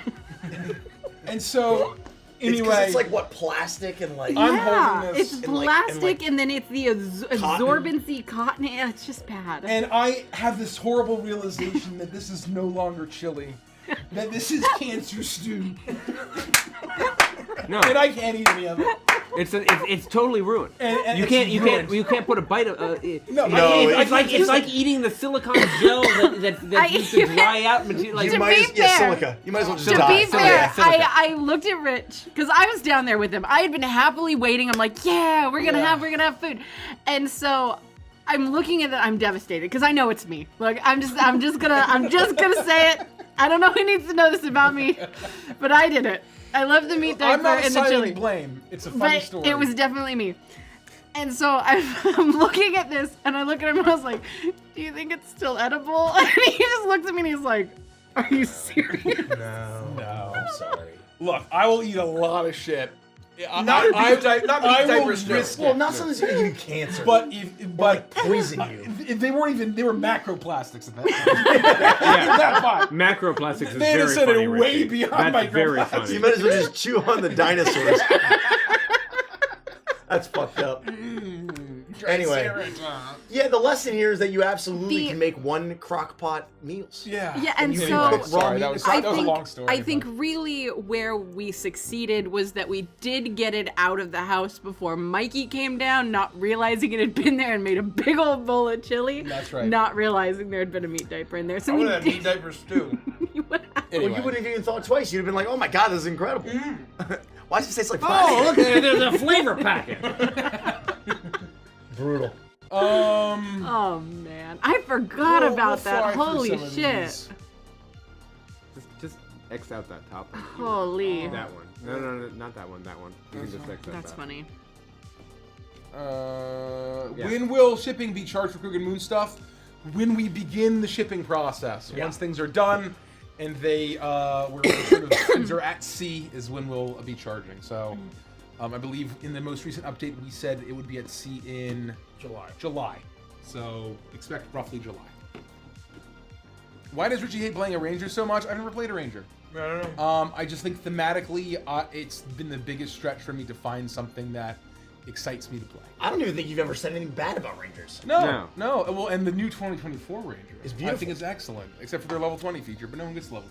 And so, It's 'cause anyway, it's like what, plastic and like. I'm Yeah, holding this it's in like- plastic in and then it's the absorbency cotton. Yeah, it's just bad. and I have this horrible realization that this is no longer chili, that this is cancer stew, No, and I can't eat any of it. it's totally ruined. And you it's ruined. can't put a bite of. No, It's like eating the silicone gel that used to dry out material. Like, To be fair- silica. You might as well just To die. be fair, Silica. I looked at Rich because I was down there with him. I had been happily waiting. I'm like, yeah, we're gonna have food, and so I'm looking at it. I'm devastated because I know it's me. Like I'm just gonna say it. I don't know who needs to know this about me, but I did it. I love the meat I'm diaper not and the assigning chili. blame. It's a funny But story. it was definitely me. And so I'm looking at this, and I look at him, and I was like, do you think it's still edible? And he just looks at me, and he's like, are you serious? No. I'm sorry. Look, I will eat a lot of shit. Not the beef diaper. Not the I beef will diaper stew. risk Well, it. not something that's gonna give you cancer. But poison you. If they weren't even, they were macroplastics at that time. That fine. macroplastics is They had very said it funny, way Richie. beyond That's very microplastics. funny. You might as well just chew on the dinosaurs. That's fucked up. Anyway, yeah, the lesson here is that you absolutely The- can make one crock pot meals. Yeah. Yeah, and you so can cook raw Sorry, meat that in was, a crock that was a think- long story. I think really where we succeeded was that we did get it out of the house before Mikey came down, not realizing it had been there and made a big old bowl of chili. That's right. Not realizing there had been a meat diaper in there. So I we would have did. meat diaper stew. You would have. Well, Anyway. you wouldn't have even thought twice. You'd have been like, "Oh my god, this is incredible." Why does it taste like plastic? Oh, look, there's a flavor packet. Brutal. Oh man, I forgot we'll about that. fly through Holy some of shit. these. Just X out that top one. Holy. That one. No, not that one. That one. You can just X out That's that. funny. Yeah. When will shipping be charged for Crooked Moon stuff? When we begin the shipping process. Yeah. Once things are done and they where sort of things are at sea is when we'll be charging. So I believe in the most recent update we said it would be at sea in July. So expect roughly July. Why does Richie hate playing a Ranger so much? I've never played a Ranger. I don't know. I just think thematically, it's been the biggest stretch for me to find something that excites me to play. I don't even think you've ever said anything bad about Rangers. No. Well, and the new 2024 Ranger It's I beautiful. think it's excellent, except for their level 20 feature, but no one gets to level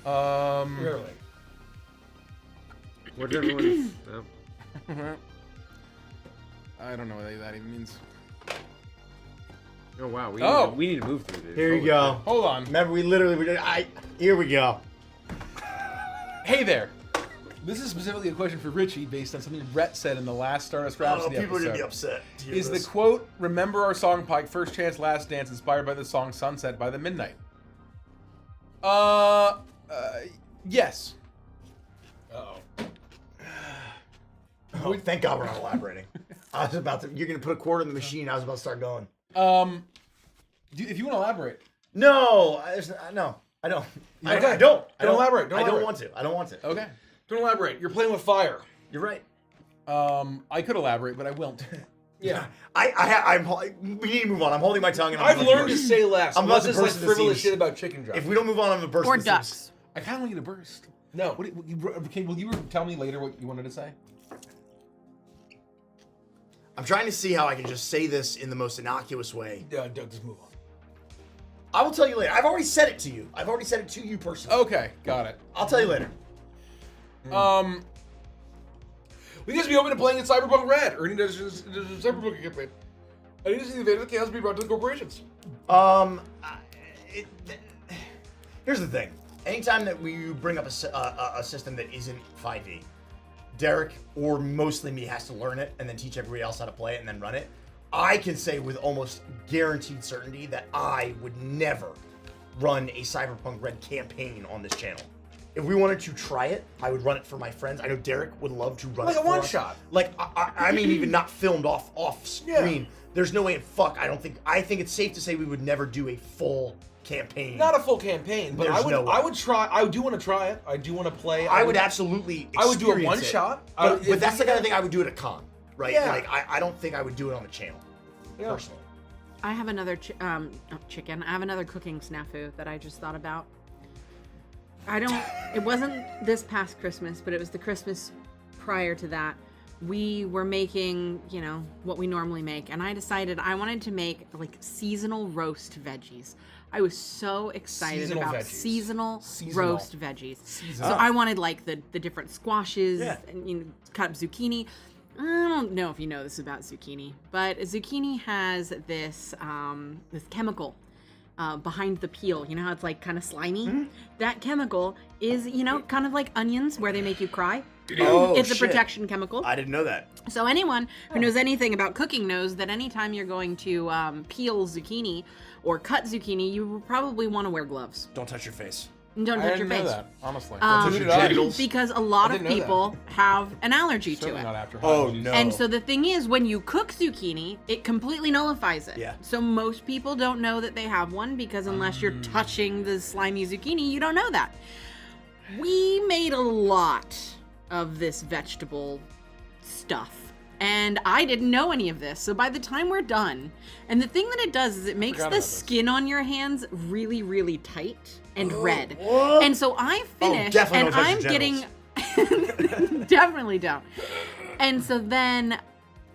20. Really. What's everyone's? I don't know what that even means. Oh wow, Oh. we need to move through this. Here you Holy go. shit. Hold on. Remember, we literally. Here we go. Hey there. This is specifically a question for Richie based on something Rhett said in the last Stardust Rhapsody people are episode. gonna be upset. to hear Is this. the quote, remember our song Pike, First Chance, Last Dance, inspired by the song Sunset by the Midnight? Yes. Uh-oh. Oh, thank God we're not elaborating. I was about to. You're gonna put a quarter in the machine. I was about to start going. If you want to elaborate. No, no, I don't. I don't. Don't elaborate. Don't I don't elaborate. want to. I don't want to. Okay. Don't elaborate. You're playing with fire. You're right. I could elaborate, but I won't. Yeah. We need to move on. I'm holding my tongue. And I've I'm learned to say less. I'm Unless about it's to like burst into frivolous seams. shit about chicken drum. If we don't move on, I'm gonna burst Or into seams. ducks. I kind of want you to burst. No. Will you tell me later what you wanted to say? I'm trying to see how I can just say this in the most innocuous way. Doug, just move on. I will tell you later. I've already said it to you. I've already said it to you personally. Okay, got it. I'll tell you later. We just be open to playing in Cyberpunk Red. Ernie does Cyberpunk campaign. I need to see the Invader of Chaos be brought to the corporations. Here's the thing. Anytime that we bring up a system that isn't 5e, Derek, or mostly me, has to learn it and then teach everybody else how to play it and then run it. I can say with almost guaranteed certainty that I would never run a Cyberpunk Red campaign on this channel. If we wanted to try it, I would run it for my friends. I know Derek would love to run Like it a for us. one-shot. Like, I mean, even not filmed off screen. Yeah. There's no way in fuck. I think it's safe to say we would never do a full campaign. Not a full campaign, but There's no way. I would try. I do want to try it. I do want to play. I would absolutely I would do a experience one it. shot. But that's the kind of thing I would do at a con, right? Yeah. Like, I don't think I would do it on the channel, Yeah. personally. I have another chicken. I have another cooking snafu that I just thought about. It wasn't this past Christmas, but it was the Christmas prior to that. We were making, what we normally make, and I decided I wanted to make like seasonal roast veggies. I was so excited Seasonal about veggies. seasonal Seasonal. roast veggies. So I wanted like the different squashes Yeah. and cut up zucchini. I don't know if you know this about zucchini, but zucchini has this this chemical behind the peel. You know how it's like kind of slimy? Mm-hmm. That chemical is, kind of like onions where they make you cry. Oh, It's a shit. protection chemical. I didn't know that. So anyone who knows anything about cooking knows that anytime you're going to peel zucchini or cut zucchini, you probably want to wear gloves. Don't touch your face. And don't touch I your didn't know face. that, honestly. touch your genitals. Because a lot I of didn't know that. people have an allergy to Certainly it. not after Oh, Halloween. no. And so the thing is, when you cook zucchini, it completely nullifies it. Yeah. So most people don't know that they have one because unless you're touching the slimy zucchini, you don't know that. We made a lot of this vegetable stuff. And I didn't know any of this. So by the time we're done, and the thing that it does is it makes forgot the about this. skin on your hands really, really tight and red. what? And so I finished, definitely and don't touch I'm your getting definitely don't. And so then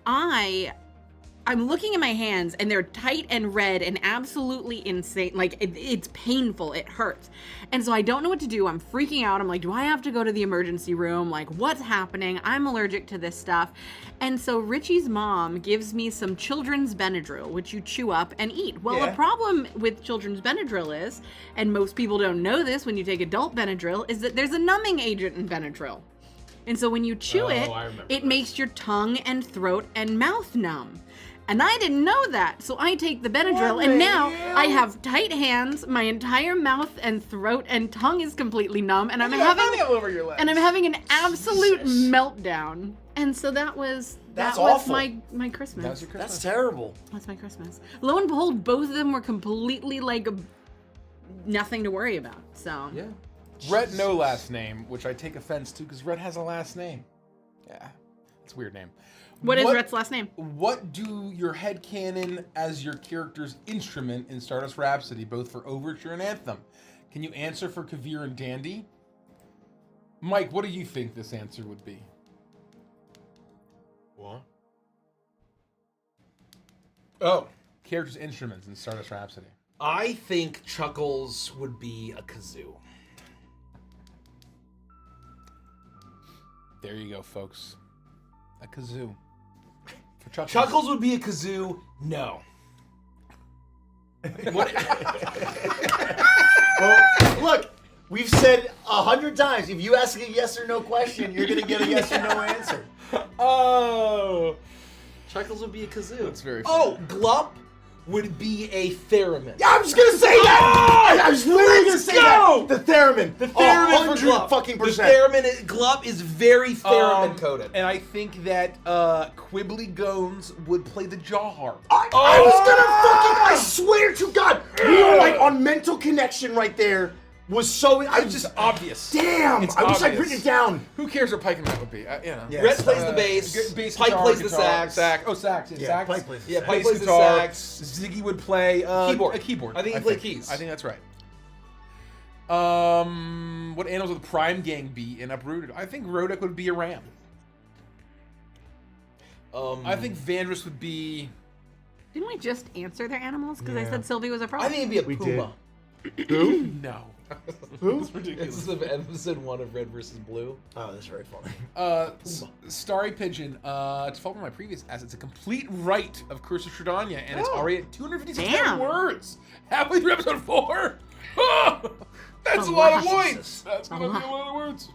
I'm looking at my hands and they're tight and red and absolutely insane. Like it's painful. It hurts. And so I don't know what to do. I'm freaking out. I'm like, do I have to go to the emergency room? Like, what's happening? I'm allergic to this stuff. And so Richie's mom gives me some children's Benadryl, which you chew up and eat. Well, Yeah. the problem with children's Benadryl is, and most people don't know this when you take adult Benadryl, is that there's a numbing agent in Benadryl. And so when you chew I it, remember it this. makes your tongue and throat and mouth numb. And I didn't know that. So I take the Benadryl and now I have tight hands, my entire mouth and throat and tongue is completely numb and I'm having all over your legs. an absolute meltdown. And so that was That's was awful. my Christmas. That was your Christmas. That's terrible. That's my Christmas. Lo and behold, both of them were completely like nothing to worry about. So Yeah. Rhett no last name, which I take offense to because Rhett has a last name. Yeah. It's a weird name. What is Rhett's last name? What do your headcanon as your character's instrument in Stardust Rhapsody, both for Overture and Anthem? Can you answer for Kavir and Dandy? Mike, what do you think this answer would be? What? Oh, Character's instruments in Stardust Rhapsody. I think Chuckles would be a kazoo. There you go, folks. A kazoo. For Chuckles. Chuckles would be a kazoo. No. Well, look, we've said 100 times, if you ask a yes or no question, you're gonna get a yes or no answer. Oh. Chuckles would be a kazoo. That's very funny. Oh, Glup would be a theremin. Yeah, I was gonna say that! I was literally gonna say go! that! The theremin! The theremin for Glup. fucking The percent. theremin, Glup is very theremin coded. And I think that Quibbly Gones would play the jaw harp. I was gonna I swear to God, we were like on mental connection right there. Was so, It's just obvious. damn, It's I wish I'd obvious. written it down. Who cares what Pike and Matt would be? You know. Yeah. Rhett plays the bass, bass Pike guitar, plays the guitar, sax. Oh, sax. Yeah, sax. Pike plays the Yeah, sax. Pike Bass plays the guitar. sax. Ziggy would play Keyboard. a keyboard. I think he played keys. I think that's right. What animals would the Prime Gang be in Uprooted? I think Rodek would be a ram. I think Vandrus would be. Didn't we just answer their animals? Because I said Sylvie was a frog. I think it'd be a puma. No. Who? It's ridiculous. This is episode 1 of Red vs. Blue. Oh, that's very funny. Starry Pigeon. To follow my previous as it's a complete right of Curse of Shredanya, and it's already at 256 Damn. words. Halfway through episode 4. That's A a lot of lot. points. That's gonna be a lot of words.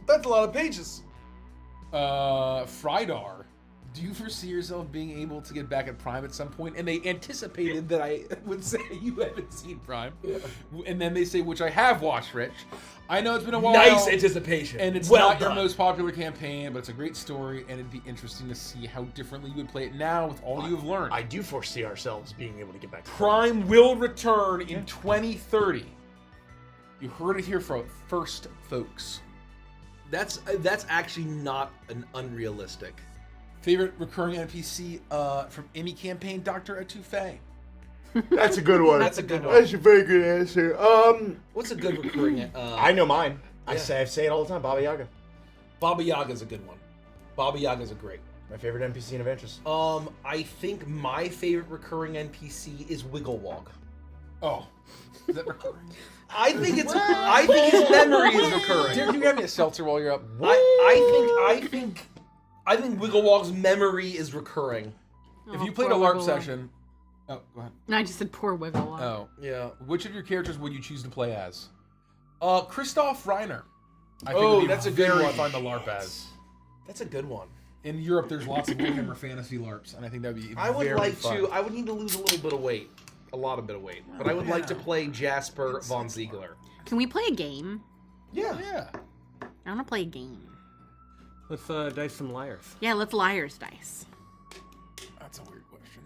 That's a lot of pages. Frydar. Do you foresee yourself being able to get back at Prime at some point? And they anticipated that I would say you haven't seen Prime. Yeah. And then they say, which I have watched, Rich. I know it's been a while. Nice anticipation. And it's well not done. your most popular campaign, but it's a great story, and it'd be interesting to see how differently you would play it now with all you have learned. I do foresee ourselves being able to get back to Prime will return in 2030. You heard it here first, folks. That's actually not an unrealistic. Favorite recurring NPC from any campaign, Dr. Etouffee. That's a good one. That's a good one. That's a very good answer. What's a good recurring? I know mine. I Yeah. say it all the time. Baba Yaga. Baba Yaga's a good one. Baba Yaga's a great. My favorite NPC in Adventures. I think my favorite recurring NPC is Wigglewog. Oh, is that recurring? I think his memory is recurring. Derek, you grab me a seltzer while you're up. I think Wigglewog's memory is recurring. If you played a LARP session, oh, go ahead. No, I just said poor Wiggle. Oh, Yeah. which of your characters would you choose to play as? Christoph Reiner. I think Oh, would be that's a good very one. fun to LARP as. That's a good one. In Europe, there's lots of Warhammer Fantasy LARPs, and I think that'd be I would very like fun. to. I would need to lose a little bit of weight, a lot of bit of weight, but I would like to play Jasper von Ziegler. Can we play a game? Yeah. I want to play a game. Let's dice some liars. Yeah, let's liar's dice. That's a weird question.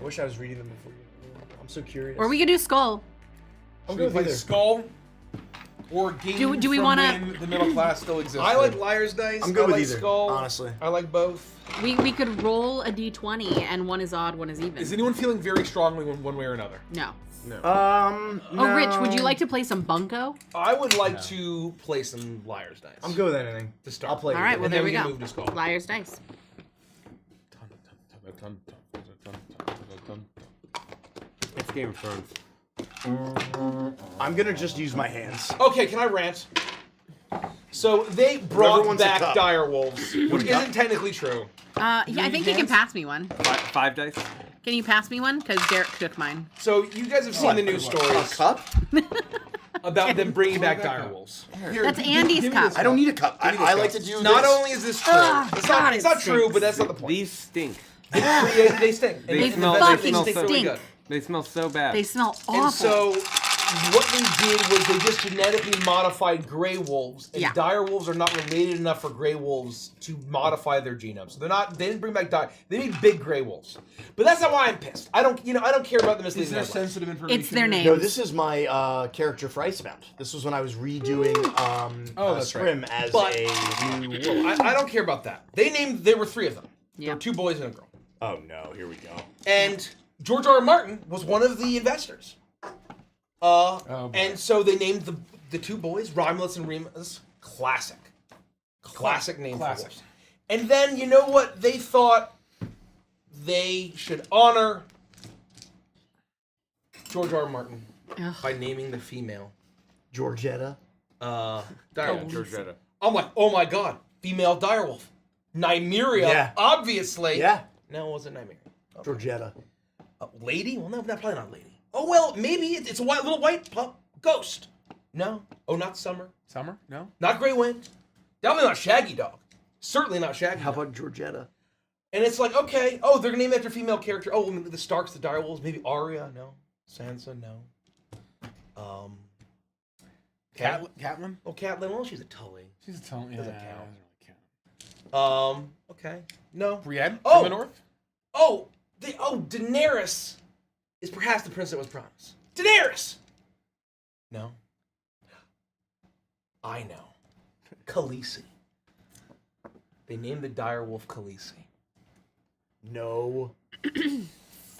I wish I was reading them before you. I'm so curious. Or we could do Skull. Should we play Skull? Or game Do we from wanna- when the middle class still exists? I like Liar's Dice. I'm good I with like either, Skull. honestly. I like both. We could roll a d20 and one is odd, one is even. Is anyone feeling very strongly one way or another? No. No. Oh, Rich, would you like to play some Bunko? I would like to play some Liar's Dice. I'm good with anything. To start. I'll play. All right, with well, And there then we we can go. move to Skull. Liar's dice. It's Game of Thrones. I'm gonna just use my hands. Okay, can I rant? So they Whoever brought wants a back cup. dire wolves, which isn't technically true. Yeah, I think you can pass me one. Five dice? Can you pass me one? Because Derek took mine. So you guys have seen the news stories Cup? about them bringing back dire wolves. That's Andy's cup. I don't need a cup. I like to do Not this. only is this true, Oh, it's God, not, it's it not true, stinks. but that's not the point. These stink. They stink. And They the smell- vegetables they smell stink so- really stink. good. They smell so bad. They smell awful. And so what they did was they just genetically modified gray wolves, and Yeah. dire wolves are not related enough for gray wolves to modify their genome. So they didn't bring back dire. They made big gray wolves. But that's not why I'm pissed. I don't care about the Is misleading there headlines. sensitive information? It's their here? name. No, this is my character for Icebound. This was when I was redoing that's Scrim as But- a new wolf. I don't care about that. There were 3 of them. There Yep. were 2 boys and a girl. Oh no, here we go. And George R. R. Martin was one of the investors. boy. And so they named the 2 boys, Romulus and Remus, Classic name for wolves. And then, you know what? They thought they should honor George R. R. Martin Ugh. by naming the female Georgetta. direwolf. Georgetta. I'm like, oh my god, female direwolf. Nymeria, Yeah. obviously. Yeah, No, it wasn't Nymeria. Georgetta. Lady? Well, no, probably not lady. Oh, well, maybe it's a little white pup. Ghost. No. Oh, not Summer. Summer? No. Not Grey Wind. Definitely not Shaggy Dog. Certainly not Shaggy How Dog. about Georgetta? And it's like, okay, oh, they're gonna name after female character. Oh, the Starks, the Direwolves, maybe Arya, no. Sansa, no. Catelyn? Oh, Catelyn, well, she's a Tully. She's a Tully. Yeah, Doesn't that count. doesn't really count. Okay. No. Brienne Oh! from the north? Daenerys is perhaps the prince that was promised. Daenerys! No. I know. Khaleesi. They named the direwolf Khaleesi. No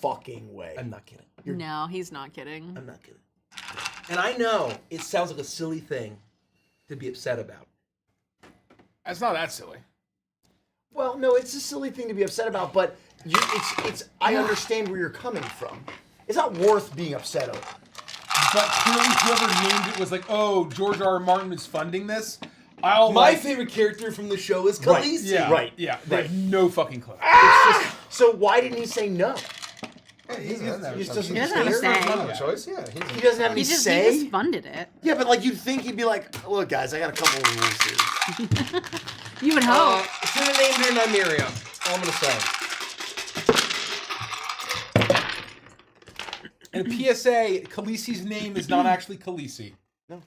fucking way. I'm not kidding. No, he's not kidding. I'm not kidding. And I know it sounds like a silly thing to be upset about. That's not that silly. Well, no, it's a silly thing to be upset about, but I understand where you're coming from. It's not worth being upset over. But clearly whoever named it was like, oh, George R. R. Martin is funding this. My favorite character from the show is Right. Khaleesi. Yeah, Right. Yeah, they have no fucking clue. So why didn't he say no? He doesn't have He just a doesn't He doesn't have a care? say. Not a choice, yeah. He doesn't have any He say? just funded it. Yeah, but like you'd think he'd be like, look guys, I got a couple of rules here. You would hope. Should have named her Nymeria. All I'm gonna say. And PSA, Khaleesi's name is not actually Khaleesi.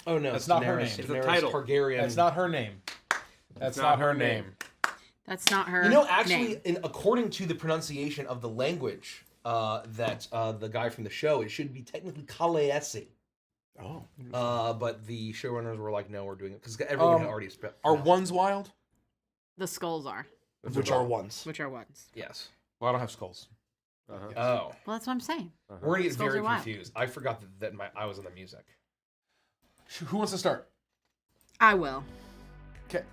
Oh no, That's not her Daenerys. name. It's a Daenerys title. Targaryen. That's not her name. That's not her name. That's not her. You know, actually, name. according to the pronunciation of the language that the guy from the show, it should be technically Khaleesi. Oh. But the showrunners were like, no, we're doing it because everyone had already spent. Are ones wild? The skulls are, Which are ones. which are ones. Yes. Well, I don't have skulls. Oh. Well, that's what I'm saying. We're gonna get Skulls very are wild. confused. I forgot that I was on the music. Who wants to start? I will. Okay.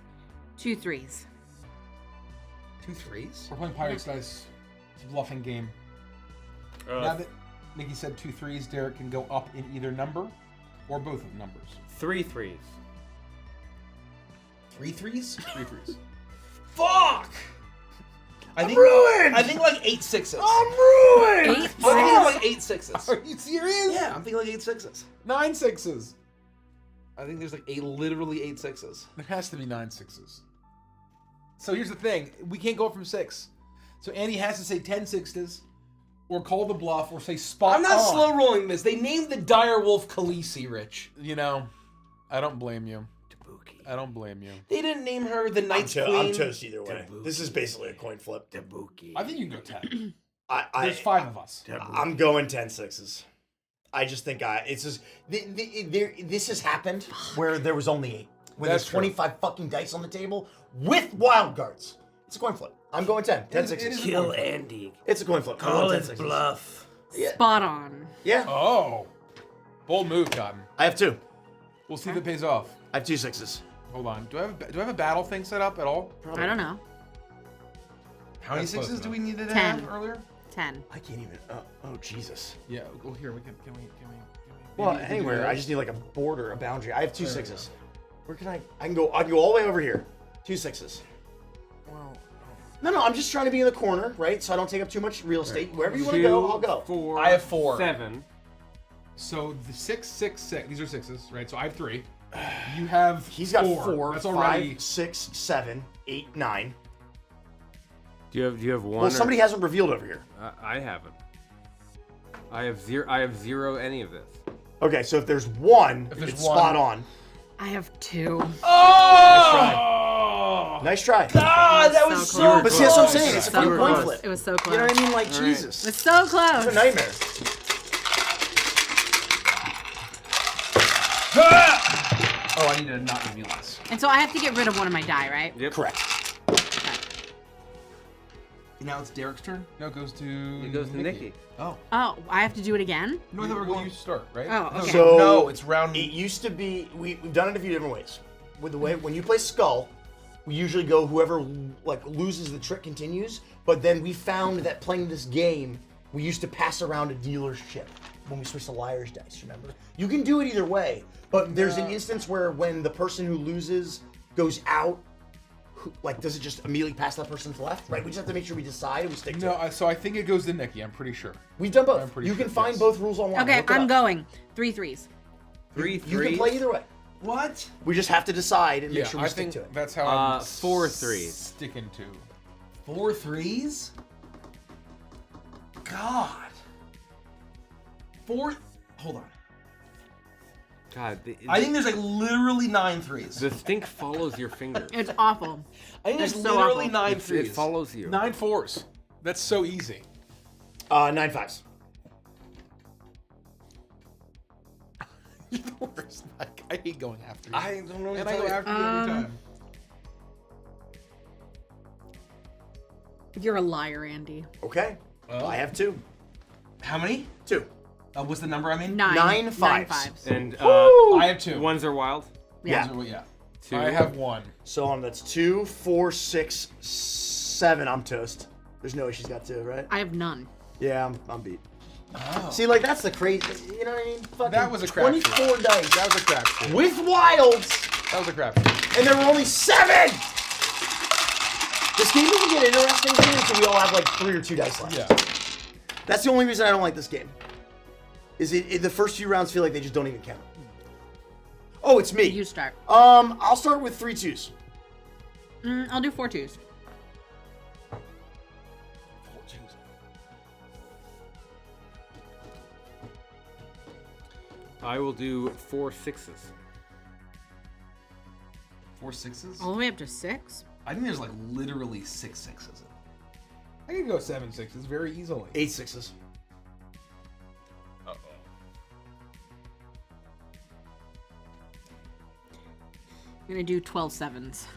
2 3s. 2 3s? We're playing Pirates Dice. It's a bluffing game. Now that Nikki said 2 3s, Derek can go up in either number or both of the numbers. 3 3s. 3 3s? 3 3s. Fuck! Ruined! I think like 8 6s. I'm ruined! 8 I'm thinking like 8 6s. Are you serious? Yeah, I'm thinking like 8 6s. 9 6s. I think there's like literally 8 6s. There has to be 9 6s. So here's the thing. We can't go up from 6. So Andy has to say 10 6s or call the bluff or say spot I'm not on. slow rolling this. They named the direwolf Khaleesi, Rich. You know, I don't blame you. I don't blame you. They didn't name her the Night's I'm Queen. toast either way. This is basically a coin flip. I think you can go 10. I, There's 5 of us. I'm going 10 6s. I just think it's just this has happened where there was only 8. When That's there's true. 25 fucking dice on the table with wild cards. It's a coin flip. I'm going 10. 10 It is 6s. a coin flip. Andy. It's a coin flip. I'm going 10 6s. Yeah. Spot on. Yeah. Oh. Bold move, Cotton. I have 2. We'll see if it pays off. I have 2 6s. Hold on. Do I have a battle thing set up at all? I don't know. How many That's close 6s do we need to 10. have earlier? 10. I can't even. Oh Jesus. Yeah. Well, here we can we? Well, maybe anywhere. do I just need like a border, a boundary. I have 2 6s. Where can I? I can go all the way over here. 2 6s. No. I'm just trying to be in the corner, right? So I don't take up too much real estate. Wherever you want to go, I'll go. 4. I have 4. 7. So the 6 6 6. These are 6s, right? So I have 3. You have. He's got 4. 4. That's 5, already. 6, 7, 8, 9. Do you have 1? Well, somebody hasn't revealed over here. I haven't. I have 0 any of this. Okay, so if there's 1, If there's it's 1. spot on. I have 2. Oh! Nice try. God, that was So so close. But see, that's what I'm saying. close. It's a So fucking coin close. flip. It was so close. You know what I mean? Like, All right. Jesus. It's so close. It's a nightmare. Oh, I need to not reveal this. And so I have to get rid of one of my die, right? Yep. Correct. Now it's Derek's turn. No, it goes to. It goes to Nikki. Oh. Oh, I have to do it again? No, I thought we were going to start, right? Oh, okay. So No, it's round. It used to be we've done it a few different ways. With the way when you play Skull, we usually go whoever like loses the trick continues. But then we found that playing this game, we used to pass around a dealer's chip when we switched to Liar's Dice. Remember? You can do it either way, but there's an instance where when the person who loses goes out, like, does it just immediately pass that person to the left? Right. We just have to make sure we decide and we stick to No, it. so I think it goes to Nikki. I'm pretty sure. We've done both. I'm pretty You sure, can find yes. both rules online. Okay, Look it I'm up. going 3 threes. You can play either way. What? We just have to decide and make Yeah, sure we I stick think to it. that's how I'm 4 threes. sticking to. 4 threes? God. 4. Hold on. God, I think there's like literally 9 threes. the stink follows your fingers. It's awful. I think there's It's so literally awful. 9 It threes. follows you. 9 fours. That's so easy. 9 5s. You're the worst. Mike. I hate going after you. I don't know what and to I tell go you. after you every time. You're a liar, Andy. Okay. Well. I have 2. How many? 2. What's the number I mean? 9. 9 fives. And I have 2. ones are wild. Yeah. Yeah. 2. I have 1. So that's 2, 4, 6, 7. I'm toast. There's no way she's got 2, right? I have none. Yeah, I'm beat. Oh. See, like, that's the crazy. You know what I mean? Fucking That was a crapshoot. 24 dice. That was a crapshoot. With wilds, That was a crapshoot. and there were only 7. This game doesn't get interesting here until we all have like 3 or 2 dice left. Yeah. That's the only reason I don't like this game. Is the first few rounds feel like they just don't even count. Oh, it's me. You start. I'll start with 3 2s. I'll do 4 twos. I will do 4 6s. 4 6s? All the way up to 6? I think there's like literally 6 6s. I can go 7 6s very easily. 8 6s. Uh-oh. I'm gonna do 12 sevens.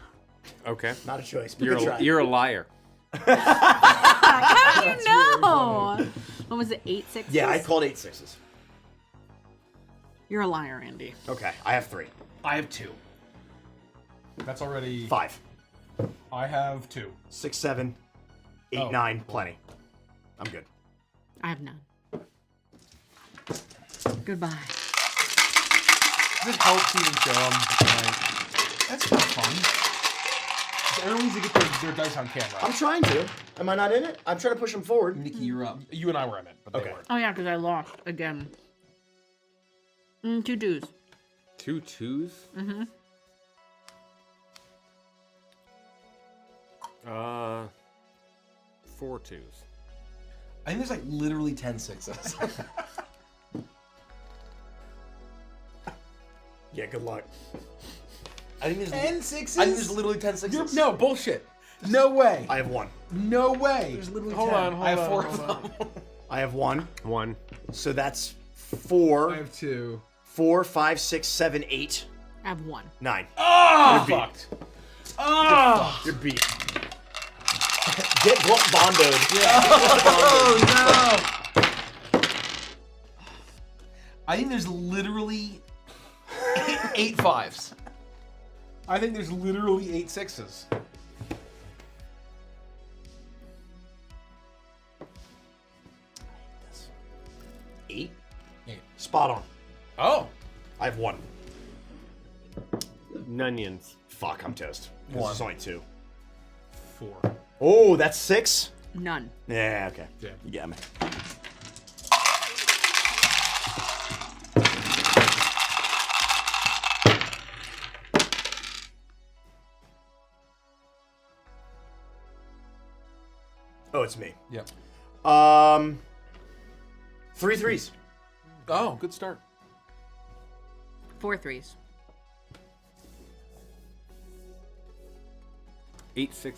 Okay. Not a choice. But You're good try. you're a liar. How do you know? What was it, 8 sixes? Yeah, I called 8 6s. You're a liar, Andy. Okay, I have 3. I have 2. That's already 5. I have 2. 6 7. 8 Oh. 9. Plenty. I'm good. I have none. Goodbye. Does it help to even show them? Like, That's not fun. everyone needs to get their dice on camera. I'm trying to. Am I not in it? I'm trying to push them forward. Nikki, you're up. You and I were in it, but they Okay. weren't. Oh yeah, because I lost again. 2 twos. 2 2s? Mm-hmm. 4 2s. I think there's like literally 10 6s. Yeah, good luck. I think there's 10 6s? I think there's literally 10 6s. No, bullshit. No way. I have 1. No way. There's literally Hold 10. on, hold I have on, 4 hold of on. them. I have 1. 1. So that's 4. I have 2. 4 5 6 7 8 I have 1. 9. Oh, You're beat. fucked. Oh, You're beat. Get bondoed. Oh no! I think there's literally 8 5s. I think there's literally 8 6s. Eight. 8. Spot on. Oh. I have 1. Nunions. Fuck, I'm toast. 1. There's only 2. 4. Oh, that's 6? None. Yeah, okay. Yeah. You got me. Oh, it's me. Yep. 3 3s. Oh, good start. 4 threes. 8 6s.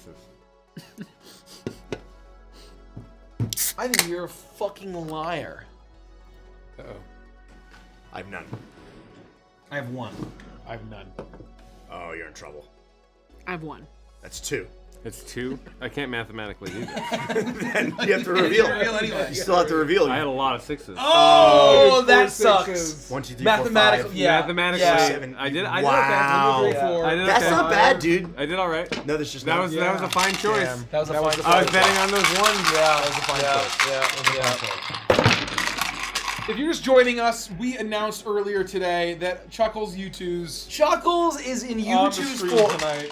I think you're a fucking liar. Uh-oh. I have none. I have 1. I have none. Oh, you're in trouble. I have 1. That's 2. It's 2. I can't mathematically do that. Then you have to reveal. reveal anyway. You still have to reveal. I had a lot of 6s. Oh, that 4 sucks. 6s. 1 2 3 4 Mathematically, 5. yeah. Mathematically, Yeah. 7. I did. I Wow. did okay. I did That's okay. not bad, dude. I did all right. No, that's just That not. was a fine choice. Damn. That was a That fine was I was betting on those ones. Yeah, that was a fine choice. Yeah. If you're just joining us, we announced earlier today that Chuckles YouTooz Chuckles is in on the YouTube's stream form. tonight.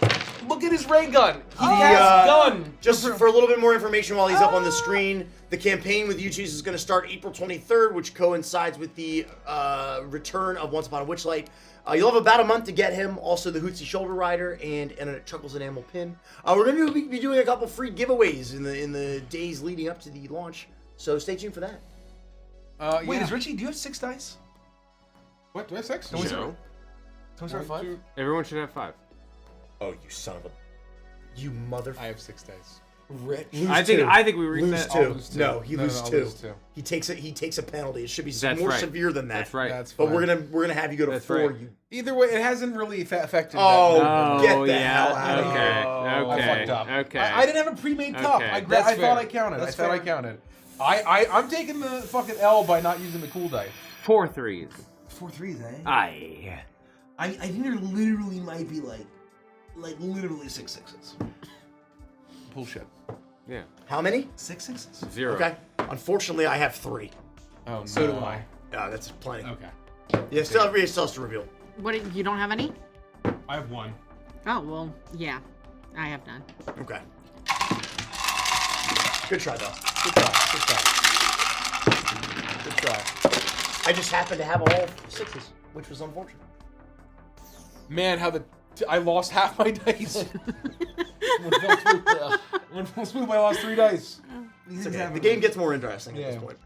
Look at his ray gun. He has a gun. Just for a little bit more information while he's up on the screen, the campaign with YouTooz is going to start April 23rd, which coincides with the return of Once Upon a Witchlight. You'll have about a month to get him. Also, the Hootsie Shoulder Rider and a Chuckles Enamel Pin. We're going to be doing a couple free giveaways in the days leading up to the launch, so stay tuned for that. Wait, Yeah. is Richie? Do you have 6 dice? What? Do I have 6? No. No. Can we start 5? Everyone should have 5. Oh, you son of a... You mother... I have 6 dice. Rich. I think we lose reset. two. I'll lose two. No, he No, loses I'll two. lose two. He takes a penalty. It should be That's more right. severe than that. That's right. That's But fine. we're gonna have you go to That's 4. right. You... Either way, it hasn't really affected. Oh, that. get Oh, the yeah. hell out of Okay. here! I Okay. fucked up. Okay. I didn't have a pre-made cup. Okay. I That's thought fair. I counted. That's I thought I fair. counted. I'm taking the fucking L by not using the cool dice. 4 3s. 4 3s, eh? Aye. I think there literally might be like literally 6 6s. Bullshit. Yeah. How many? 6 6s? 0. Okay. Unfortunately, I have 3. Oh, So no. do I. That's plenty. Okay. Yeah, everybody still has to reveal. What? You don't have any? I have 1. Oh well, yeah, I have none. Okay. Good try, though. Good try. Good try. Good try. I just happened to have all 6s, which was unfortunate. Man, how I lost half my dice. When Phil Smooth, I lost 3 dice. It's okay. The game gets more interesting at Yeah. this point.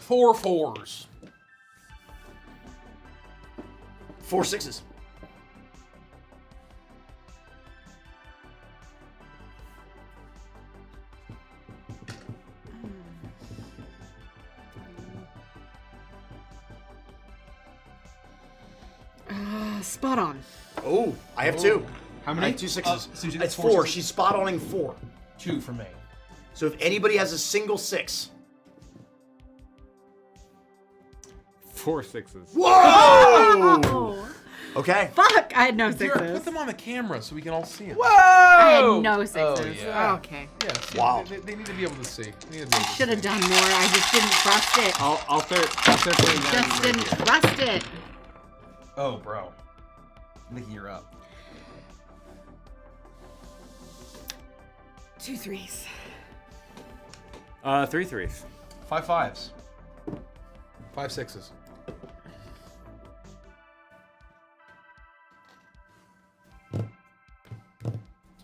4 4s. 4 6s. Spot on. Oh, I have 2. How I many? have 2 6s. So you did It's 4 4. sixes? She's spot oning 4. 2 for me. So if anybody has a single 6. 4 6s. Whoa! Oh, Okay. fuck! I had no Here, sixes. put them on the camera so we can all see them. I had Whoa! no sixes. Oh, yeah. Okay. Yeah, see, Wow. They need to be able to see. Should have done more. I just didn't trust it. I'll start playing down Just right didn't here. trust it. Oh, bro. Nikki, you're up. 2 3s. 3 3s. 5 5s. 5 6s.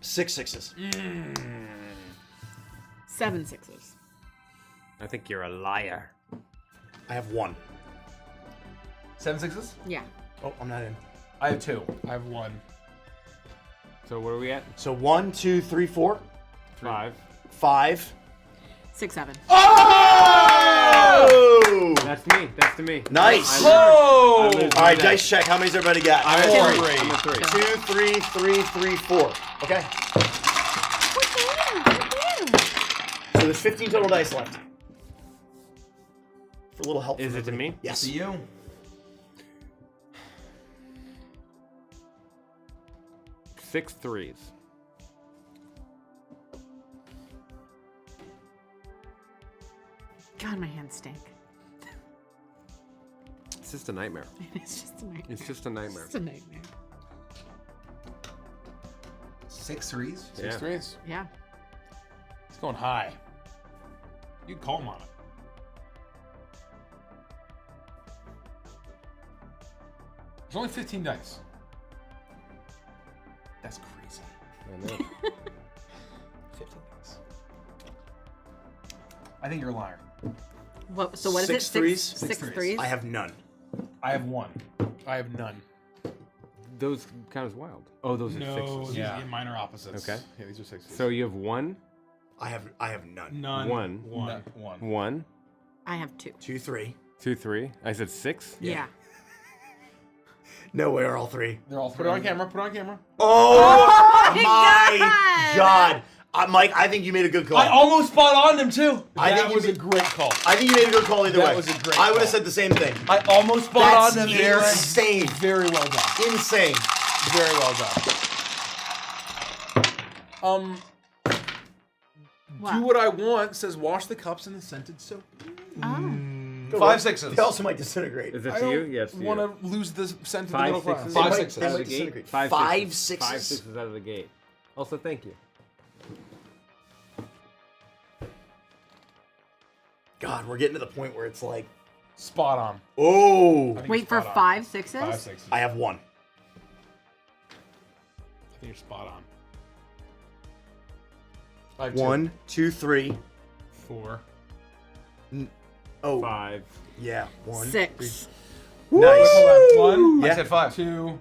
6 6s. 7 6s. I think you're a liar. I have 1. 7 6s? Yeah. Oh, I'm not in. I have 2. I have 1. So where are we at? So 1, 2, 3, 4, 5. 5. 6 7. Oh! That's me. That's to me. Nice. Whoa! I lose All right, my dice check. How many's everybody got? I'm Four. at 3. I'm at 3. 2, 3, 3, 3, 4. Okay. So there's 15 total dice left. For a little help. Is from it to everybody. me? Yes. To you. Six 3s. God, my hands stink. It's just a nightmare. It's just a nightmare. It's just a nightmare. It's a nightmare. 6 3s? 6 Yeah. 3s. Yeah. It's going high. You can call him on it. There's only 15 dice. That's crazy. I know. 15 dice. I think you're a liar. What? So what is Six it? threes? 6 Six 6 threes. 3s. I have none. I have 1. I have none. Those count as wild. Oh, those are No, sixes. these Yeah. are minor opposites. Okay. Yeah, these are 6s. So you have 1, I have none. none. One. 1. 1. 1, I have 2. 2, 3. 2 3. I said 6. Yeah. No way are all 3. They're all Put it on camera. Put it on camera. Oh, my my God. God. Mike, I think you made a good call. I almost spot on them too. That was a great call. I think you made a good call either That way. was a great I would call. have said the same thing. I almost spot That's on them, Aaron. insane. Very well done. Insane. Very well done. Do what I want says wash the cups in the scented soap. Oh. 5 sixes. They also might disintegrate. Is it I to you? don't Yes. to you. want to lose the scent of the 5 middle class. sixes. 5 might- sixes. they Out of might the gate. disintegrate. 5 5 sixes. 5 sixes? sixes out of the gate. Also, thank you. God, we're getting to the point where it's like, Spot on. oh, I think Wait you're for spot on. 5 sixes? 5 sixes. I have 1. I think you're spot on. I have 2. 1, 2, 3. 4. Oh, 5. yeah, 1. 6. Nice. Hold on. 1, I said 5. 2,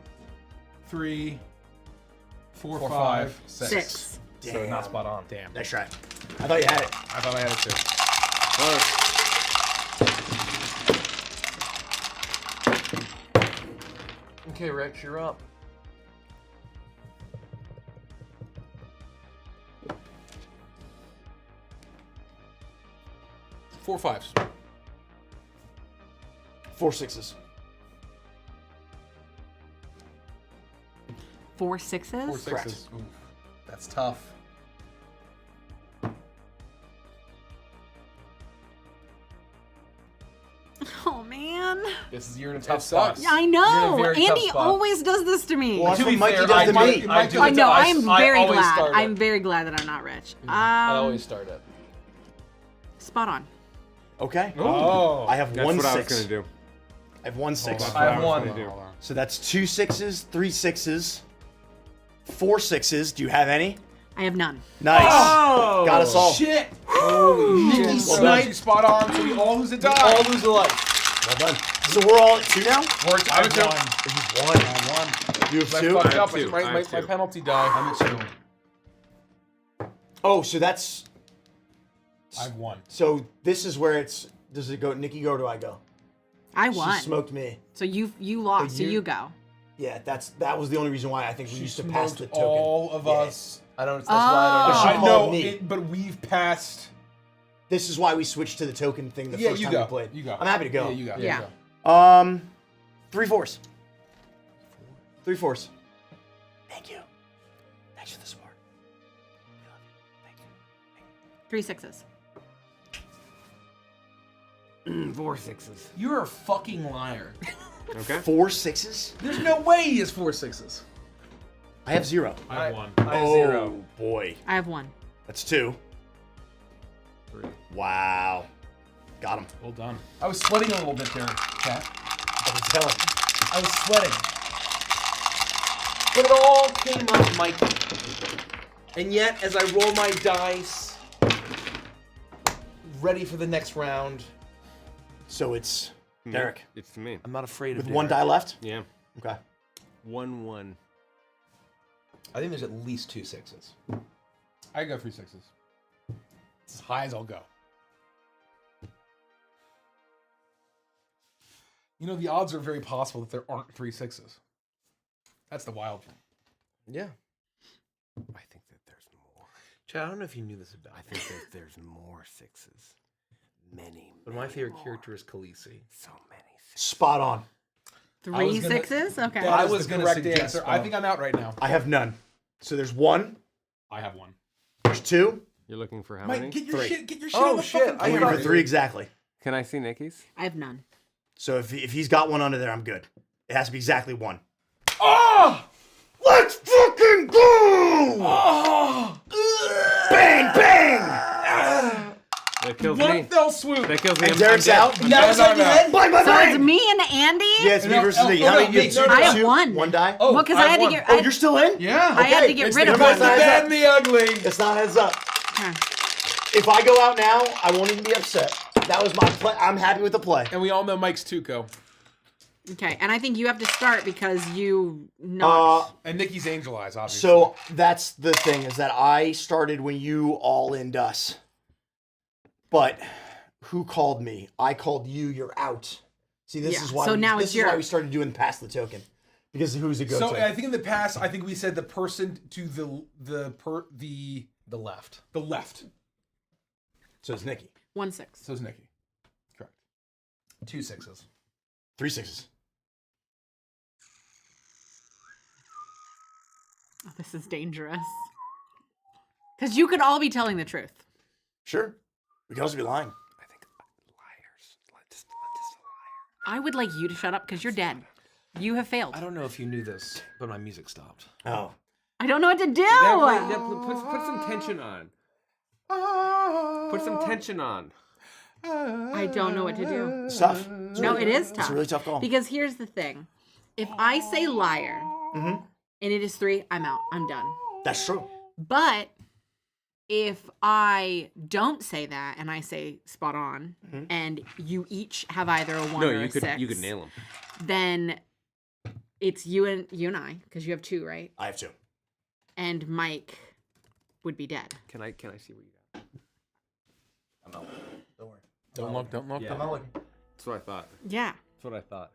3, 4, 4, 5, 6. 6. So not spot on. Damn. Nice try. I thought you had it. I thought I had it too. Okay, Rich, you're up. Four fives. 4 sixes. 4 sixes? 4 Correct. sixes. Ooh, that's tough. Oh man. This is you're in a tough sucks. spot. I You're in know. a very tough Andy spot. always does this to me. Well, that's To what be Mikey fair, does I to might- me. I do I it know. to- I am very always glad. start it. I'm very glad that I'm not rich. I always start it. Spot on. Okay. Oh. I have That's 1 what I was 6. gonna do. I have 1 6. Hold I have on, one. hold on, hold on. So that's 2 sixes, 3 sixes, 4 sixes. Do you have any? I have none. Nice. Oh! Got us all. Shit. Holy shit. Well So done. she's spot on, so we all lose a die. All lose a life. Well done. So we're all at 2 now? Worked. I I have would one. He's 1. I won. You have I 2? fucked have up. two. My, I my, have my two. penalty die. I'm at 2. Oh, so that's... I have 1. So this is where it's... Does it go... Nikki go or do I go? I won. She smoked me. So you lost. But So you- you go. Yeah, that was the only reason why I think we She used to pass smoked the token. all of Yeah. us. I don't. That's why I But don't she know. I called know, me. but we've passed. This is why we switched to the token thing the Yeah, first you time go. we played. You go. I'm happy to go. Yeah, you go. Yeah. You go. 3 4s. 3 4s. Thank you. Thanks for the support. We love you. Thank you. 3 sixes. 4 sixes. You're a fucking liar. Okay. 4 6s? There's no way he has 4 sixes. I have 0. I have 1. I have 0. Oh, boy. I have 1. That's 2. 3. Wow. Got him. Well done. I was sweating a little bit there, Cat. I can tell him. I was sweating. But it all came up Mikey. And yet, as I roll my dice, ready for the next round, So it's Derek. It's to me. I'm not afraid With of 1 Derek. die left? Yeah. Okay. 1-1. I think there's at least 2 sixes. I go 3 sixes. It's as high as I'll go. You know, the odds are very possible that there aren't 3 sixes. That's the wild thing. Yeah. I think that there's more. Chad, I don't know if you knew this about I me, think that there's more 6s. Many. but my many favorite more. character is Khaleesi. So many 6s. Spot on. 3 gonna- sixes? Okay. That I is was the gonna correct suggest answer. I both. think I'm out right now. I have none. So there's 1, I have 1. there's 2, You're looking for how Mike, many? get your 3. shit. Get your shit Oh, on the shit, fucking I I'm hear looking it. for 3 exactly. Can I see Nikki's? I have none. So if he's got 1 under there, I'm good. It has to be exactly 1. Oh! Let's fucking go! Oh! Bang, bang! That kills One me. fell swoop. That kills me. And Derek's out. Now it's on your head. Bang, bang, So bang! it's me and Andy? Yeah, it's me No, versus oh, Nikki. oh, How no, many do you Nick, no, I have two? 1. 1 die? Oh, Well, because I had to get. Oh, you're still in? Yeah. I had to Okay, get It's rid the of good, one. the bad, and the ugly. It's not heads up. Okay. If I go out now, I won't even be upset. That was my play. I'm happy with the play. And we all know Mike's Tuco. Okay, and I think you have to start because you knocked. And Nikki's Angel Eyes, obviously. So that's the thing, is that I started when you all in us. But who called me? I called you. You're out. See, this Yeah, is why. so now this it's is why your- we started doing pass the token, because who's a go So to? I think in the past, I think we said the person to the left. left. So it's Nikki. 1 6. So it's Nikki. Correct. 2 sixes. 3 6s. Oh, this is dangerous. Because you could all be telling the truth. Sure. We can also be lying. I think liars. Let's lie. I would like you to shut up because you're dead. You have failed. I don't know if you knew this, but my music stopped. Oh. I don't know what to do. Put some tension on. Put some tension on. I don't know what to do. It's tough. No, it is tough. It's a really tough call. Because here's the thing. If I say liar Mm-hmm. and it is 3, I'm out. I'm done. That's true. But if I don't say that and I say spot on, and you each have either a 1 No, or you a could 6, you could nail them. then it's you and I, because you have 2, right? I have 2. And Mike would be dead. Can I see what you got? I'm not looking. Don't worry. Don't look. I'm not looking. That's what I thought. Yeah. That's what I thought.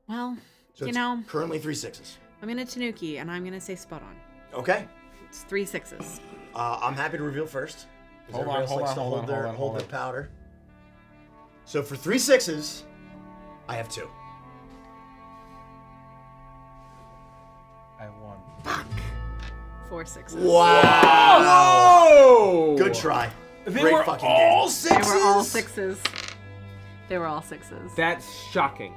Well, So you it's know, currently 3 6s. I'm gonna Tanuki and I'm gonna say spot on. Okay. It's 3 6s. I'm happy to reveal first. Hold on, hold on. Hold their powder. So for 3 6s, I have 2. I won. 4 6s. Wow. Whoa! Good try. They Great were fucking all game. They were all 6s? 6s. They were all 6s. That's shocking.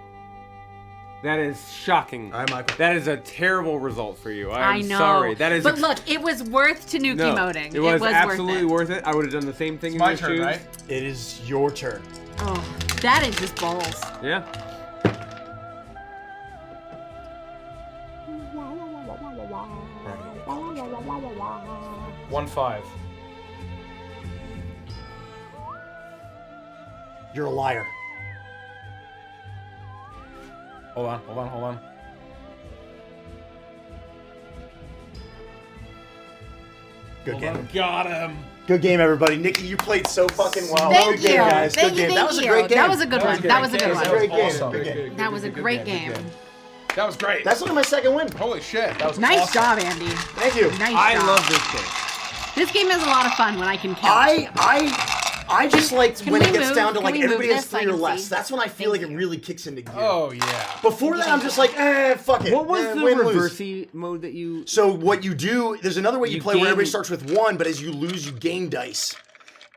That is shocking. All right, Michael. That is a terrible result for you. I I'm know. sorry. That is. But look, it was worth Tanuki moding. It was absolutely worth worth it. I would have done the same thing. It's in my your turn, shoes. right? It is your turn. it. Oh, that is just balls. Yeah. One 5. You're a liar. Hold on. Good game. Got him. Good game, everybody. Nikki, you played so fucking well. Thank Good you. game, guys. Thank Good you. game. Thank That was a you. great game. That was a good one. That was a good That was one. a great game. Awesome. Good game. That was a great game. That was great. That's only my second win. Holy shit. That was Nice awesome. job, Andy. Thank you. Nice I job. love this game. This game is a lot of fun when I can count. I just like Can when we it gets move? down to Can like we move everybody has this so I 3 or can less. see? That's when I feel Thank like it you. really kicks into gear. Oh, yeah. Before that, I'm just like, fuck it. What was the win, lose. reversey mode that you? So what you do, there's another way you You play where gain- everybody starts with 1, but as you lose, you gain dice.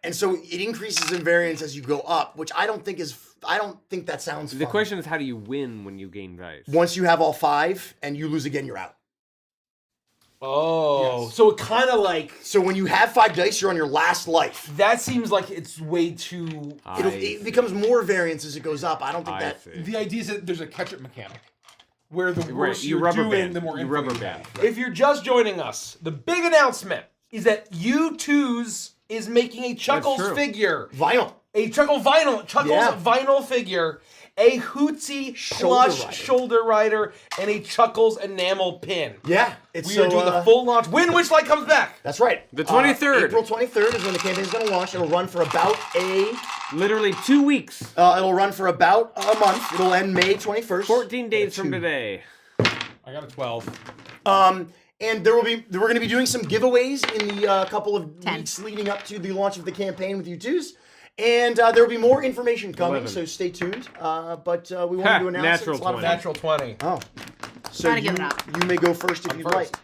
And so it increases in variance as you go up, which I don't think that sounds fun. The question is, how do you win when you gain dice? Once you have all 5 and you lose again, you're out. Oh, Yes. so it kind of like So when you have 5 dice, you're on your last life. that seems like it's way too. It becomes more variance as it goes up. I don't think I that. see. The idea is that there's a catch-up mechanic. Where the Right, worse you you're rubber doing, band. the more You info rubber you band. have. If you're just joining us, the big announcement is that YouTooz is making a Chuckles true. figure, Vinyl. a Chuckles Yeah. vinyl figure, a Hootsie plush rider. shoulder rider, and a Chuckles enamel pin. Yeah. It's We are doing the full launch. When Which Light comes back? That's right. The 23rd. April 23rd is when the campaign's going to launch. It'll run for about Literally 2 weeks. It'll run for about a month. It'll end May 21st. 14 days from 2. today. I got a 12. And we're going to be doing some giveaways in the couple of 10. weeks leading up to the launch of the campaign with YouTooz. And there will be more information coming, 11. so stay tuned. But we wanted to announce natural it. It's a lot of 20. fun. Natural 20. Oh. So Try to you, give it up. you may go first if you'd first. like.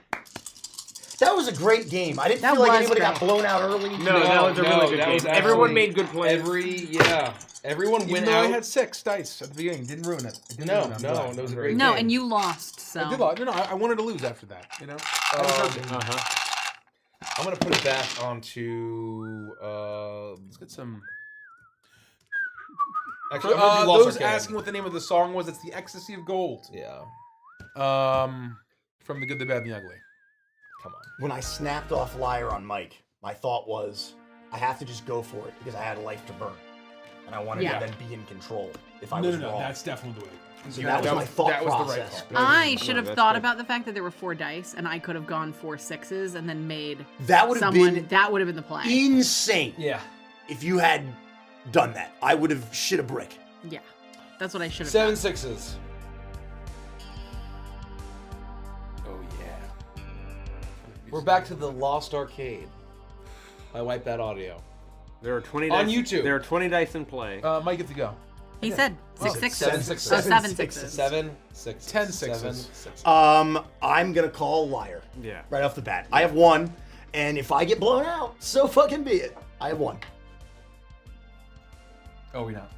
That was a great game. I didn't That feel like was anybody great. got blown out early. No, that was a really good that game. was Everyone actually- made good plays. Everyone Even went though I out. had 6 dice at the beginning, didn't ruin it. It didn't No, ruin it. I'm no, glad. that was a I'm great No, game. and you lost, so. I did lie. No, I wanted to lose after that, you know? I deserved it. I'm gonna put it back onto. Let's get some... Actually, For I'm gonna do Lost those Arcade. asking what the name of the song was, it's The Ecstasy of Gold. Yeah, From The Good, the Bad, and the Ugly. come on. When I snapped off Liar on Mike, my thought was, I have to just go for it because I had a life to burn. And I wanted Yeah. to then be in control if I No, was no, no, wrong. that's definitely the way. So that was my thought that was the right process. call. I should have that's thought good. about the fact that there were 4 dice, and I could have gone 4 6s and then made That would have someone. been That would have been the play. insane Yeah, if you had done that. I would have shit a brick. Yeah, that's what I should have 7 done. 6s. Oh, yeah. We're back to the Lost Arcade. I wiped that audio. There are 20 On dice. YouTube. There are 20 dice in play. Mike gets to go. He said 6 6s. 7 Oh, 6s. 7 6s. 7 6. 10 7 6s. 6. I'm gonna call Liar Yeah. right off the bat. I have 1, And if I get blown out, so fucking be it. I have 1. Oh, we not.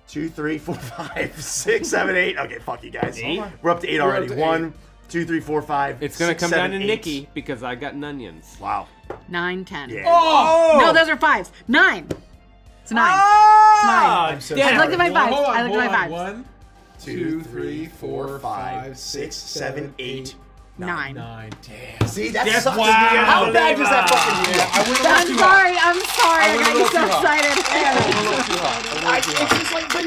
2, 3, 4, 5, 6, 7, 8. Okay, fuck you guys. 8? We're up to 8 already. up to 1, 2, 3, 4, 5. It's gonna 6, come 7, down to 8. Nikki because I got onions. Wow. 9, 10. Yeah. Oh! No, those are 5s. 9. It's 9. Ah, I'm so damn. I sorry. looked at my 5s. Hold on, I looked hold at my on. 5s. 1, 2, 3, 4, 5, 6, 7, 8, 9. 9. Damn. See, that Yes, sucks. wow. How bad does that fucking Yeah, I went a little I'm too sorry. I'm sorry. I went a got you little so too hot. excited. It's just like, but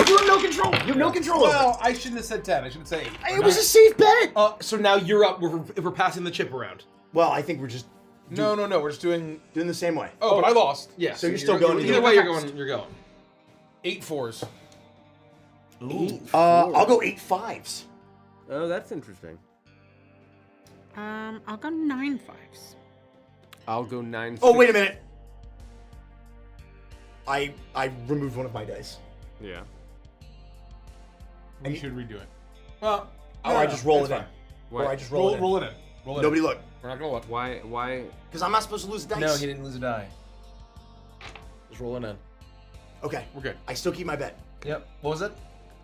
you have no control. You have no control over Well, I shouldn't have said 10. I should say 8. it. It was a safe bet. So now you're up. If we're passing the chip around. Well, I think we're just No, we're just doing. doing the same way. Oh, but I lost. Yeah. So you're still going Either to way, you're going. You're going. 8 4s. I'll go 8 5s. Oh, that's interesting. I'll go 9 5s. I'll go 9. Oh, wait a minute. I removed one of my dice. Yeah. We should redo it. Well, Or I just roll it in. fine. Or I just roll it in. Roll it in. Roll it Nobody in. look. We're not gonna look. Why? Because I'm not supposed to lose a dice. No, he didn't lose a die. Just roll it in. Okay. We're good. I still keep my bet. Yep. What was it?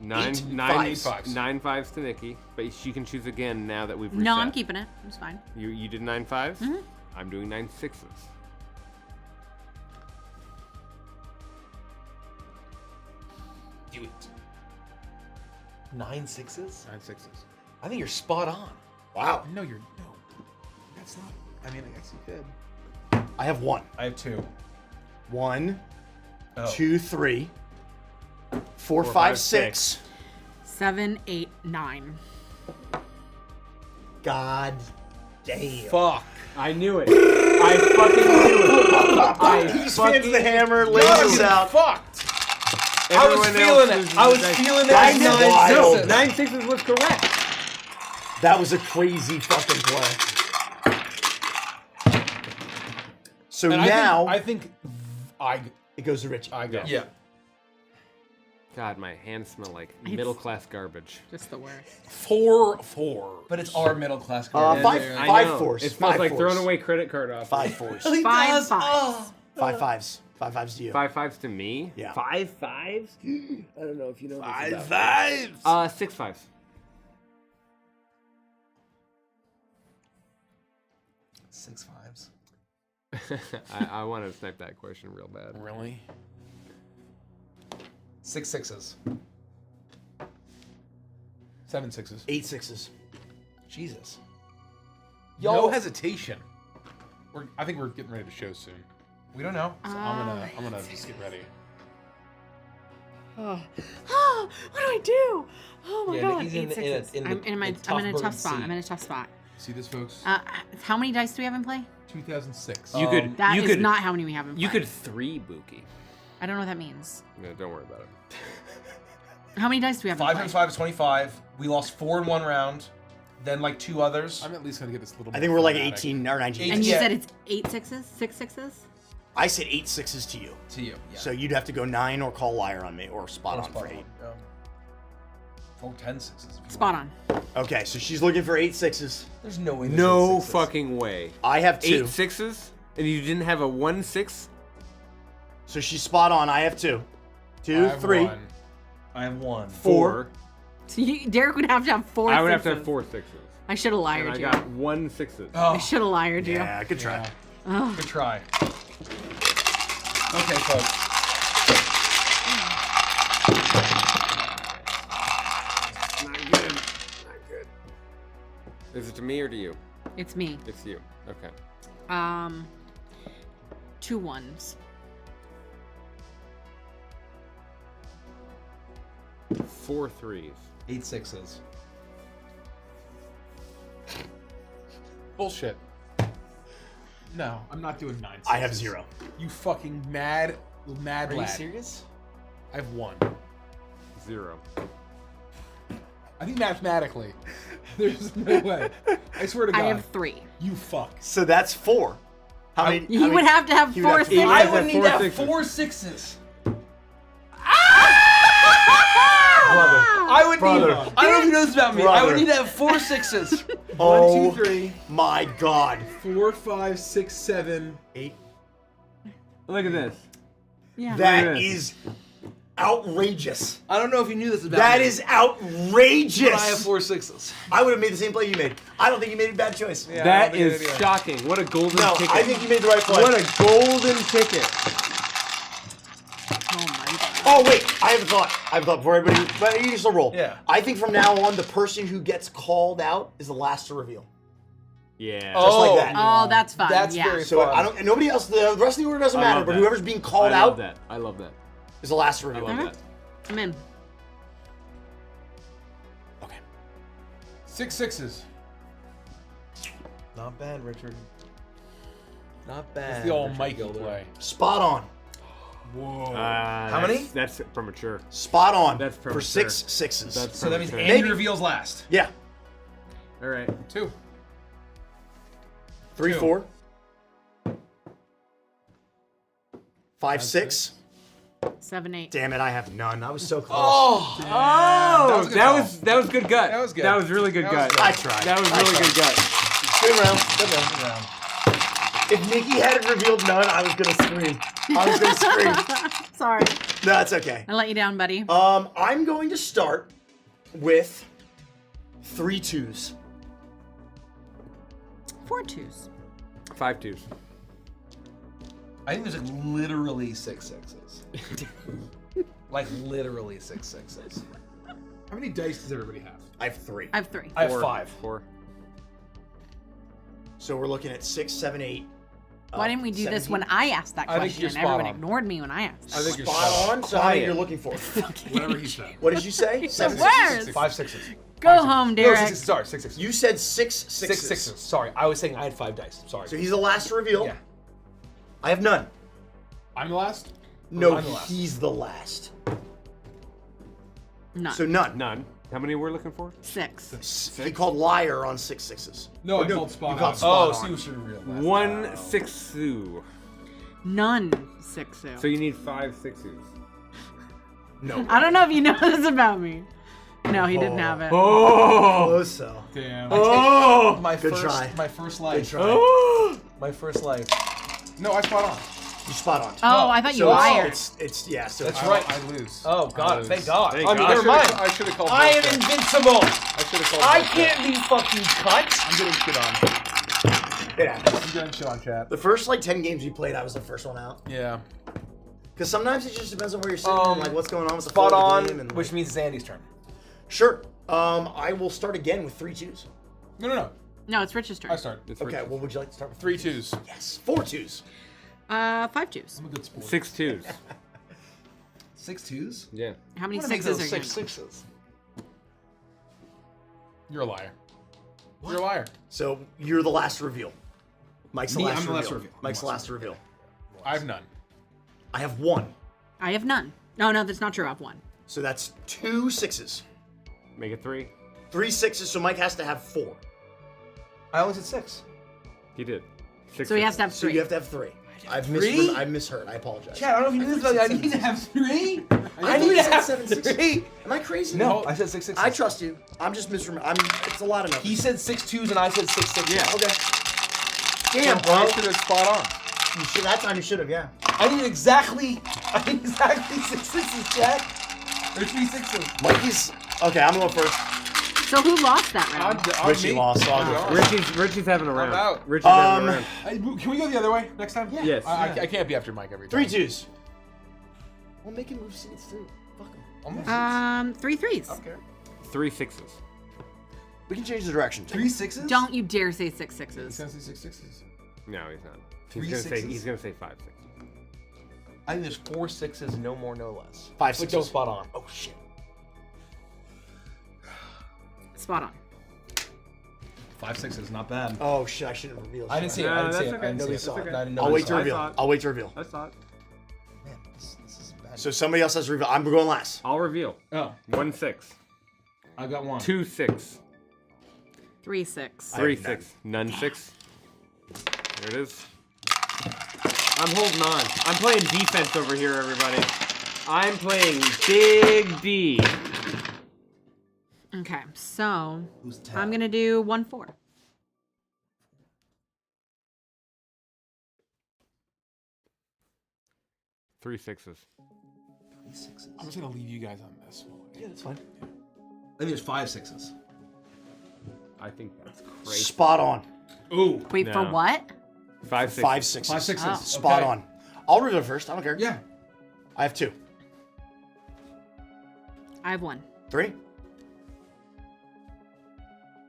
9 8 9 5s. 9 5s to Nikki, but she can choose again now that we've reset. No, I'm keeping it. It's fine. You did 9 5s? Mhm. I'm doing 9 6s. Do it. 9 6s? 9 6s. I think you're spot on. Wow. No, you're no. That's not. I mean, I guess you could. I have 1. I have 2. 1, Oh. 2, 3, 4, 5, 5, 6. 7, 8, 9. God damn. Fuck. I knew it. I fucking knew it. He spins the hammer, lays us out. Fucked. I was feeling it. I was feeling that. That's 9 wild. 6s. 9 6s was correct. That was a crazy fucking play. So And now I think it goes to Richie. I go. Yeah. God, my hands smell like middle class garbage. Just the worst. 4 4. But it's our middle class Five, career. I five know. fours. It smells 5 like fours. throwing away credit card offers. 5 4s. 5 5s. 5 5s. 5 5s to you. 5 5s to me. Yeah. 5 5s. I don't know if you know. 5 5s. 6 5s. 6 5s. I want to snipe that question real bad. Really? 6 6s. 7 6s. 8 6s. Jesus. No hesitation. I think we're getting ready to show soon. We don't know. So I'm gonna just get ready. Oh. What do I do? Oh my Yeah, god. Nikki's 8 in the- 6s. in the- I'm in the tough a bird tough spot. seat. I'm in a tough spot. See this, folks? How many dice do we have in play? 2006. You could. That you is could. not how many we have in play. You could 3 Buki. I don't know what that means. No, don't worry about it. How many dice do we have 5 in times play? 5 is 25. We lost 4 in one round. Then like 2 others. I'm at least gonna get this little. I think we're like 18 or 19. And you Yeah. said it's 8 6s? 6 6s? I said 8 6s to you. To you. Yeah. So you'd have to go 9 or call liar on me or spot on for 8. Yeah. Or 10 6s. if you Spot want. on. Okay, so she's looking for 8 6s. There's no way. there's No 8 6s. fucking way. I have 2. 8 6s, and you didn't have a 1 6. So she's spot on. I have 2. 2, 3. I have 1. 4. So Derek would have to have 4 I would have to sixes. have 4 6s. I should have And lied I you. got 1 6s. Oh, I should have lied you. Yeah, good try. good try. Okay, folks. Not good. Not good. Is it to me or to you? It's me. It's you. Okay. 2 1s. 4 3s. 8 6s. Bullshit. No, I'm not doing 9 6s. I have 0. You fucking mad Are you lad. serious? I have 1. 0. I think mathematically, there's no way. I swear to God. I have 3. You fuck. So that's 4. How many? You would have to have he would 4 have to- sixes. I have would need 4 to have sixes. 4 6s. I love it. I would would Brother. need. I don't know if you know this about me. I Brother. would need to have 4 6s. Oh 1, 2, 3, my God. 4, 5, 6, 7, 8. Look at this. Yeah. That Look at this. is outrageous. I don't know if you knew this about That me. is outrageous. But I have 4 6s. I would have made the same play you made. I don't think you made a bad choice. Yeah, I That don't think is it is. shocking. What a golden No, ticket. I think you made the right play. What a golden ticket. Oh my god. Oh wait, I have a thought. I have a thought before everybody. But you can still roll. Yeah. I think from now on, the person who gets called out is the last to reveal. Yeah. Just like that. Oh, that's fun. That's yeah. very So fun. I don't. And nobody else. The rest of the order doesn't I matter. love But that. whoever's being called I love out that. I love that. is the last to I reveal. love Alright. that. I'm in. Okay. 6 6s. Not bad, Richard. Not bad. It's the old Richard Mikey Gilder. play. Spot on. Whoa. How many? That's premature. Spot on. That's for premature. 6 6s. That's So that means premature. Andy Maybe. reveals last. Yeah. All right. 2. 3 Two. 4. 5 6. 7 8. Damn it! I have none. I was so close. Oh, that was a good call. that was good gut. That was good. That was really good That was gut. good. I tried. That was I really tried. good gut. Good round. Good round, good round. If Nikki hadn't revealed none, I was gonna scream. I was gonna scream. Sorry. No, that's okay. I let you down, buddy. I'm going to start with 3 2s. 4 2s. 5 2s. I think there's like literally 6 6s. Like literally 6 6s. How many dice does everybody have? I have 3. I have 3. I have 5. 4. So we're looking at 6, 7, 8. Why didn't we do this 17. when I asked that I think question? you're spot Everyone on. ignored me when I asked. I think you're Spot on. So how many you're looking for? Whatever he said. What did you say? The 7 worst. 5 6s. Go home, No, Derek. 6 6s. Sorry, 6 6s. You said 6 6s. 6 6s. Sorry, I was saying I had 5 dice. Sorry. So he's the last to reveal. Yeah. I have none. I'm the last? No, I'm the last. he's the last. None. So none. None. How many we're looking for? 6. He called liar on 6 6s. No, I no, called spot you called on. spot Oh, on. see what you real. 1 6 2. None. 6 2. So you need 5 6s. No. I don't know if you know this about me. No, he didn't have it. Oh! Close so. Damn. Oh! My Good first, try. my first Good life. try. Oh! My first life. No, I spot on. You spot on. Oh, I thought you So lied. it's yeah. So That's it's right. I lose. Oh I God! lose. Thank God. Thank I mean, God. never mind. I should have called I am bullshit. invincible. I should have called I bullshit. can't be fucking cut. I'm getting shit on. Yeah. I'm getting shit on chat. The first like 10 games we played, I was the first one out. Yeah. Because sometimes it just depends on where you're sitting and like what's going on with the Spot flow of the on, game and, which like- means it's Andy's turn. Sure. I will start again with 3 2s. No. No, it's Rich's turn. I start. It's Okay. Rich. What would you like to start with? 3 2s. Yes. 4 2s. 5 2s. I'm a good sport. 6 2s. 6 2s. Yeah. How many What makes 6s are those you 6 getting? 6s? You're a liar. You're a liar. So you're the last to reveal. Mike's the Me, last I'm to the last reveal. to reveal. Mike's the last to reveal. I have none. I have 1. I have none. No, that's not true. I have 1. So that's 2 6s. Make it 3. 3 6s. So Mike has to have 4. I only said 6. He did. 6 So he has to have So 3. you have to have 3. I've Three? I misheard. I apologize. Chad, I don't know if you knew this, but I need to have 3. I thought need you to said have 7 6s. 3. Am I crazy? No, I said 6 6s. I trust you. I'm just misremembering. It's a lot of numbers. He said 6 2s and I said 6 6s. Yeah. Okay. Damn, bro. I should have spot on. You should, that time you should have, yeah. I need exactly 6 6s, Chad. Or 3 6s. Mikey's. Okay, I'm going first. So who lost that round? Richie lost, so I'll go first. Richie's having a round. out. Richie's having a round. Can we go the other way next time? Yeah. Yes. I can't be after Mike every time. 3 2s. Well, make him move seats too. Fuck him. 3 3s. Okay. 3 6s. We can change the direction. 3 6s? Don't you dare say 6 He's 6s. gonna say 6 6s. No, he's not. 3 He's 6s? gonna say 5 6s. I think there's 4 6s, no more, no less. 5 But 6s. don't spot on. Oh shit. Spot on. 5 6s, not bad. Oh shit. I should have revealed. I didn't see it. No, I didn't see that's it. okay. I didn't see Nobody it. saw it. I didn't know I'll I wait to saw it. reveal. I'll wait to reveal. I saw it. Man, this is bad. So somebody else has to reveal. I'm going last. I'll reveal. Oh, 1 6. I got 1. 2 6. 3 6. 3 have 6. None 6. There it is. I'm holding on. I'm playing defense over here, everybody. I'm playing Big D. Okay, so Who's the I'm gonna do 1-4. 3 6s. 3 6s. I'm just gonna leave you guys on this one. Yeah, that's fine. I think there's 5 6s. I think that's crazy. Spot on. Ooh. Wait, for No. what? 5 6s. 5 6s. 5 6s. Oh. Spot Okay. on. I'll reveal first. I don't care. Yeah. I have 2. I have 1. 3. I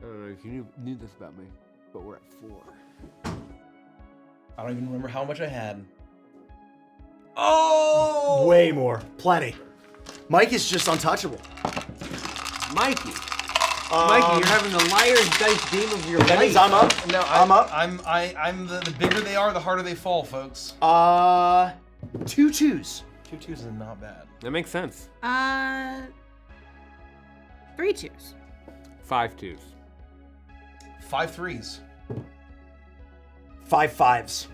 don't know if you knew this about me, but we're at 4. I don't even remember how much I had. Oh! Way more. Plenty. Mike is just untouchable. Mikey. Mikey, you're having the liar's dice game of your That life. means I'm up. No, I'm up. I'm the bigger they are, the harder they fall, folks. 2 2s. 2 2s is not bad. That makes sense. 3 2s. 5 2s. 5 3s. 5 5s.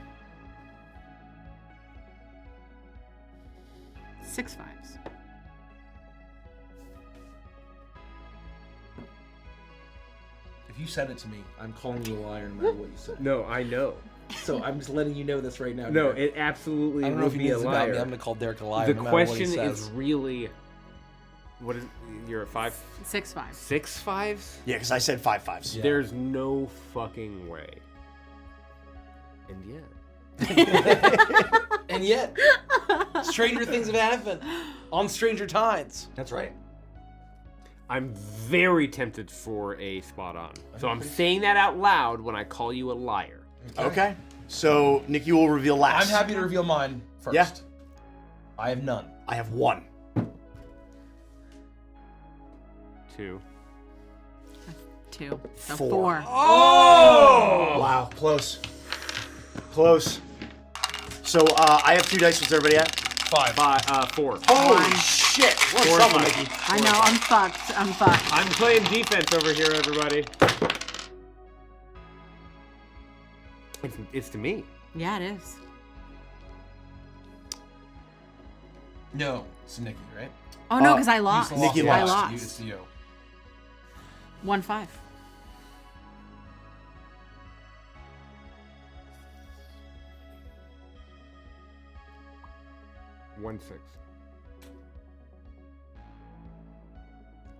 6 5s. If you said it to me, I'm calling you a liar no matter what you said. No, I know. So I'm just letting you know this right now. No, Derek. it absolutely I don't know would if he be a needs about me. liar. I'm gonna call Derek a liar. The no matter what he question is says. really, what is? You're a 5, 6 5s. 6 5s? Yeah, because I said 5 5s. Yeah. There's no fucking way. And yet. And yet, stranger things have happened on Stranger Tides. That's right. I'm very tempted for a spot on. So I'm saying that out loud when I call you a liar. Okay. So Nikki will reveal last. I'm happy to reveal mine first. Yeah. I have none. I have 1. 2. 2. So 4. 4. Oh! Wow, close. Close. So I have 2 dice. What's everybody at? 5. 4. Holy shit! We're in 4 trouble, and Nikki. 5. I know, I'm fucked. I'm fucked. I'm playing defense over here, everybody. It's to me. Yeah, it is. No, it's Nikki, right? Oh no, because I lost. Nikki I lost. lost. It's you. 1-5. One 6.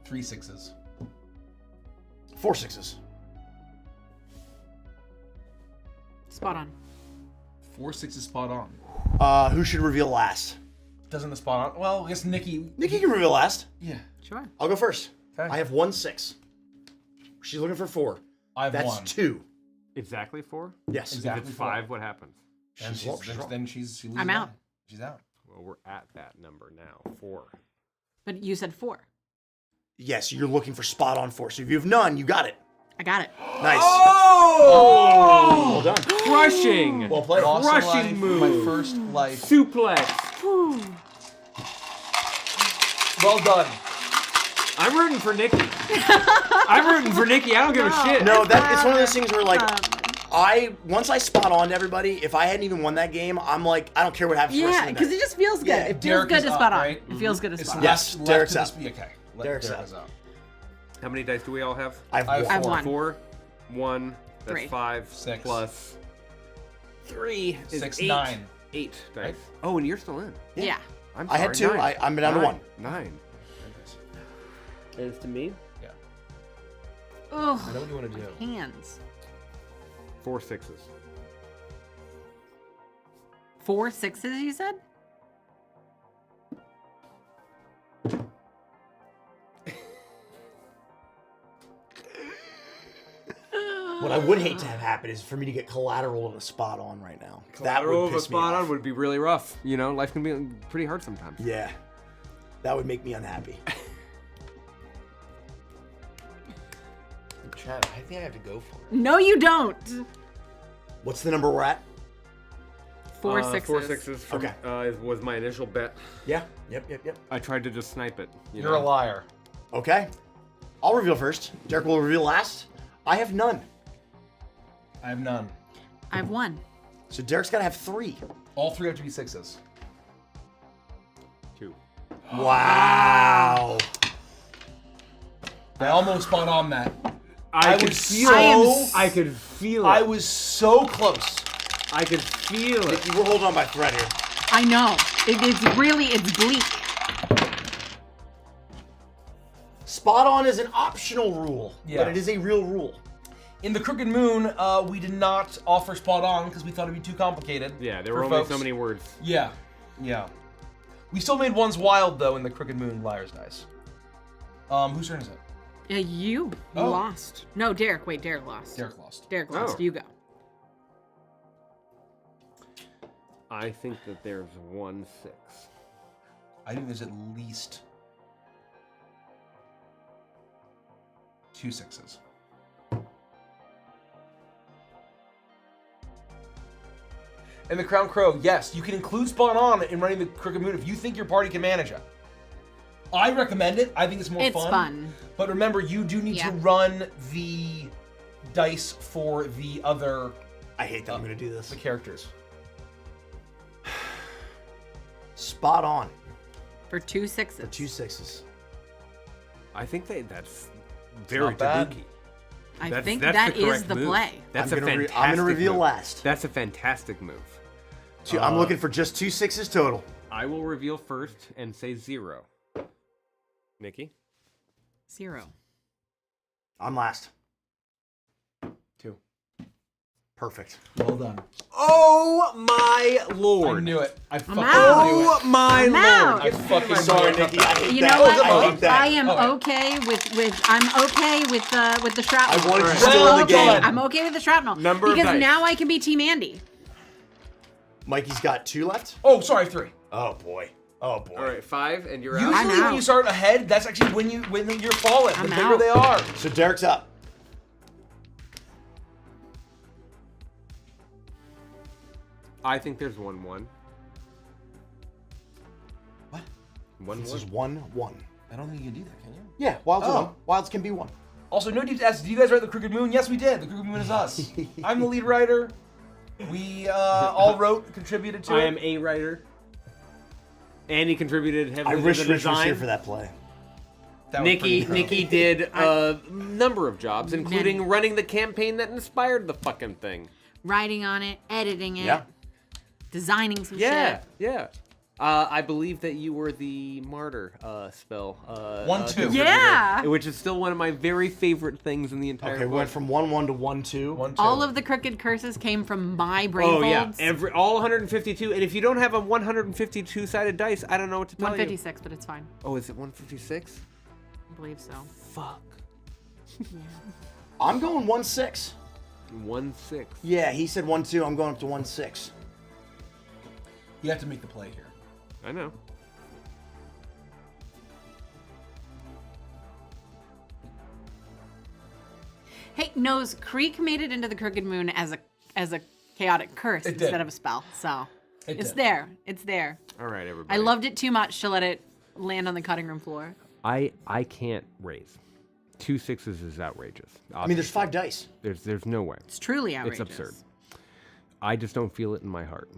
3 6s. 4 6s. Spot on. 4 6s spot on. Who should reveal last? Doesn't the spot on? Well, I guess Nikki. Nikki can reveal last. Yeah. Sure. I'll go first. Okay. I have 1 6. She's looking for 4. I have That's 1. 2. Exactly 4? Yes. Exactly. If it's four. 5, what happens? And She's lost. then she loses I'm out. nine. She's out. Well, we're at that number now. 4. But you said 4. Yes, you're looking for spot on 4. So if you have none, you got it. I got it. Nice. Oh! Well done. Crushing! Well played. Lost a Crushing life, move. My first life. Suplex. Well done. I'm rooting for Nikki. I'm rooting for Nikki. I don't give a shit. No, that it's one of those things where like once I spot on to everybody, if I hadn't even won that game, I'm like, I don't care what happens. for the rest Yeah, of the because night. it just feels good. Yeah, It feels Derek good is to up, spot on. right? It feels good to It's spot on. Yes, left Derek's to out. this be okay. Derek's Derek out. is out. How many dice do we all have? I have I have 1. I have 1. 4. 1. That's 3. 5. 6. Plus 3 is 6, 8. 9. 8 dice. Right? Oh, and you're still in. Yeah. I'm I had sorry, 2. 9. I'm down to 1. 9. And it's to me? Ugh. I know what you want to do. Hands. 4 6s. 4 6s, you said? What I would hate to have happen is for me to get collateral of a spot on right now. Collateral that of would a piss me spot off. on would be really rough. You know, life can be pretty hard sometimes. Yeah. That would make me unhappy. Chad, I think I have to go for it. No, you don't. What's the number we're at? 4 6s. 4 6s from, Okay. was my initial bet. Yeah. Yep. I tried to just snipe it. You're a liar. Okay. I'll reveal first. Derek will reveal last. I have none. I have none. I have 1. So Derek's got to have 3. All 3 have to be 6s. 2. Wow. I almost spot on that. I could feel it. I could feel it. I was so close. I could feel it. We're holding on by thread here. I know. It's bleak. Spot on is an optional rule, Yeah. but it is a real rule. In the Crooked Moon, we did not offer spot on because we thought it'd be too complicated. Yeah, there for were only folks. so many words. Yeah, yeah. We still made ones wild though in the Crooked Moon Liar's Dice. Whose turn is it? You Oh. lost. No, Derek. Wait, Derek lost. Derek lost. Derek lost. Oh. You go. I think that there's 1 6. I think there's at least 2 6s. And the Crown Crow, yes, you can include spot on in running the Crooked Moon if you think your party can manage it. I recommend it. I think it's more It's fun. But remember, you do need to run the dice for the other I hate that I'm going to do this. the characters. Spot on. For 2 6s. For 2 6s. I think that's very not bad. Tabuki. I think that is the play. That's I'm a gonna fantastic I'm gonna reveal move. last. That's a fantastic move. I'm looking for just 2 6s total. I will reveal first and say 0. Nikki? 0. I'm last. 2. Perfect. Well done. Oh my I lord! knew it. I fucking out. knew it. Oh my I'm out. lord! I fucking Sorry, knew it. Nikki. I hate You that. know what? I hate that. I am Okay. okay with I'm okay with the shrapnel. I wanted you Alright. still in the okay. game. I'm okay with the shrapnel. Number of because dice. now I can be Team Andy. Mikey's got 2 left. Oh, sorry, 3. Oh boy. Oh boy. All right, 5, and you're Usually out. I'm when you out. start ahead, that's actually when you're falling. I'm the bigger out. they are. So Derek's up. I think there's 1 1. What? 1 This 1. is 1 1. I don't think you can do that, can you? Yeah, wilds are Oh. 1. Wilds can be 1. Also, no deep asks, did you guys write the Crooked Moon? Yes, we did. The Crooked Moon is us. I'm the lead writer. We all wrote, contributed to I it. am a writer. Andy contributed I heavily wish to the Rich was design. here for that play. That was pretty Nikki did a number of jobs, including running the campaign that inspired the fucking thing. Writing on it, editing it, Yeah. designing some Yeah, shit. yeah. I believe that you were the martyr spell. 1 2. Yeah. Which is still one of my very favorite things in the entire Okay, we book. went from 1 1 to 1 2. 1 2. All of the crooked curses came from my brain Oh yeah, folds. all 152. And if you don't have a 152 sided dice, I don't know what to tell 156, but it's fine. you. Oh, is it 156? I believe so. Fuck. I'm going 1 6. 1 6. Yeah, he said 1 2. I'm going up to 1 6. You have to make the play here. I know. Hey, Nose Creek made it into the Crooked Moon as a chaotic curse It did. instead of a spell. So It it's did. there. It's there. All right, everybody. I loved it too much to let it land on the cutting room floor. I can't raise. 2 6s is outrageous. I mean, there's 5 dice. There's no way. It's truly outrageous. It's absurd. I just don't feel it in my heart.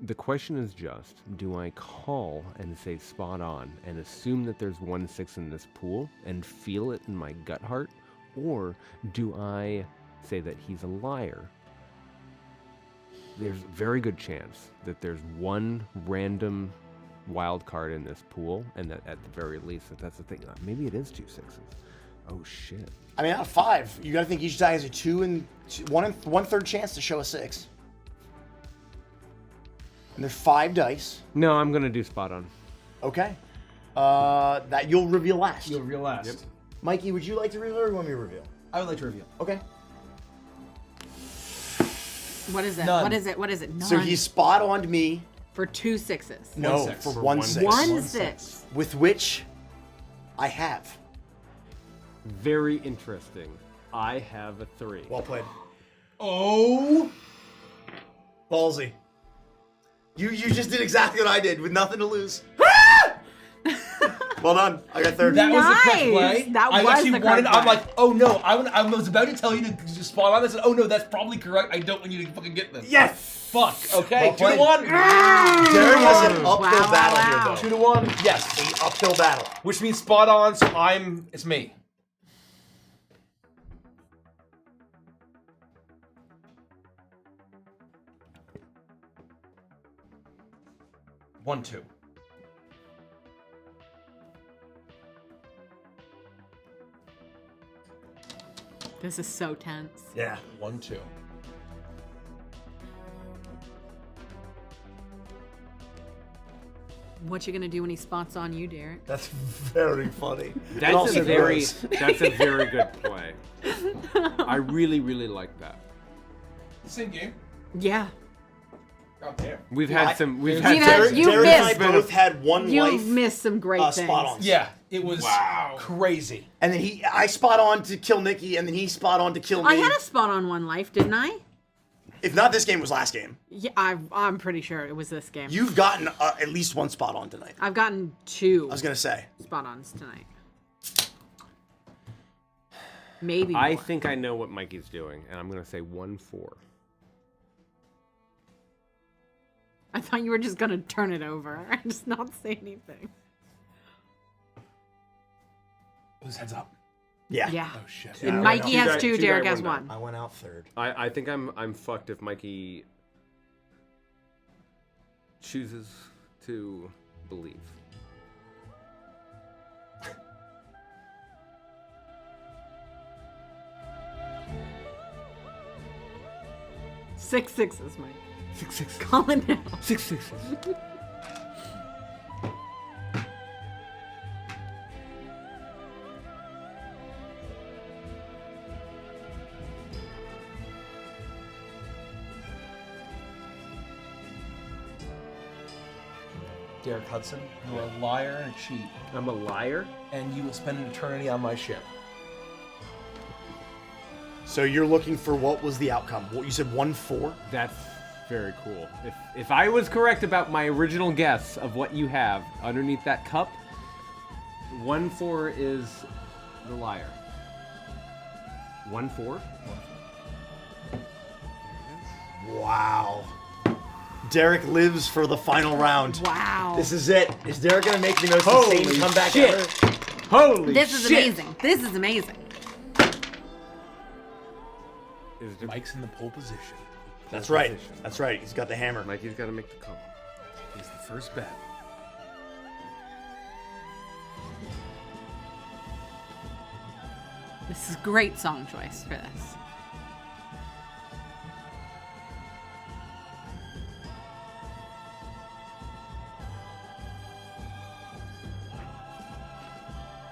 The question is just, do I call and say spot on and assume that there's 1 6 in this pool and feel it in my gut heart? Or do I say that he's a liar? There's a very good chance that there's one random wild card in this pool, and that at the very least, that's the thing. Maybe it is 2 6s. Oh shit. I mean, out of 5, you got to think each die has a 2 and 1/3 chance to show a 6. And there's 5 dice. No, I'm gonna do spot on. Okay. That you'll reveal last. You'll reveal last. Yep. Mikey, would you like to reveal or you want me to reveal? I would like to reveal. Okay. What is it? None. What is it? What is it? None. So he spot on me. for 2 6s. No, 1 6. for For 1 1 6. 1 6. With which I have. Very interesting. I have a 3. Well played. Oh! Ballsy. You just did exactly what I did with nothing to lose. Well done. I got 3rd. That was the correct Nice. play. That I was actually the correct I'm play. like, oh no, I was about to tell you to just spot on this. And, oh no, that's probably correct. I don't want you to fucking get this. Yes! Fuck. Okay. Well 2 to played. 1. Derek has an uphill Wow, battle wow. here, 2 though. to 1. Yes. An uphill battle. Which means spot on. So it's me. 1-2. This is so tense. Yeah. 1-2. What you gonna do when he spots on you, Derek? That's very funny. That's also a very gross. that's a very good play. I really, really like that. Same game. Yeah. God damn. We've had some. We've You've had had- some. Derek, you Derek and I missed- both had one You life missed some great things. spot on. Yeah, it was crazy. And then I spot on to kill Nikki, and then he spot on to kill me. I had a spot on one life, didn't I? If not this game, was last game. Yeah, I'm pretty sure it was this game. You've gotten at least one spot on tonight. I've gotten 2 I was gonna say. spot ons tonight. Maybe I more. think I know what Mikey's doing, and I'm gonna say 1-4. I thought you were just gonna turn it over and just not say anything. It was heads up. Yeah. Yeah. Oh shit. And I Mikey went out- has 2, two Derek guy, has one 1. I went out third. I think I'm fucked if Mikey chooses to believe. Six sixes, Mike. 6-6. Call it now. 6-6. Derek Hudson, you are a liar and a cheat, I'm a liar. and you will spend an eternity on my ship. So you're looking for what was the outcome? What you said 1-4? That's very cool. If I was correct about my original guess of what you have underneath that cup, 1-4 is the liar. 1-4? Wow. Derek lives for the final round. Wow. This is it. Is Derek gonna make the most Holy insane comeback shit. ever? Holy This is shit! amazing. This is amazing. Is it Mike's in the pole position. That's right. That's right. He's got the hammer. Mikey's got to make the call. He's the first bet. This is great song choice for this.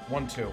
One, two.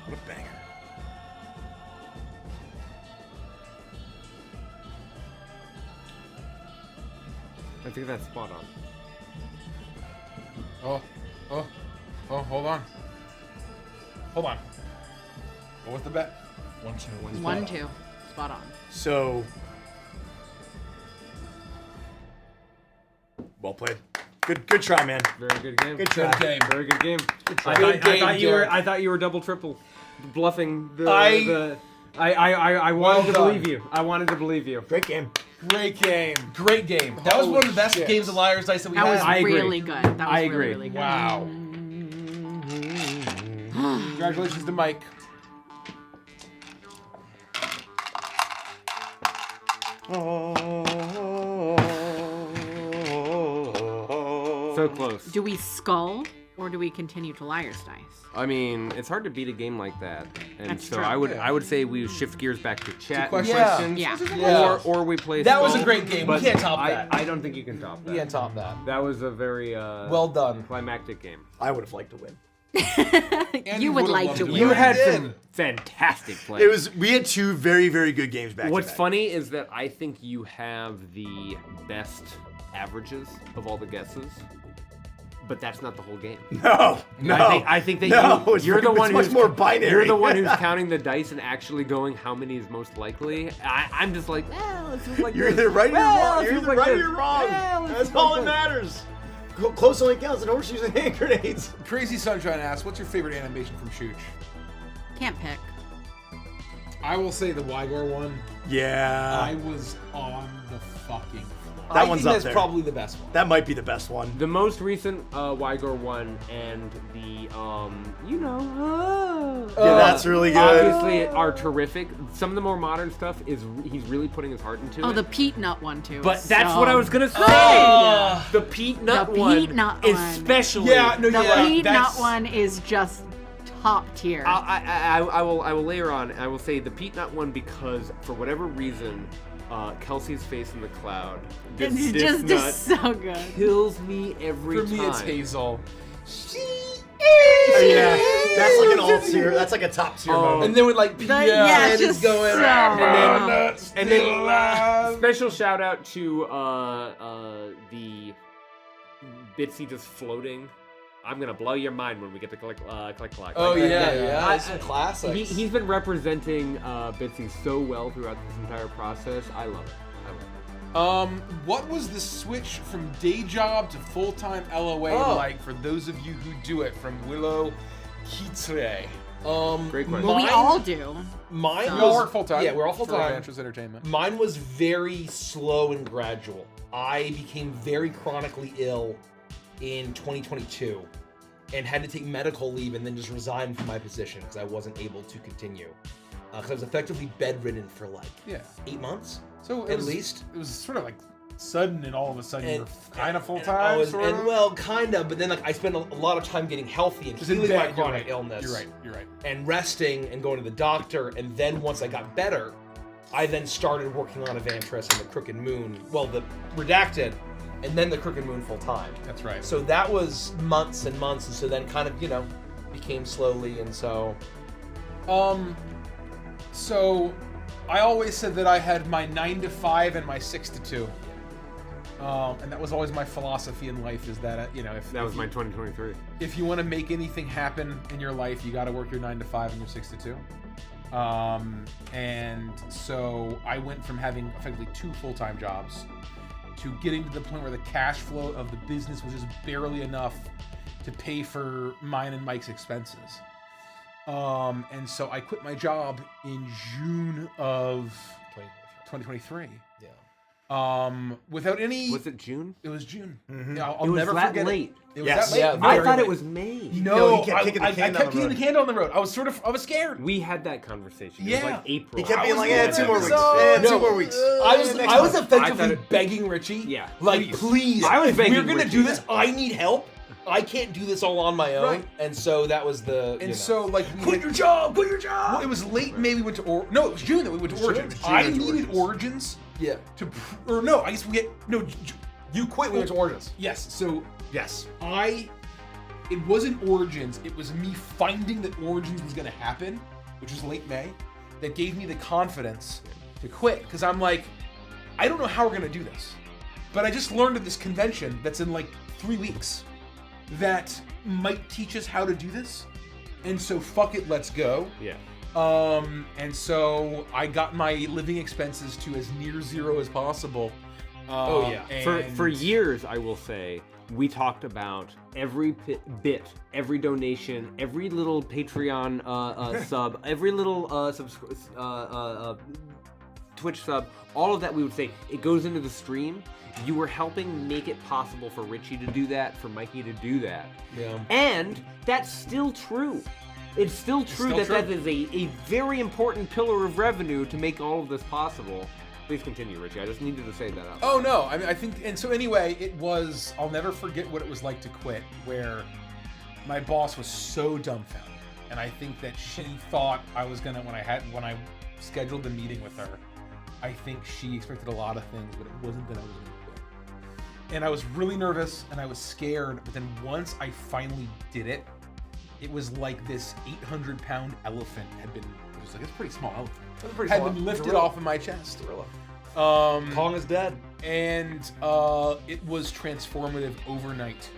What a banger. I think that's spot on. Oh, hold on. Hold on. What was the bet? 1, 2. 1, 2. Spot on. So, well played. Good try, man. Very good game. Good try. Good game. Very good game. try. Good game, Derek. I thought you were double triple bluffing the. I- I wanted to Well believe done. you. I wanted to believe you. Great game. Great game. Great game. That was Holy one of the best shit. games of Liar's Dice that we That was had. I agree. really good. That was I really, agree. really good. Wow. Congratulations to Mike. So close. Do we skull or do we continue to Liar's Dice? I mean, it's hard to beat a game like that, and That's so true. I would say we shift gears back to chat and questions. questions, Yeah. Yeah. or we play. That was Skull, a great game. We but can't top that. I don't think you can top that. We can't top that. That was a very Well done. climactic game. I would have liked to win. And You would would've like loved to to win. You win. had did. some fantastic plays. It was. We had two very good games back. What's to back. funny is that I think you have the best averages of all the guesses. But that's not the whole game. No. I think that no, you're the one much who's more binary. You're the one who's counting the dice and actually going how many is most likely. I'm just like, well, it feels like You're this. either right or Well, wrong. it You're feels either like right or this. you're wrong. Well, it That's feels all like that this. matters. Close only counts, and horses using hand grenades. Crazy Sunshine asks, what's your favorite animation from Shooch? Can't pick. I will say the Wygor one. Yeah. I was on the fucking floor. That I one's think up that's there. probably the best one. That might be the best one. The most recent Wygor one and the Yeah, that's really good. Obviously are terrific. Some of the more modern stuff is he's really putting his heart into Oh, it. the peat nut one too. But is that's so what I was gonna say. good. The peat nut The one, peat nut one. especially. Yeah, no, The yeah, peat nut that's- one is just top tier. I will layer on. I will say the peat nut one because for whatever reason, Kelsey's face in the cloud. This It's stiff just nut so good. kills me every For time. me, it's Hazel. Yeah, that's like an alt tier. That's like a top tier Oh. moment. And then with like Pia yeah, and just is going. so- And then special shout out to the Bitsy just floating. I'm gonna blow your mind when we get to click. Oh Like, yeah, that. yeah. That's some classics. He's been representing Bitsy so well throughout this entire process. I love it. What was the switch from day job to full-time LOA like for those of you who do it from Willow Kitre? Great question. Well, we all do. Mine We all was work full-time. Yeah, we're all for full-time. Adventures Entertainment. Mine was very slow and gradual. I became very chronically ill in 2022 and had to take medical leave and then just resign from my position because I wasn't able to continue. Because I was effectively bedridden for like 8 months. So at least. It was sort of like sudden and all of a sudden you were kind of I full-time, was, sort of? well, kind of, but then like I spent a lot of time getting healthy and Just in healing my bed, you're chronic right. illness. You're right. And resting and going to the doctor. And then once I got better, I then started working on Evantris and the Crooked Moon. Well, the Redacted, and then the Crooked Moon full time. That's right. So that was months and months, and so then kind of, became slowly, and so. So I always said that I had my 9 to 5 and my 6 to 2. And that was always my philosophy in life is that, if That was my 2023. if you want to make anything happen in your life, you got to work your 9 to 5 and your 6 to 2. And so I went from having effectively 2 full-time jobs to getting to the point where the cash flow of the business was just barely enough to pay for mine and Mike's expenses. And so I quit my job in June of 2023. Yeah. Without any. Was it June? It was June. Mm-hmm. Yeah, I'll It was never that forget late. it. It was Yes. that late. Yeah, Very I thought late. it was May. No, he kept kicking the I can down kept the kicking road. the can down the road. I was scared. We had that conversation. It Yeah. was like April. He kept being was like, going 2 more weeks. episode. Two No. more weeks. I was Next month. effectively I thought begging Richie. Yeah. Like, please. I was if begging we're gonna Richie. do this, I need help. I can't do this all on my own. Right. And so that was the. And so, like, we quit had- your job. Quit your job. Well, it was late May we went to no, it was June that we went to Origins. June I went to needed Origins. Origins Yeah. to, or no, I guess we get no. You quit. We went to Origins. Yes, so Yes. it wasn't Origins. It was me finding that Origins was going to happen, which was late May, that gave me the confidence to quit because I'm like, I don't know how we're going to do this, but I just learned at this convention that's in like 3 weeks that might teach us how to do this, and so fuck it, let's go. Yeah. And so I got my living expenses to as near zero as possible. Oh, yeah. For years, I will say, we talked about every bit, every donation, every little Patreon sub, every little Twitch sub, all of that we would say, it goes into the stream. You were helping make it possible for Richie to do that, for Mikey to do that. Yeah. And that's still true. It's still true still that true. that is a very important pillar of revenue to make all of this possible. Please continue, Richie. I just needed to say that out. Oh no, I mean I think, and so anyway, it was, I'll never forget what it was like to quit, where my boss was so dumbfounded. And I think that she thought I was gonna, when I scheduled the meeting with her, I think she expected a lot of things, but it wasn't that I was gonna quit. And I was really nervous and I was scared, but then once I finally did it, it was like this 800-pound elephant had been, it was like, it's a pretty small elephant, had been lifted off of my chest. Kong is dead. And it was transformative overnight.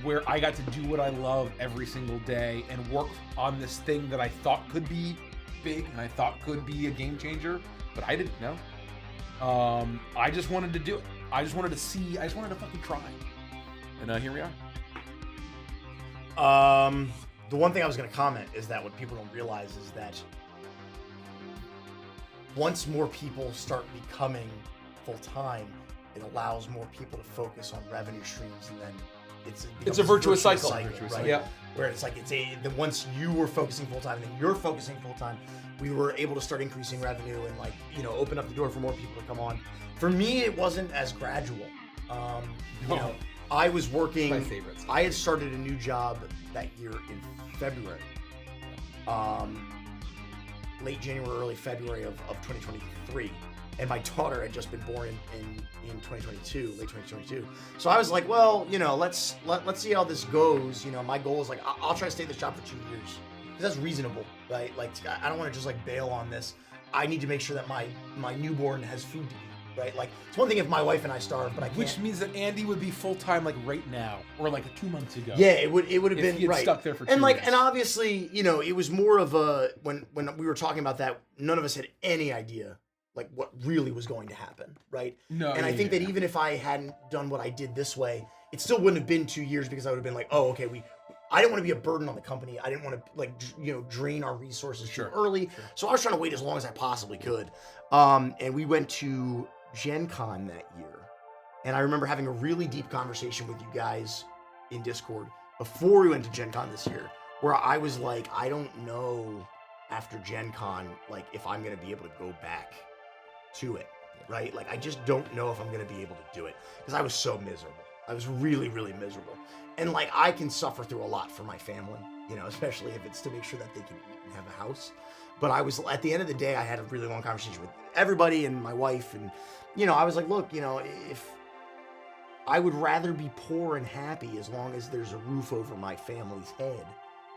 where I got to do what I love every single day and work on this thing that I thought could be big and I thought could be a game changer, but I didn't know. I just wanted to do it. I just wanted to see. I just wanted to fucking try. And here we are. The one thing I was going to comment is that what people don't realize is that once more people start becoming full-time, it allows more people to focus on revenue streams, and then It's a virtuous cycle. Right? Yeah. Where it's like then once you were focusing full-time and then you're focusing full-time, we were able to start increasing revenue and like, open up the door for more people to come on. For me, it wasn't as gradual. I was working. My favorites. I had started a new job that year in February. Late January, early February of 2023. And my daughter had just been born in 2022, late 2022. So I was like, well, let's see how this goes. My goal is like, I'll try to stay at this job for 2 years. Because that's reasonable, right? Like, I don't want to just like bail on this. I need to make sure that my newborn has food to eat, right? Like, it's one thing if my wife and I starve, but I can't. Which means that Andy would be full-time like right now, or like 2 months ago. Yeah, it would have If been he had right. stuck there for 2 and like, years. and obviously, it was more of a when we were talking about that, none of us had any idea like what really was going to happen, right? No, and I think that even if I hadn't done what I did this way, it still wouldn't have been 2 years because I would have been like, oh, okay, I didn't want to be a burden on the company. I didn't want to like drain our resources too early. Sure. So I was trying to wait as long as I possibly could. And we went to Gen Con that year. And I remember having a really deep conversation with you guys in Discord before we went to Gen Con this year, where I was like, I don't know after Gen Con, like if I'm going to be able to go back to it, right? Like, I just don't know if I'm going to be able to do it because I was so miserable. I was really, really miserable. And like, I can suffer through a lot for my family, especially if it's to make sure that they can eat and have a house. But I was, at the end of the day, I had a really long conversation with everybody and my wife. And, I was like, look, if I would rather be poor and happy as long as there's a roof over my family's head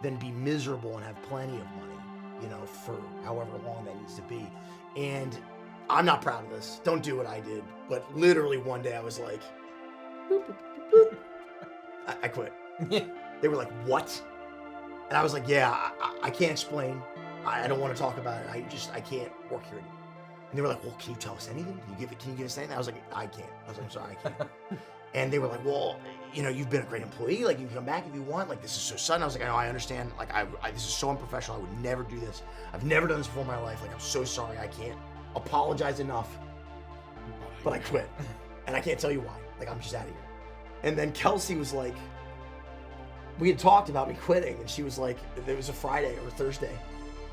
than be miserable and have plenty of money, for however long that needs to be. And I'm not proud of this. Don't do what I did. But literally one day I was like, boop, boop, boop, boop. I quit. They were like, what? And I was like, yeah, I can't explain. I don't want to talk about it. I can't work here anymore. And they were like, well, can you tell us anything? Can you give us anything? I was like, I can't. I was like, I'm sorry, I can't. And they were like, well, you've been a great employee. Like, you can come back if you want. Like, this is so sudden. I was like, I know, I understand. Like, this is so unprofessional. I would never do this. I've never done this before in my life. Like, I'm so sorry. I can't apologize enough. But I quit. And I can't tell you why. Like, I'm just out of here. And then Kelsey was like, we had talked about me quitting. And she was like, it was a Friday or a Thursday.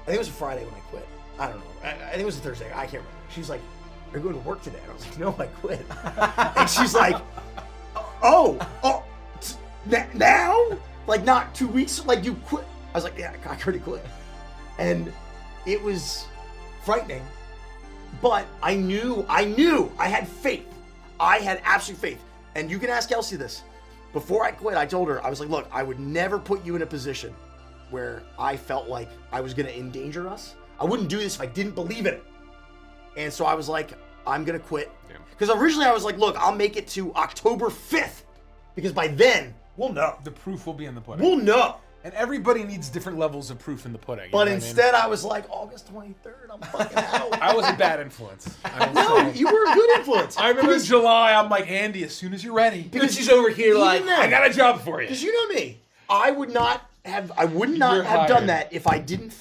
I think it was a Friday when I quit. I don't know. I think it was a Thursday. I can't remember. She's like, are you going to work today? And I was like, no, I quit. And she's like, now? Like, not 2 weeks? Like, you quit? I was like, yeah, I already quit. And it was frightening. But I knew, I had faith. I had absolute faith. And you can ask Kelsey this. Before I quit, I told her, I was like, look, I would never put you in a position where I felt like I was going to endanger us. I wouldn't do this if I didn't believe in it. And so I was like, I'm going to quit. Because originally I was like, look, I'll make it to October 5th. Because by then, we'll know. The proof will be in the pudding. We'll know. And everybody needs different levels of proof in the pudding. But instead, I was like, August 23rd, I'm fucking out. I was a bad influence. No, you were a good influence. I remember in July, I'm like, Andy, as soon as you're ready. Because she's over here like, I got a job for you. Because you know me. I would not have done that if I didn't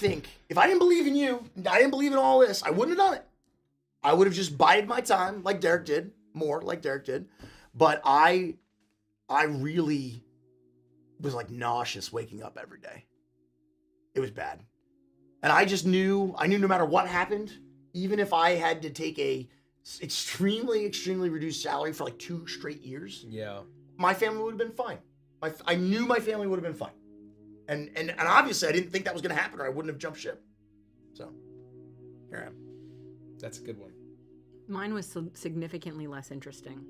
believe in you, I didn't believe in all this, I wouldn't have done it. I would have just bided my time like Derek did, more like Derek did. But I really was like nauseous waking up every day. It was bad. And I knew no matter what happened, even if I had to take a extremely, extremely reduced salary for like 2 straight years, my family would have been fine. I knew my family would have been fine. And obviously I didn't think that was going to happen or I wouldn't have jumped ship. So, here I am. That's a good one. Mine was significantly less interesting.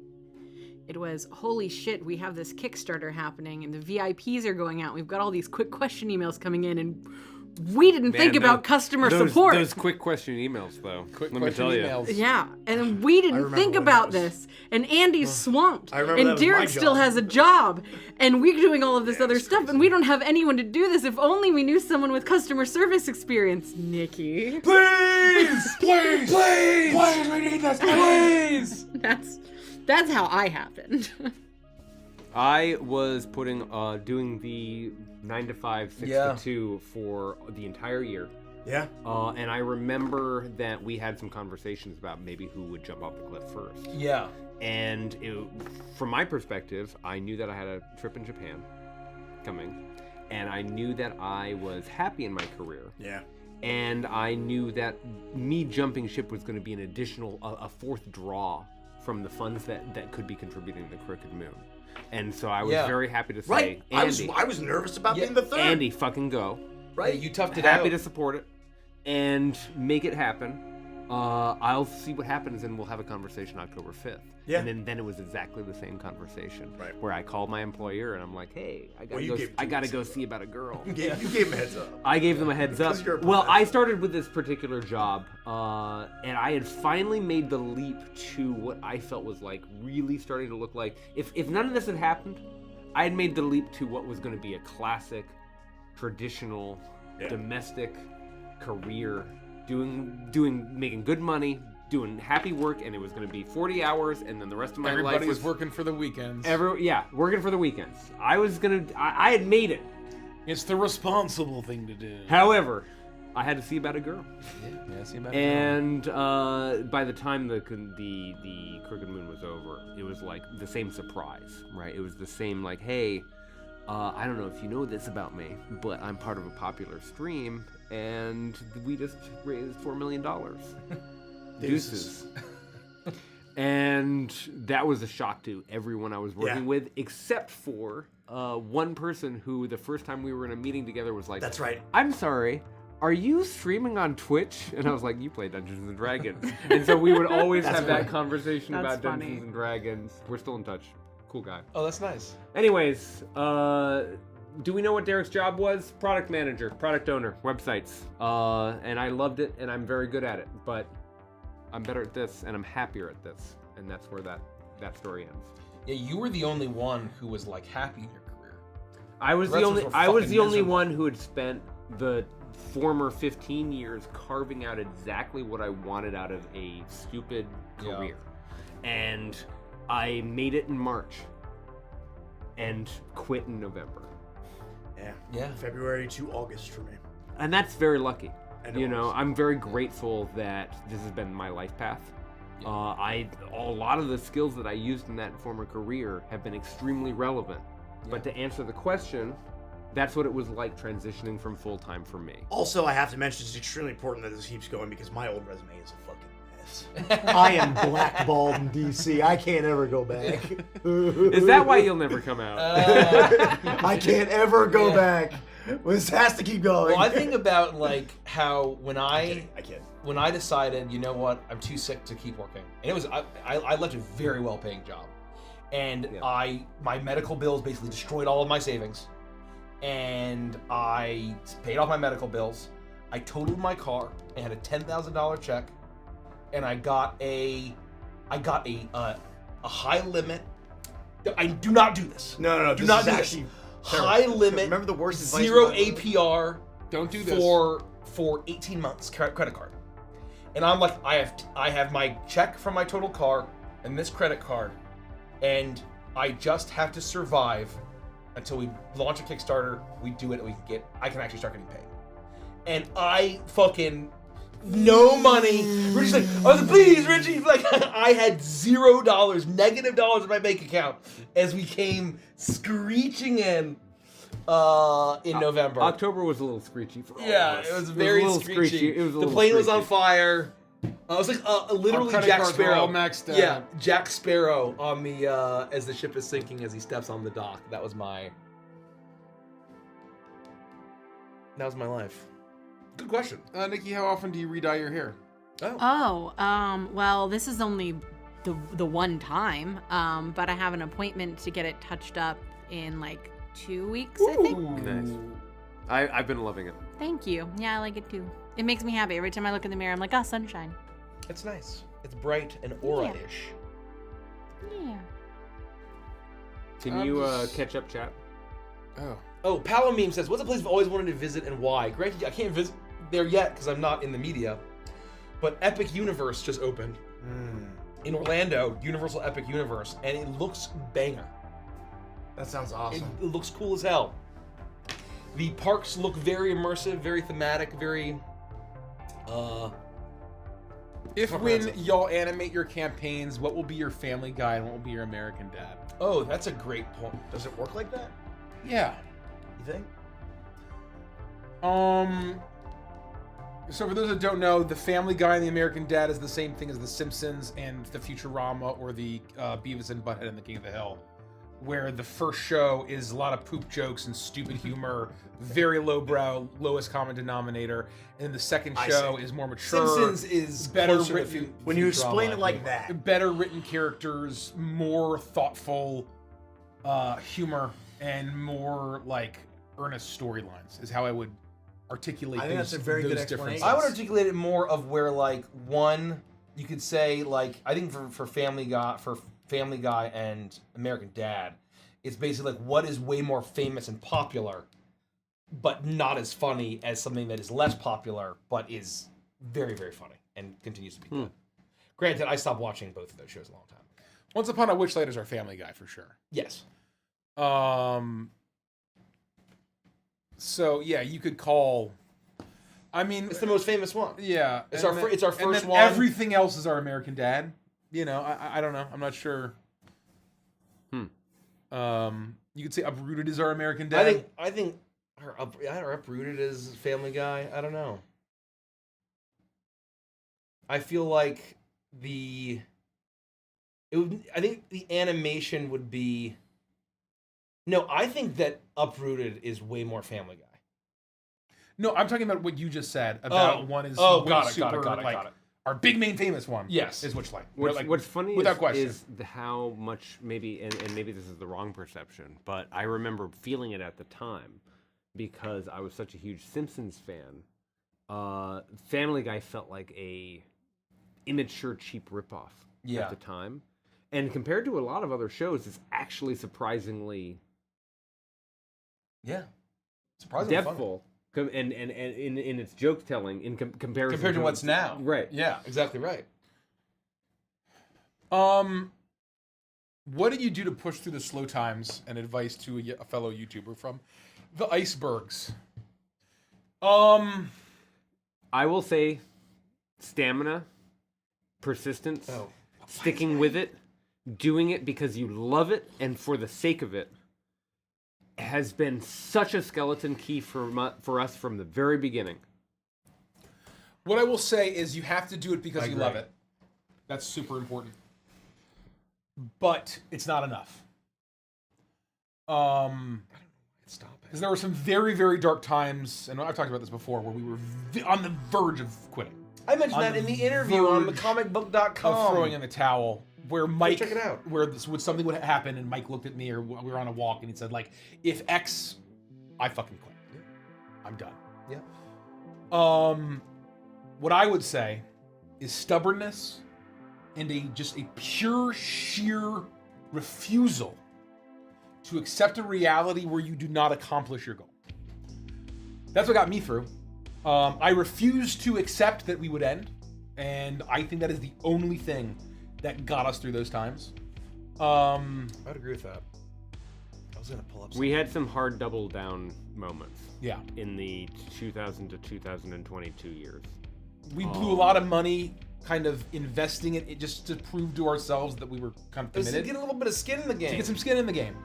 It was, holy shit, we have this Kickstarter happening and the VIPs are going out. We've got all these quick question emails coming in and we didn't think Man, about customer those, support. Those quick question emails, though. Quick Let me question tell you. emails. Yeah, and we didn't remember think when about that was- this. And Andy's swamped. I remember and that was my Derek still job. has a job. And we're doing all of this other it's stuff, crazy. and we don't have anyone to do this. If only we knew someone with customer service experience. Nikki. Please! Please! Please! Please, we need this, please! That's how I happened. I was doing the 9 to 5, 6 Yeah. to 2 for the entire year. Yeah. And I remember that we had some conversations about maybe who would jump off the cliff first. Yeah. And from my perspective, I knew that I had a trip in Japan coming, and I knew that I was happy in my career. Yeah. And I knew that me jumping ship was going to be an additional, a fourth draw from the funds that could be contributing to Crooked Moon. And so I was Yeah. very happy to say, Right. Andy, I was nervous about Yeah, being the third. Andy, fucking go. Right. You toughed it Happy out. to support it and make it happen. I'll see what happens, and we'll have a conversation October 5th. Yeah. And then it was exactly the same conversation. Right. Where I called my employer, and I'm like, hey, I Well, you gave 2 gotta weeks. go see about a girl. You gave him a heads up. I gave them a heads up. 'Cause you're a Well, I professional. started with this particular job, and I had finally made the leap to what I felt was like really starting to look like, if none of this had happened, I had made the leap to what was going to be a classic, traditional, domestic career, making good money, doing happy work, and it was going to be 40 hours, and then the rest of my Everybody life was was working for the weekends. working for the weekends. I had made it. It's the responsible thing to do. However, I had to see about a girl. Yeah, see about it. And by the time the Crooked Moon was over, it was like the same surprise, right? It was the same like, hey, I don't know if you know this about me, but I'm part of a popular stream, and we just raised $4 million. Deuces. And that was a shock to everyone I was working with, except for one person who the first time we were in a meeting together was like, That's right. I'm sorry, are you streaming on Twitch? And I was like, you play Dungeons and Dragons. And so we would always have that conversation That's about funny. Dungeons and Dragons. We're still in touch. Cool guy. Oh, that's nice. Anyways, do we know what Derek's job was? Product manager, product owner, websites. And I loved it, and I'm very good at it. But I'm better at this, and I'm happier at this. And that's where that story ends. Yeah, you were the only one who was like happy in your career. I was The the rest of only us were I was fucking the only miserable. one who had spent the former 15 years carving out exactly what I wanted out of a stupid Yeah. career. And I made it in March and quit in November. Yeah. February to August for me. And that's very lucky. And You know, August. I'm very grateful that this has been my life path. A lot of the skills that I used in that former career have been extremely relevant. But to answer the question, that's what it was like transitioning from full-time for me. Also, I have to mention it's extremely important that this keeps going because my old resume is a fucking mess. I am blackballed in DC. I can't ever go back. Is that why you'll never come out? I can't ever go back. This has to keep going. Well, I think about like how when I can't. when I decided, you know what, I'm too sick to keep working, and it was I left a very well paying job, and my medical bills basically destroyed all of my savings, and I paid off my medical bills. I totaled my car and had a $10,000 check, and I got a high limit. I do not do this. No. Do This not is do actually this. terrible. High limit. Remember the worst advice Zero we got? APR. Don't do this. For 18 months credit card. And I'm like, I have my check from my total car and this credit card, and I just have to survive until we launch a Kickstarter. We do it, and I can actually start getting paid. And I fucking no money. Richie's like, oh, please, Richie. Like, I had $0, negative dollars in my bank account as we came screeching in November. October was a little screechy for all Yeah, of us. it was very a little screechy. It was a The little plane was on screechy. fire. I was like literally credit Jack cards were Sparrow. all maxed out. Yeah, Jack Sparrow on the as the ship is sinking as he steps on the dock. That was my life. Good question. Nikki, how often do you re-dye your hair? Well, this is only the one time, but I have an appointment to get it touched up in like 2 weeks, I think. Nice. I've been loving it. Thank you. Yeah, I like it too. It makes me happy. Every time I look in the mirror, I'm like, oh, sunshine. It's nice. It's bright and aura-ish. Yeah. Can you catch up, chat? Oh. Oh, Palomeme says, what's a place I've always wanted to visit and why? Granted, I can't visit there yet because I'm not in the media, but Epic Universe just opened in Orlando, Universal Epic Universe, and it looks banger. That sounds awesome. It looks cool as hell. The parks look very immersive, very thematic, very, If when y'all animate your campaigns, what will be your Family Guy and what will be your American Dad? Oh, that's a great point. Does it work like that? Yeah. You think? So for those that don't know, the Family Guy and the American Dad is the same thing as the Simpsons and the Futurama or the Beavis and Butthead and the King of the Hill, where the first show is a lot of poop jokes and stupid humor, very lowbrow, lowest common denominator, and then the second show is more mature. Simpsons is better closer to written. When you explain Futurama, it like humor. that. Better written characters, more thoughtful humor, and more like earnest storylines is how I would articulate. I think that's a very good those explanation. differences. I would articulate it more of where, like, one, you could say, like, I think for Family Guy and American Dad, it's basically like what is way more famous and popular, but not as funny as something that is less popular, but is very, very funny and continues to be good. Granted, I stopped watching both of those shows a long time ago. Once Upon a Witchlight is our Family Guy for sure. Yes. So yeah, you could call. I mean, It's the most famous one. yeah, It's and our then- it's our and first then one. Everything else is our American Dad. You know, I don't know. I'm not sure. You could say Uprooted is our American Dad. I think our Uprooted is Family Guy. I don't know. I feel like I think the animation would be. No, I think that Uprooted is way more Family Guy. No, I'm talking about what you just said about one is got way it, super, got it. Our big main famous one. Yes. is Witchlight. What's funny without question. is how much maybe, and maybe this is the wrong perception, but I remember feeling it at the time because I was such a huge Simpsons fan. Family Guy felt like a immature, cheap ripoff at the time, and compared to a lot of other shows, it's actually surprisingly surprisingly funny. depthful. And in its joke telling in comparison Compared to what's now. right? Yeah, exactly right. What did you do to push through the slow times and advice to a fellow YouTuber from the icebergs? I will say stamina, persistence, sticking with it, doing it because you love it and for the sake of it has been such a skeleton key for us from the very beginning. What I will say is you have to do it because I you agree. love it. That's super important. But it's not enough. Stop it. Because there were some very, very dark times, and I've talked about this before, where we were on the verge of quitting. I mentioned that in the interview on thecomicbook.com. Of throwing in the towel, where Mike, check it out. where something would happen, and Mike looked at me, or we were on a walk, and he said, like, if X, I fucking quit. I'm done. Yeah. What I would say is stubbornness and just a pure, sheer refusal to accept a reality where you do not accomplish your goal. That's what got me through. I refused to accept that we would end, and I think that is the only thing that got us through those times. I'd agree with that. I was gonna pull up. We had some hard double down moments. Yeah. In the 2000 to 2022 years. We blew a lot of money kind of investing it just to prove to ourselves that we were kind of committed. Get a little bit of skin in the game. To get some skin in the game.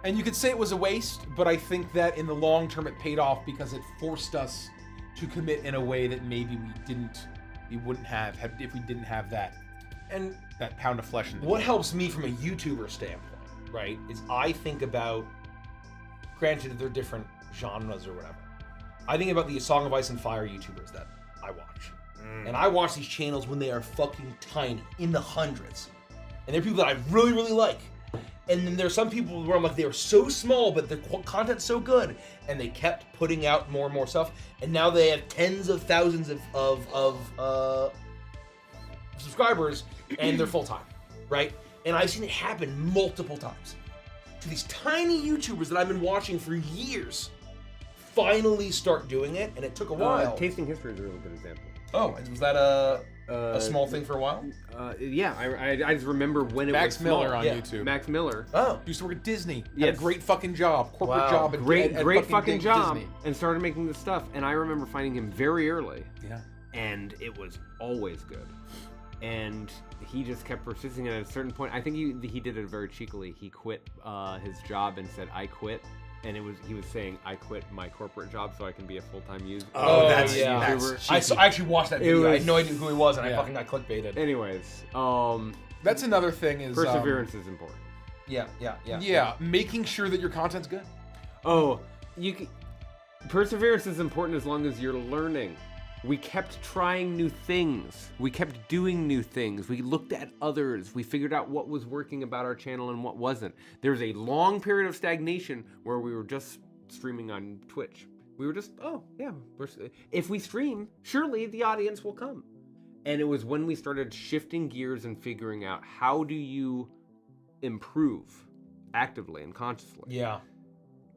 And you could say it was a waste, but I think that in the long term it paid off because it forced us to commit in a way that maybe we wouldn't have if we didn't have that pound of flesh in the What game. helps me from a YouTuber standpoint, right, is I think about, granted they're different genres or whatever, I think about the Song of Ice and Fire YouTubers that I watch. And I watch these channels when they are fucking tiny, in the hundreds. And they're people that I really, really like. And then there's some people where I'm like, they were so small, but the content's so good, and they kept putting out more and more stuff, and now they have tens of thousands of subscribers, and they're full time, right? And I've seen it happen multiple times to these tiny YouTubers that I've been watching for years. Finally start doing it, and it took a while. Tasting History is a really good example. Oh, was that a small thing for a while? Yeah, I just remember when it Max was Miller small. on Yeah. YouTube. Max Miller. Oh, Used to work at Disney. Had Yes. a great fucking job. Corporate Wow. job. Great at fucking job, Disney. and started making this stuff. And I remember finding him very early, Yeah. and it was always good. And he just kept persisting. And at a certain point, I think he did it very cheekily. He quit his job and said, "I quit." And he was saying, "I quit my corporate job so I can be a full-time user." Oh, that's yeah. that's I actually watched that video. I was- had no idea who he was, and Yeah. I fucking got clickbaited. Anyways, That's another thing is perseverance is important. Yeah. Yeah, making sure that your content's good. Oh, perseverance is important as long as you're learning. We kept trying new things. We kept doing new things. We looked at others. We figured out what was working about our channel and what wasn't. There was a long period of stagnation where we were just streaming on Twitch. We were just, if we stream, surely the audience will come. And it was when we started shifting gears and figuring out how do you improve actively and consciously. Yeah.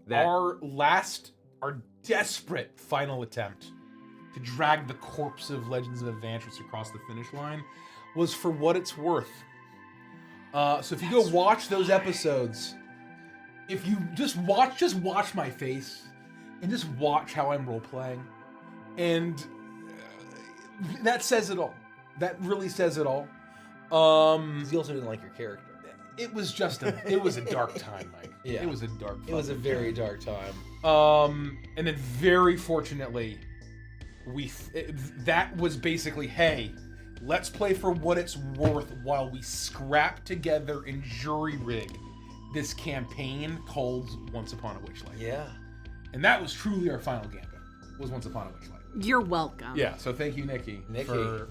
That Our desperate final attempt to drag the corpse of Legends of Adventures across the finish line was For What It's Worth. So if you go watch those episodes, if you just watch my face and just watch how I'm role playing, and that says it all. That really says it all. He also didn't like your character. It was a dark time, Mike. Yeah. It was a dark. It was a fucking very time. dark time. And then very fortunately, that was basically, hey, let's play For What It's Worth while we scrap together and jury rig this campaign called Once Upon a Witchlight. Yeah. And that was truly our final gambit. Was Once Upon a Witchlight. You're welcome. Yeah. So thank you, Nikki,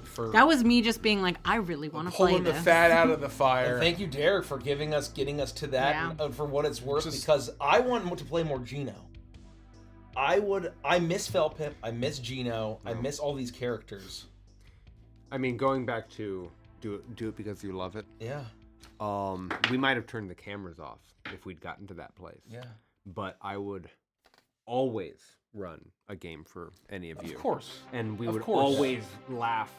for That was me just being like, I really want to play pulling the this. fat out of the fire. And thank you, Derek, for getting us to that. Yeah. And, for what it's worth, Just- because I want to play more Gino. I miss Felpip. I miss Gino. I miss all these characters. I mean, going back to do it because you love it. Yeah. We might have turned the cameras off if we'd gotten to that place. Yeah. But I would always run a game for any of you. Of course. And we Of would course. always laugh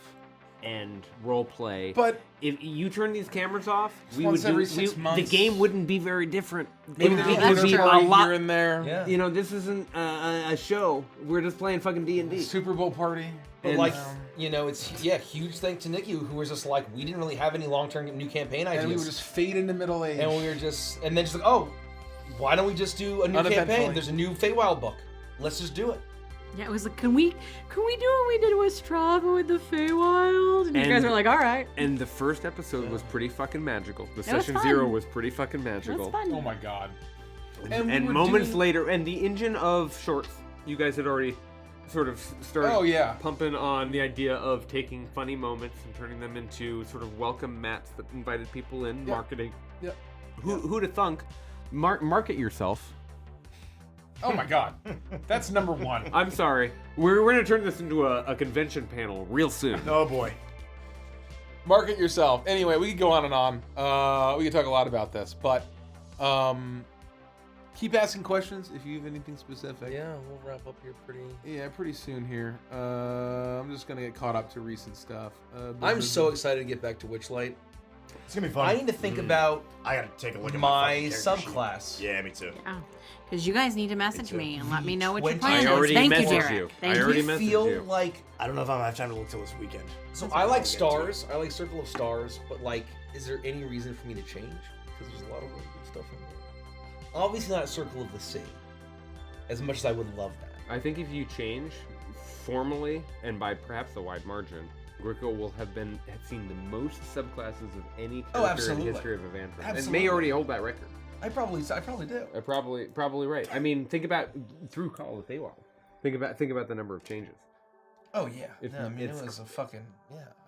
and role play. But if you turn these cameras off, we once would every do, 6 the months. game wouldn't be very different. Maybe it there's would a be, it would dinner be a party lot. here and there. Yeah. You know, this isn't a show. We're just playing fucking D&D. Super Bowl party. But And- like, it's huge thanks to Nikki, who was just like, we didn't really have any long-term new campaign ideas. And we would just fade into middle age. And we were just, and then just like, oh, why don't we just do a new Uneventfully. campaign? There's a new Feywild book. Let's just do it. Yeah, it was like, can we do what we did with Strava with the Feywild? And you And- guys were like, all right. And the first episode was pretty fucking magical. The was session fun. 0 was pretty fucking It magical. was fun. Oh my god. And, we were moments doing- later, and the engine of shorts, you guys had already sort of started Oh, yeah. pumping on the idea of taking funny moments and turning them into sort of welcome mats that invited people in, Yeah. marketing. Yeah. Who'd have thunk? Market yourself. Oh my god. That's number one. I'm sorry. We're going to turn this into a convention panel real soon. Oh boy. Market yourself. Anyway, we could go on and on. We could talk a lot about this, but keep asking questions if you have anything specific. Yeah, we'll wrap up here pretty soon here. I'm just gonna get caught up to recent stuff. I'm so excited to get back to Witchlight. It's gonna be fun. I need to think about I gotta take a look at my fucking character sheet. subclass. Yeah, me too. Yeah. Because you guys need to message me and let me know what your 20. plan I is. already Thank you, messaged Derek. you. Thank I you. already I messaged feel you. like, I don't know if I'm gonna have time to look till this weekend. so That's I what like I'll get stars. I like Circle of Stars, but like, is there any reason for me to change? Because there's a lot of really good stuff in there. Obviously not Circle of the Sea, as much as I would love that. I think if you change formally and by perhaps a wide margin, Gricko will have seen the most subclasses of any character in absolutely. the history of Evantris, and Absolutely. may already hold that record. I probably do. Probably right. I mean, think about through Call of Feywild. Think about the number of changes. Oh yeah. If No, I mean, it it's- was a fucking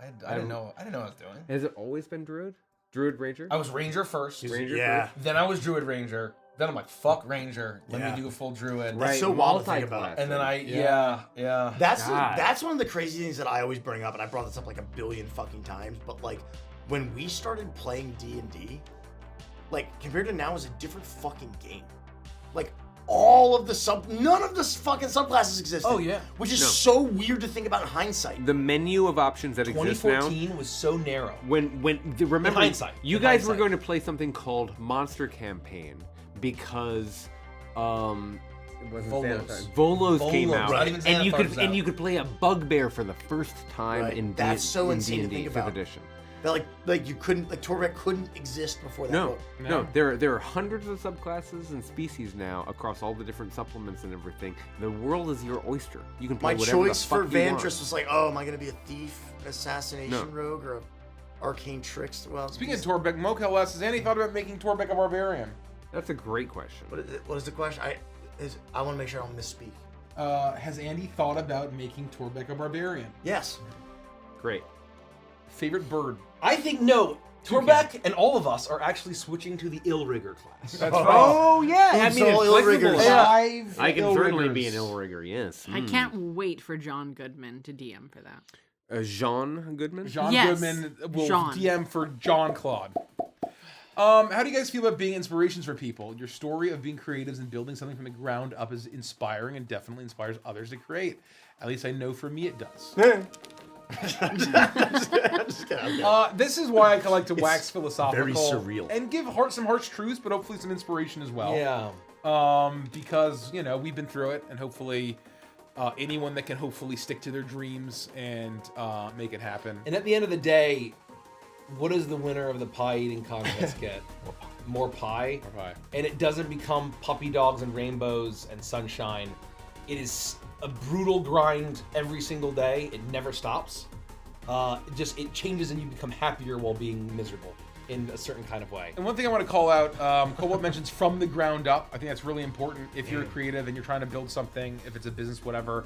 I didn't know what I was doing. Has it always been Druid? Druid Ranger. I was Ranger first. Ranger Yeah. first. Then I was Druid Ranger. Then I'm like, fuck Ranger. Let Yeah. me do a full Druid. That's so wild to think about. And then yeah. That's one of the crazy things that I always bring up, and I brought this up like a billion fucking times. But like, when we started playing D&D, like compared to now, is a different fucking game. Like none of the fucking subclasses existed. Oh, yeah. Which is so weird to think about in hindsight. The menu of options that exist now. 2014 was so narrow. Remember, In hindsight. you In guys were hindsight. going to play something called Monster Campaign because Volos. Volos came Volos, out, right. Even and Xanathar's out. you could play a bugbear for the first time Right. in That's so insane to D&D think 5th about. edition. That like you couldn't Torbeck couldn't exist before that No, book. no, there are hundreds of subclasses and species now across all the different supplements and everything. The world is your oyster. You can play My whatever choice the fuck for you want. Vantress was like, oh, am I gonna be a thief, an assassination No. rogue, or a arcane trickster? Well, Speaking of Torbeck, Mokel asks, has Andy thought about making Torbeck a barbarian? That's a great question. what is the question? I want to make sure I don't misspeak. Has Andy thought about making Torbeck a barbarian? Yes. Great. Favorite bird? I think no. Torbeck and all of us are actually switching to the Illrigger class. That's right. Oh yeah, I Who's mean, all it's flexible. Illriggers? Yeah. Five I can certainly be an Illriggers. Illrigger. Yes. I can't wait for John Goodman to DM for that. Jean Goodman. John Yes, Goodman will Jean. DM for John Claude. How do you guys feel about being inspirations for people? Your story of being creatives and building something from the ground up is inspiring and definitely inspires others to create. At least I know for me it does. This is why I like to wax philosophical, very surreal. and give some harsh truths, but hopefully some inspiration as well. Yeah. Because we've been through it, and hopefully anyone that can hopefully stick to their dreams and make it happen. And at the end of the day, what does the winner of the pie eating contest get? More pie. More pie. And it doesn't become puppy dogs and rainbows and sunshine. It is a brutal grind every single day. It never stops. It changes and you become happier while being miserable in a certain kind of way. And one thing I want to call out, Cobalt mentions from the ground up. I think that's really important. If you're a creative and you're trying to build something, if it's a business, whatever,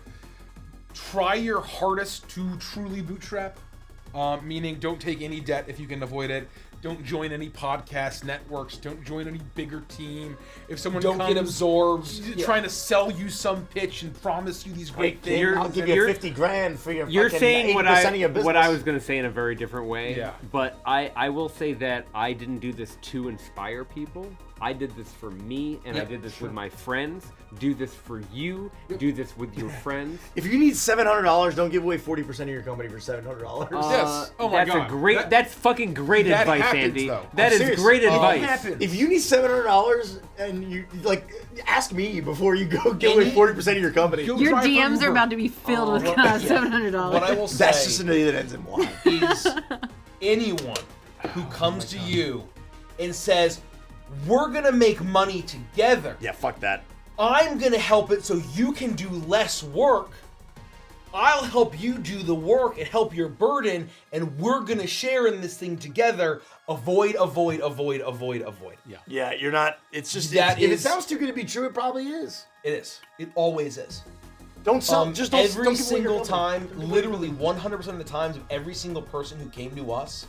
try your hardest to truly bootstrap. Meaning don't take any debt if you can avoid it. Don't join any podcast networks. Don't join any bigger team. If someone Don't comes get absorbed. trying to sell you some pitch and promise you these great things. you're- I'll give you 50 grand for your You're fucking saying 80% of your business. what I was going to say in a very different way. Yeah. But I will say that I didn't do this to inspire people. I did this for me, and I Yep, did this with my friends. Do this for you. Do this with your friends. If you need $700, don't give away 40% of your company for $700. Yes. Oh my that's God. a great. That's fucking great that advice, happens, Andy. though. That I'm is serious. great It advice. If you need $700 and you ask me before you go give away 40% of your company. You'll Your try for DMs are Uber. about to be filled with $700. What I will say That's just a name that ends in Y. is anyone who comes to you and says, we're gonna make money together. Yeah, fuck that. I'm gonna help it so you can do less work. I'll help you do the work and help your burden, and we're gonna share in this thing together. Avoid. Yeah, you're not. It's just That if it is- sounds too good to be true, it probably is. It is. It always is. Don't sell. Just don't. Every don't give away your single company. time, literally 100% of the times of every single person who came to us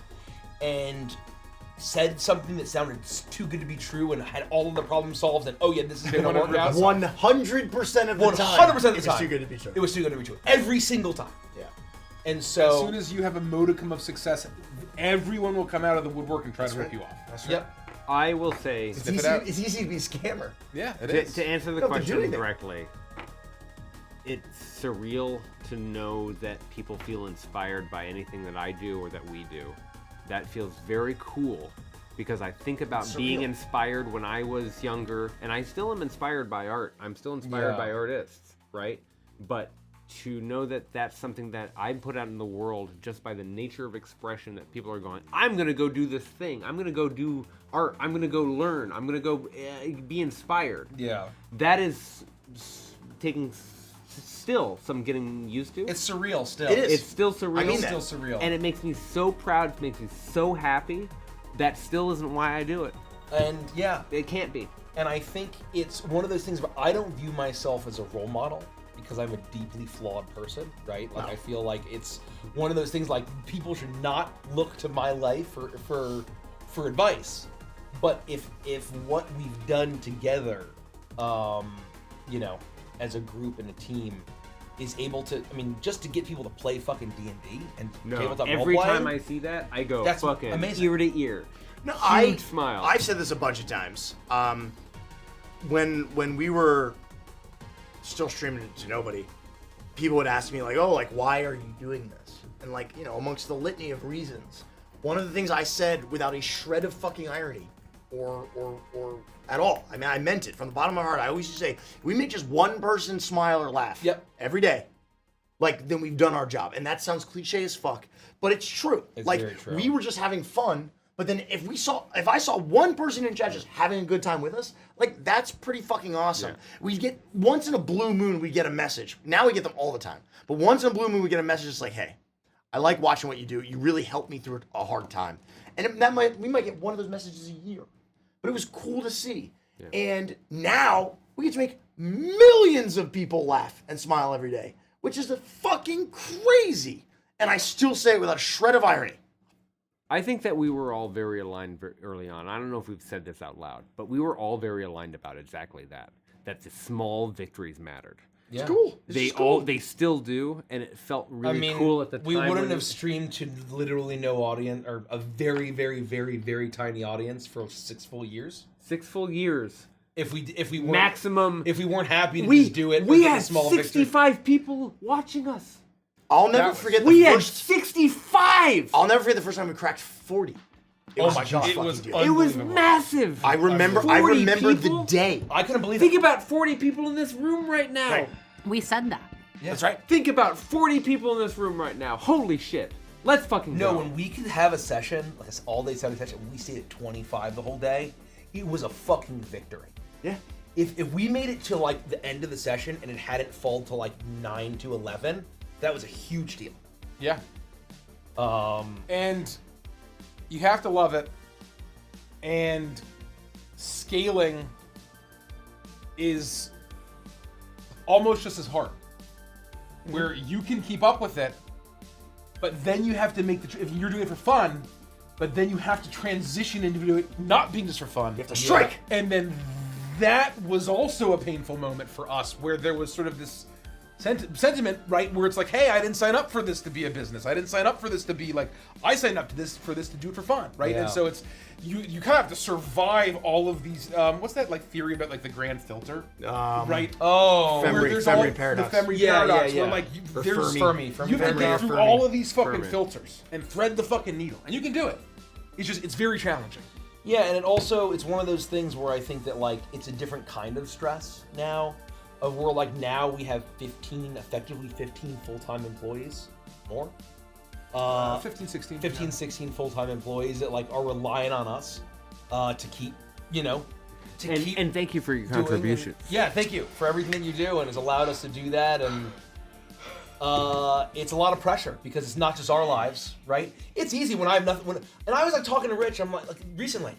and said something that sounded too good to be true and had all of the problems solved and oh yeah, this is gonna wanna work out. 100% of the 100% time. of the It was time. too good to be true. It was too good to be true. Every single time. Yeah. And As so, soon as you have a modicum of success, everyone will come out of the woodwork and try to rip you off. yep. I will say It's Sniff it easy. out. It's easy to be a scammer. Yeah, it to, is. to answer the You don't have to do question anything. directly. It's surreal to know that people feel inspired by anything that I do or that we do. That feels very cool because I think about It's being surreal. inspired when I was younger, and I still am inspired by art. I'm still inspired Yeah. by artists, right? But to know that that's something that I put out in the world just by the nature of expression, that people are going, I'm going to go do this thing. I'm going to go do art. I'm going to go learn. I'm going to go be inspired. Yeah. That is taking still some getting used to. It's surreal still. It is. It's still surreal. I mean It's that. still surreal. And it makes me so proud. It makes me so happy. That still isn't why I do it. And yeah, It can't be. and I think it's one of those things where I don't view myself as a role model because I'm a deeply flawed person, right? Like I feel like it's one of those things like people should not look to my life for for advice. But if what we've done together, you know, as a group and a team, is able to, I mean, just to get people to play fucking D&D and tabletop every role time playing, I see that, I go that's fucking amazing. ear to ear. No, Huge smile. I've said this a bunch of times. When we were still streaming it to nobody, people would ask me like, "Oh, like why are you doing this?" And like, you know, amongst the litany of reasons, one of the things I said without a shred of fucking irony, or at all. I mean, I meant it from the bottom of my heart. I always used to say, we make just one person smile or laugh. Yep. Every day. Like, then we've done our job. And that sounds cliche as fuck, but it's true. It's like, very true. we were just having fun, but then if I saw one person in chat just having a good time with us, like, that's pretty fucking awesome. Yeah. We get, once in a blue moon, we get a message. Now we get them all the time. But once in a blue moon, we get a message that's like, hey, I like watching what you do. You really helped me through a hard time. And we might get one of those messages a year. But it was cool to see. Yeah. And now we get to make millions of people laugh and smile every day, which is fucking crazy. And I still say it without a shred of irony. I think that we were all very aligned early on. I don't know if we've said this out loud, but we were all very aligned about exactly that. That the small victories mattered. Yeah. It's cool. They still do, and it felt really cool at the time. We wouldn't have streamed to literally no audience, or a very, very, very, very tiny audience for 6 full years. 6 full years. If we weren't, maximum. If we weren't happy to just do it, we with had a small 65 people watching us. I'll never forget we the had first 65. I'll never forget the first time we cracked 40. Oh my god, it was It was massive. I remember 40 the people? day. I couldn't believe Think it. about 40 people in this room right now. Right. We said that. Yeah. That's right. Think about 40 people in this room right now. Holy shit. Let's fucking No, go. when we could have a session, like an all-day Saturday session, we stayed at 25 the whole day, it was a fucking victory. Yeah. If we made it to like the end of the session and it hadn't fallen to like 9 to 11, that was a huge deal. Yeah. And you have to love it. And scaling is almost just as hard. Where you can keep up with it, but then you have to make if you're doing it for fun, but then you have to transition into doing it not being just for fun. You have to strike. And then that was also a painful moment for us, where there was sort of this sentiment, right, where it's like, hey, I didn't sign up for this to be a business. I didn't sign up for this to be like, I signed up to this for this to do it for fun, right? Yeah. And so it's you kind of have to survive all of these. What's that like theory about like the grand filter, right? Oh, Where there's Fenry paradox. The Fenry Yeah, paradox, yeah, where yeah. like Or there's Fermi. you have to Fermi get or through Fermi. all of these fucking Fermi. filters and thread the fucking needle, and you can do it. It's very challenging. yeah, and it's one of those things where I think that like it's a different kind of stress now, of where like now we have effectively 15 full-time employees, more. 15, 16. 15, 16 full-time employees that like are relying on us to keep, you know, and thank you for your doing contribution. and- yeah, thank you for everything that you do, and has allowed us to do that. And it's a lot of pressure because it's not just our lives, right? It's easy when I have nothing. And I was like talking to Rich. I'm like recently,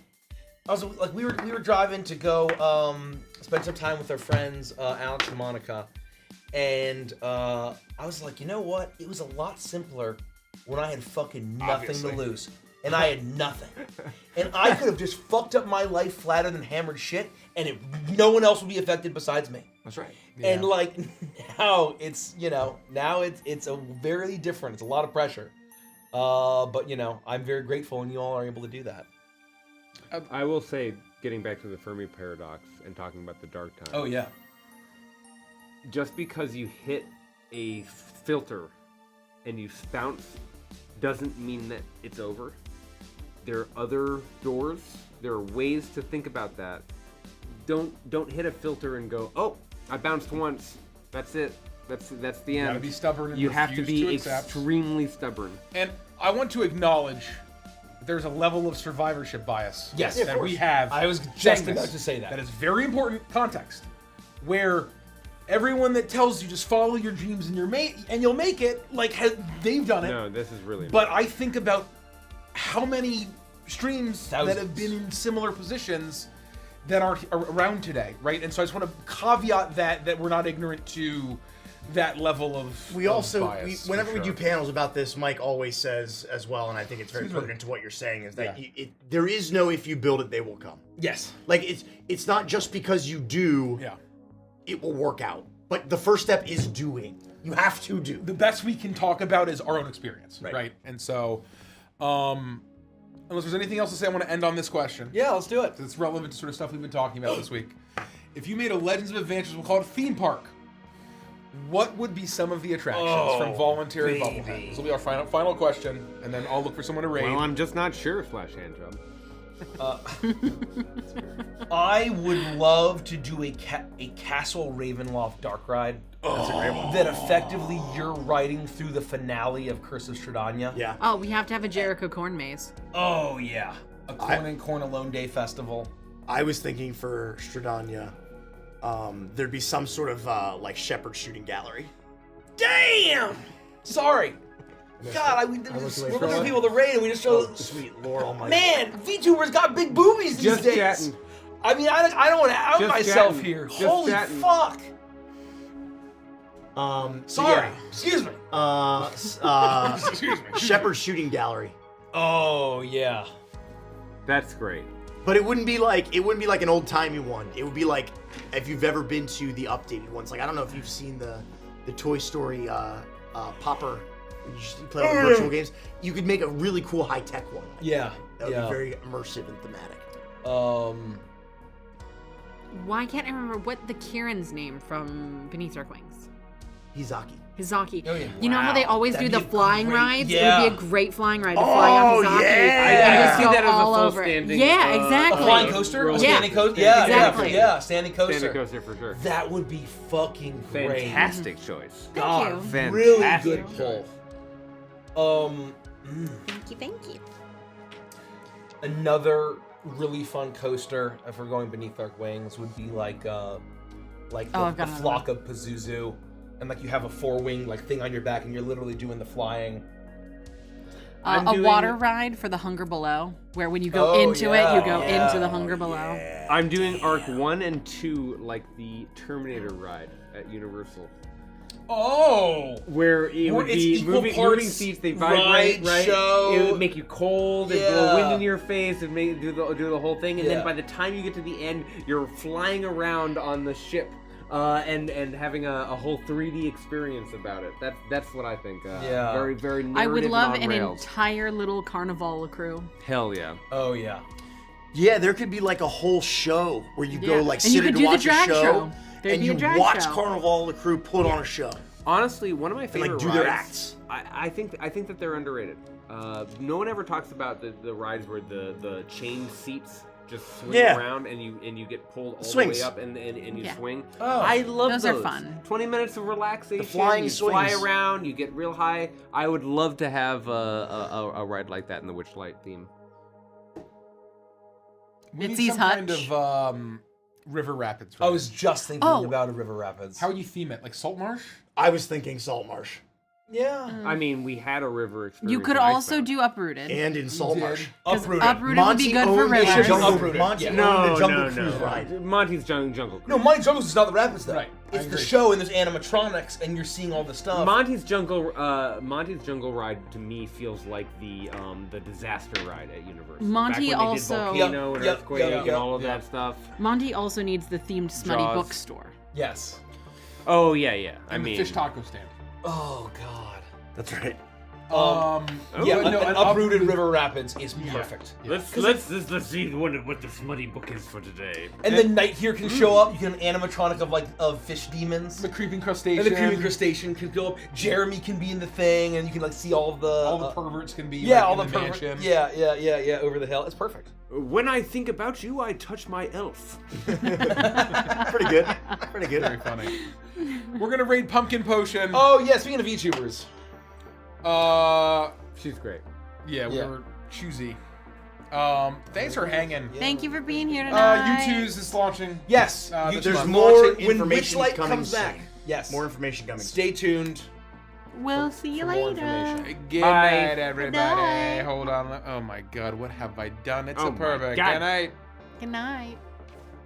I was like we were driving to go spend some time with our friends Alex and Monica, and I was like, you know what? It was a lot simpler when I had fucking nothing Obviously. to lose. And I had nothing. And I could have just fucked up my life flatter than hammered shit, and no one else would be affected besides me. That's right. And like now it's, you know, now it's a very different, it's a lot of pressure. But you know, I'm very grateful and you all are able to do that. I will say, getting back to the Fermi paradox and talking about the dark time. Oh yeah. Just because you hit a filter and you bounce doesn't mean that it's over. There are other doors. There are ways to think about that. Don't hit a filter and go, oh, I bounced once. That's it. That's the end. You gotta be stubborn and you have to refuse be to accept. extremely stubborn. And I want to acknowledge there's a level of survivorship bias. Yes, that of we course. have. I was saying just this. about to say that. That is very important context. Where everyone that tells you just follow your dreams and you'll make it, like they've done it. No, this is really. But I think about how many streams that have Thousands. been in similar positions that are around today, right? And so I just want to caveat that we're not ignorant to that level of We also, bias, whenever for we sure. do panels about this, Mike always says as well, and I think it's very pertinent to what you're saying, is that there is no if you build it, they will come. Yes. Like it's not just because you do, it will work out. But the first step is doing. You have to do. The best we can talk about is our own experience. Right. And so, unless there's anything else to say, I want to end on this question. Yeah, let's do it. It's relevant to sort of stuff we've been talking about this week. If you made a Legends of Adventures, we'll call it a theme park, what would be some of the attractions from Voluntary Bubblehead? This will be our final question, and then I'll look for someone to raid. Well, I'm just not sure, hand job. I would love to do a Castle Ravenloft dark ride. That's a great one. That effectively you're riding through the finale of Curse of Strahdanya. Yeah. Oh, we have to have a Jericho corn maze. Oh yeah. A Corn and Corn Alone Day festival. I was thinking for Strahdanya, there'd be some sort of like shepherd shooting gallery. Damn! Sorry. God, we're looking for people to raid and we just show. Sweet Lord Almighty. Man, VTubers got big boobies these Just days. chatting. I mean, I don't want to out Just myself chatting. here. Just Holy chatting. fuck. Sorry. Excuse me. Excuse me. Shepherd shooting gallery. Oh yeah. That's great. But it wouldn't be like an old timey one. It would be like if you've ever been to the updated ones. Like I don't know if you've seen the Toy Story popper. You play all the virtual games. You could make a really cool high tech one. Yeah. That would be very immersive and thematic. Why can't I remember what the Kieran's name from Beneath Our Wings? Hizaki. Oh, yeah. You know how they always That'd do the be a flying great- rides? yeah. It would be a great flying ride to fly on Hizaki. yeah. I Just see go that as a all full over it. standing, Yeah, exactly. A flying coaster? A Yeah. standing coaster? Yeah, Exactly. yeah, standing coaster. Standing coaster for sure. That would be fucking great. Fantastic choice. God, you. Fantastic really good choice. pull. Thank you. Another really fun coaster, if we're going Beneath Our Wings, would be like the I've got flock of Pazuzu, and like you have a four-wing like thing on your back, and you're literally doing the flying. A water ride for the Hunger Below, where when you go into it, you go into the Hunger Below. I'm doing Arc 1 and 2 like the Terminator ride at Universal. Oh! Where it would it's be equal moving parts seats, they vibrate, ride, right? show. It would make you cold, it'd blow wind in your face, it'd make do the whole thing, and Yeah. then by the time you get to the end, you're flying around on the ship, and having a whole 3D experience about it. That's what I think. Yeah. Very, very narrative I would love and on an rails. entire little carnival crew. Hell yeah. Oh yeah. Yeah, there could be like a whole show where you go like And you sit could and do the watch a drag show, show. There'd and be a you drag watch show. Carnival of the Crew put on a show. Honestly, one of my And favorite like do their rides. acts. I think that they're underrated. No one ever talks about the rides where the chain seats just swing around and you get pulled all Swings. the way up and you Yeah. swing. Oh. I love Those are fun. 20 minutes of relaxation. The flying you fly swings. around, you get real high. I would love to have a ride like that in the Witchlight theme. We need Mitzi's some kind Hutch. of river rapids. I ride. was just thinking about a River Rapids. How would you theme it? Like Salt Marsh? I was thinking Salt Marsh. Yeah. I mean, we had a river experience. You could in also Icebound. do Uprooted. And in Salt Marsh. 'Cause Uprooted. Uprooted would be good for owned the rivers. Jungle, Uprooted. Monty Yeah. owned the Jungle Cruise ride. Monty's Jungle Cruise. No, Monty Jungle's is not the rapids though. Right, I It's the agree. show and there's animatronics and you're seeing all the stuff. Monty's Jungle Ride to me feels like the disaster ride at Universal. Monty Back when also- they did Volcano and Yep, Earthquake yep, and all of yep. that stuff. Monty also needs the themed smutty Jaws. bookstore. Yes. Oh yeah. I And mean, the fish taco stand. Oh god. That's right. Yeah, but no, an an uprooted River Rapids is perfect. let's see what the smutty book is for today. And then Night here can show up. You can an animatronic of fish demons. The creeping crustacean. And the creeping crustacean can go up. Jeremy can be in the thing, and you can like see all of the All the perverts can be yeah, like, all in the the pervert- mansion. yeah, over the hill. It's perfect. When I think about you, I touch my elf. Pretty good. Pretty good. Very funny. We're gonna raid Pumpkin Potion. Oh yeah, speaking of VTubers, She's great. Yeah, we Yeah. were choosy. Thanks for hanging. Thank you for being here tonight. YouTooz is launching. yes, this There's month. more when information Witchlight coming comes back. soon. Yes, More information coming. Stay tuned. We'll see you for more later. information. Good Bye. night, everybody. night. Hold on. Oh my God, what have I done? It's Oh a my pervert. God. Good night. Good night.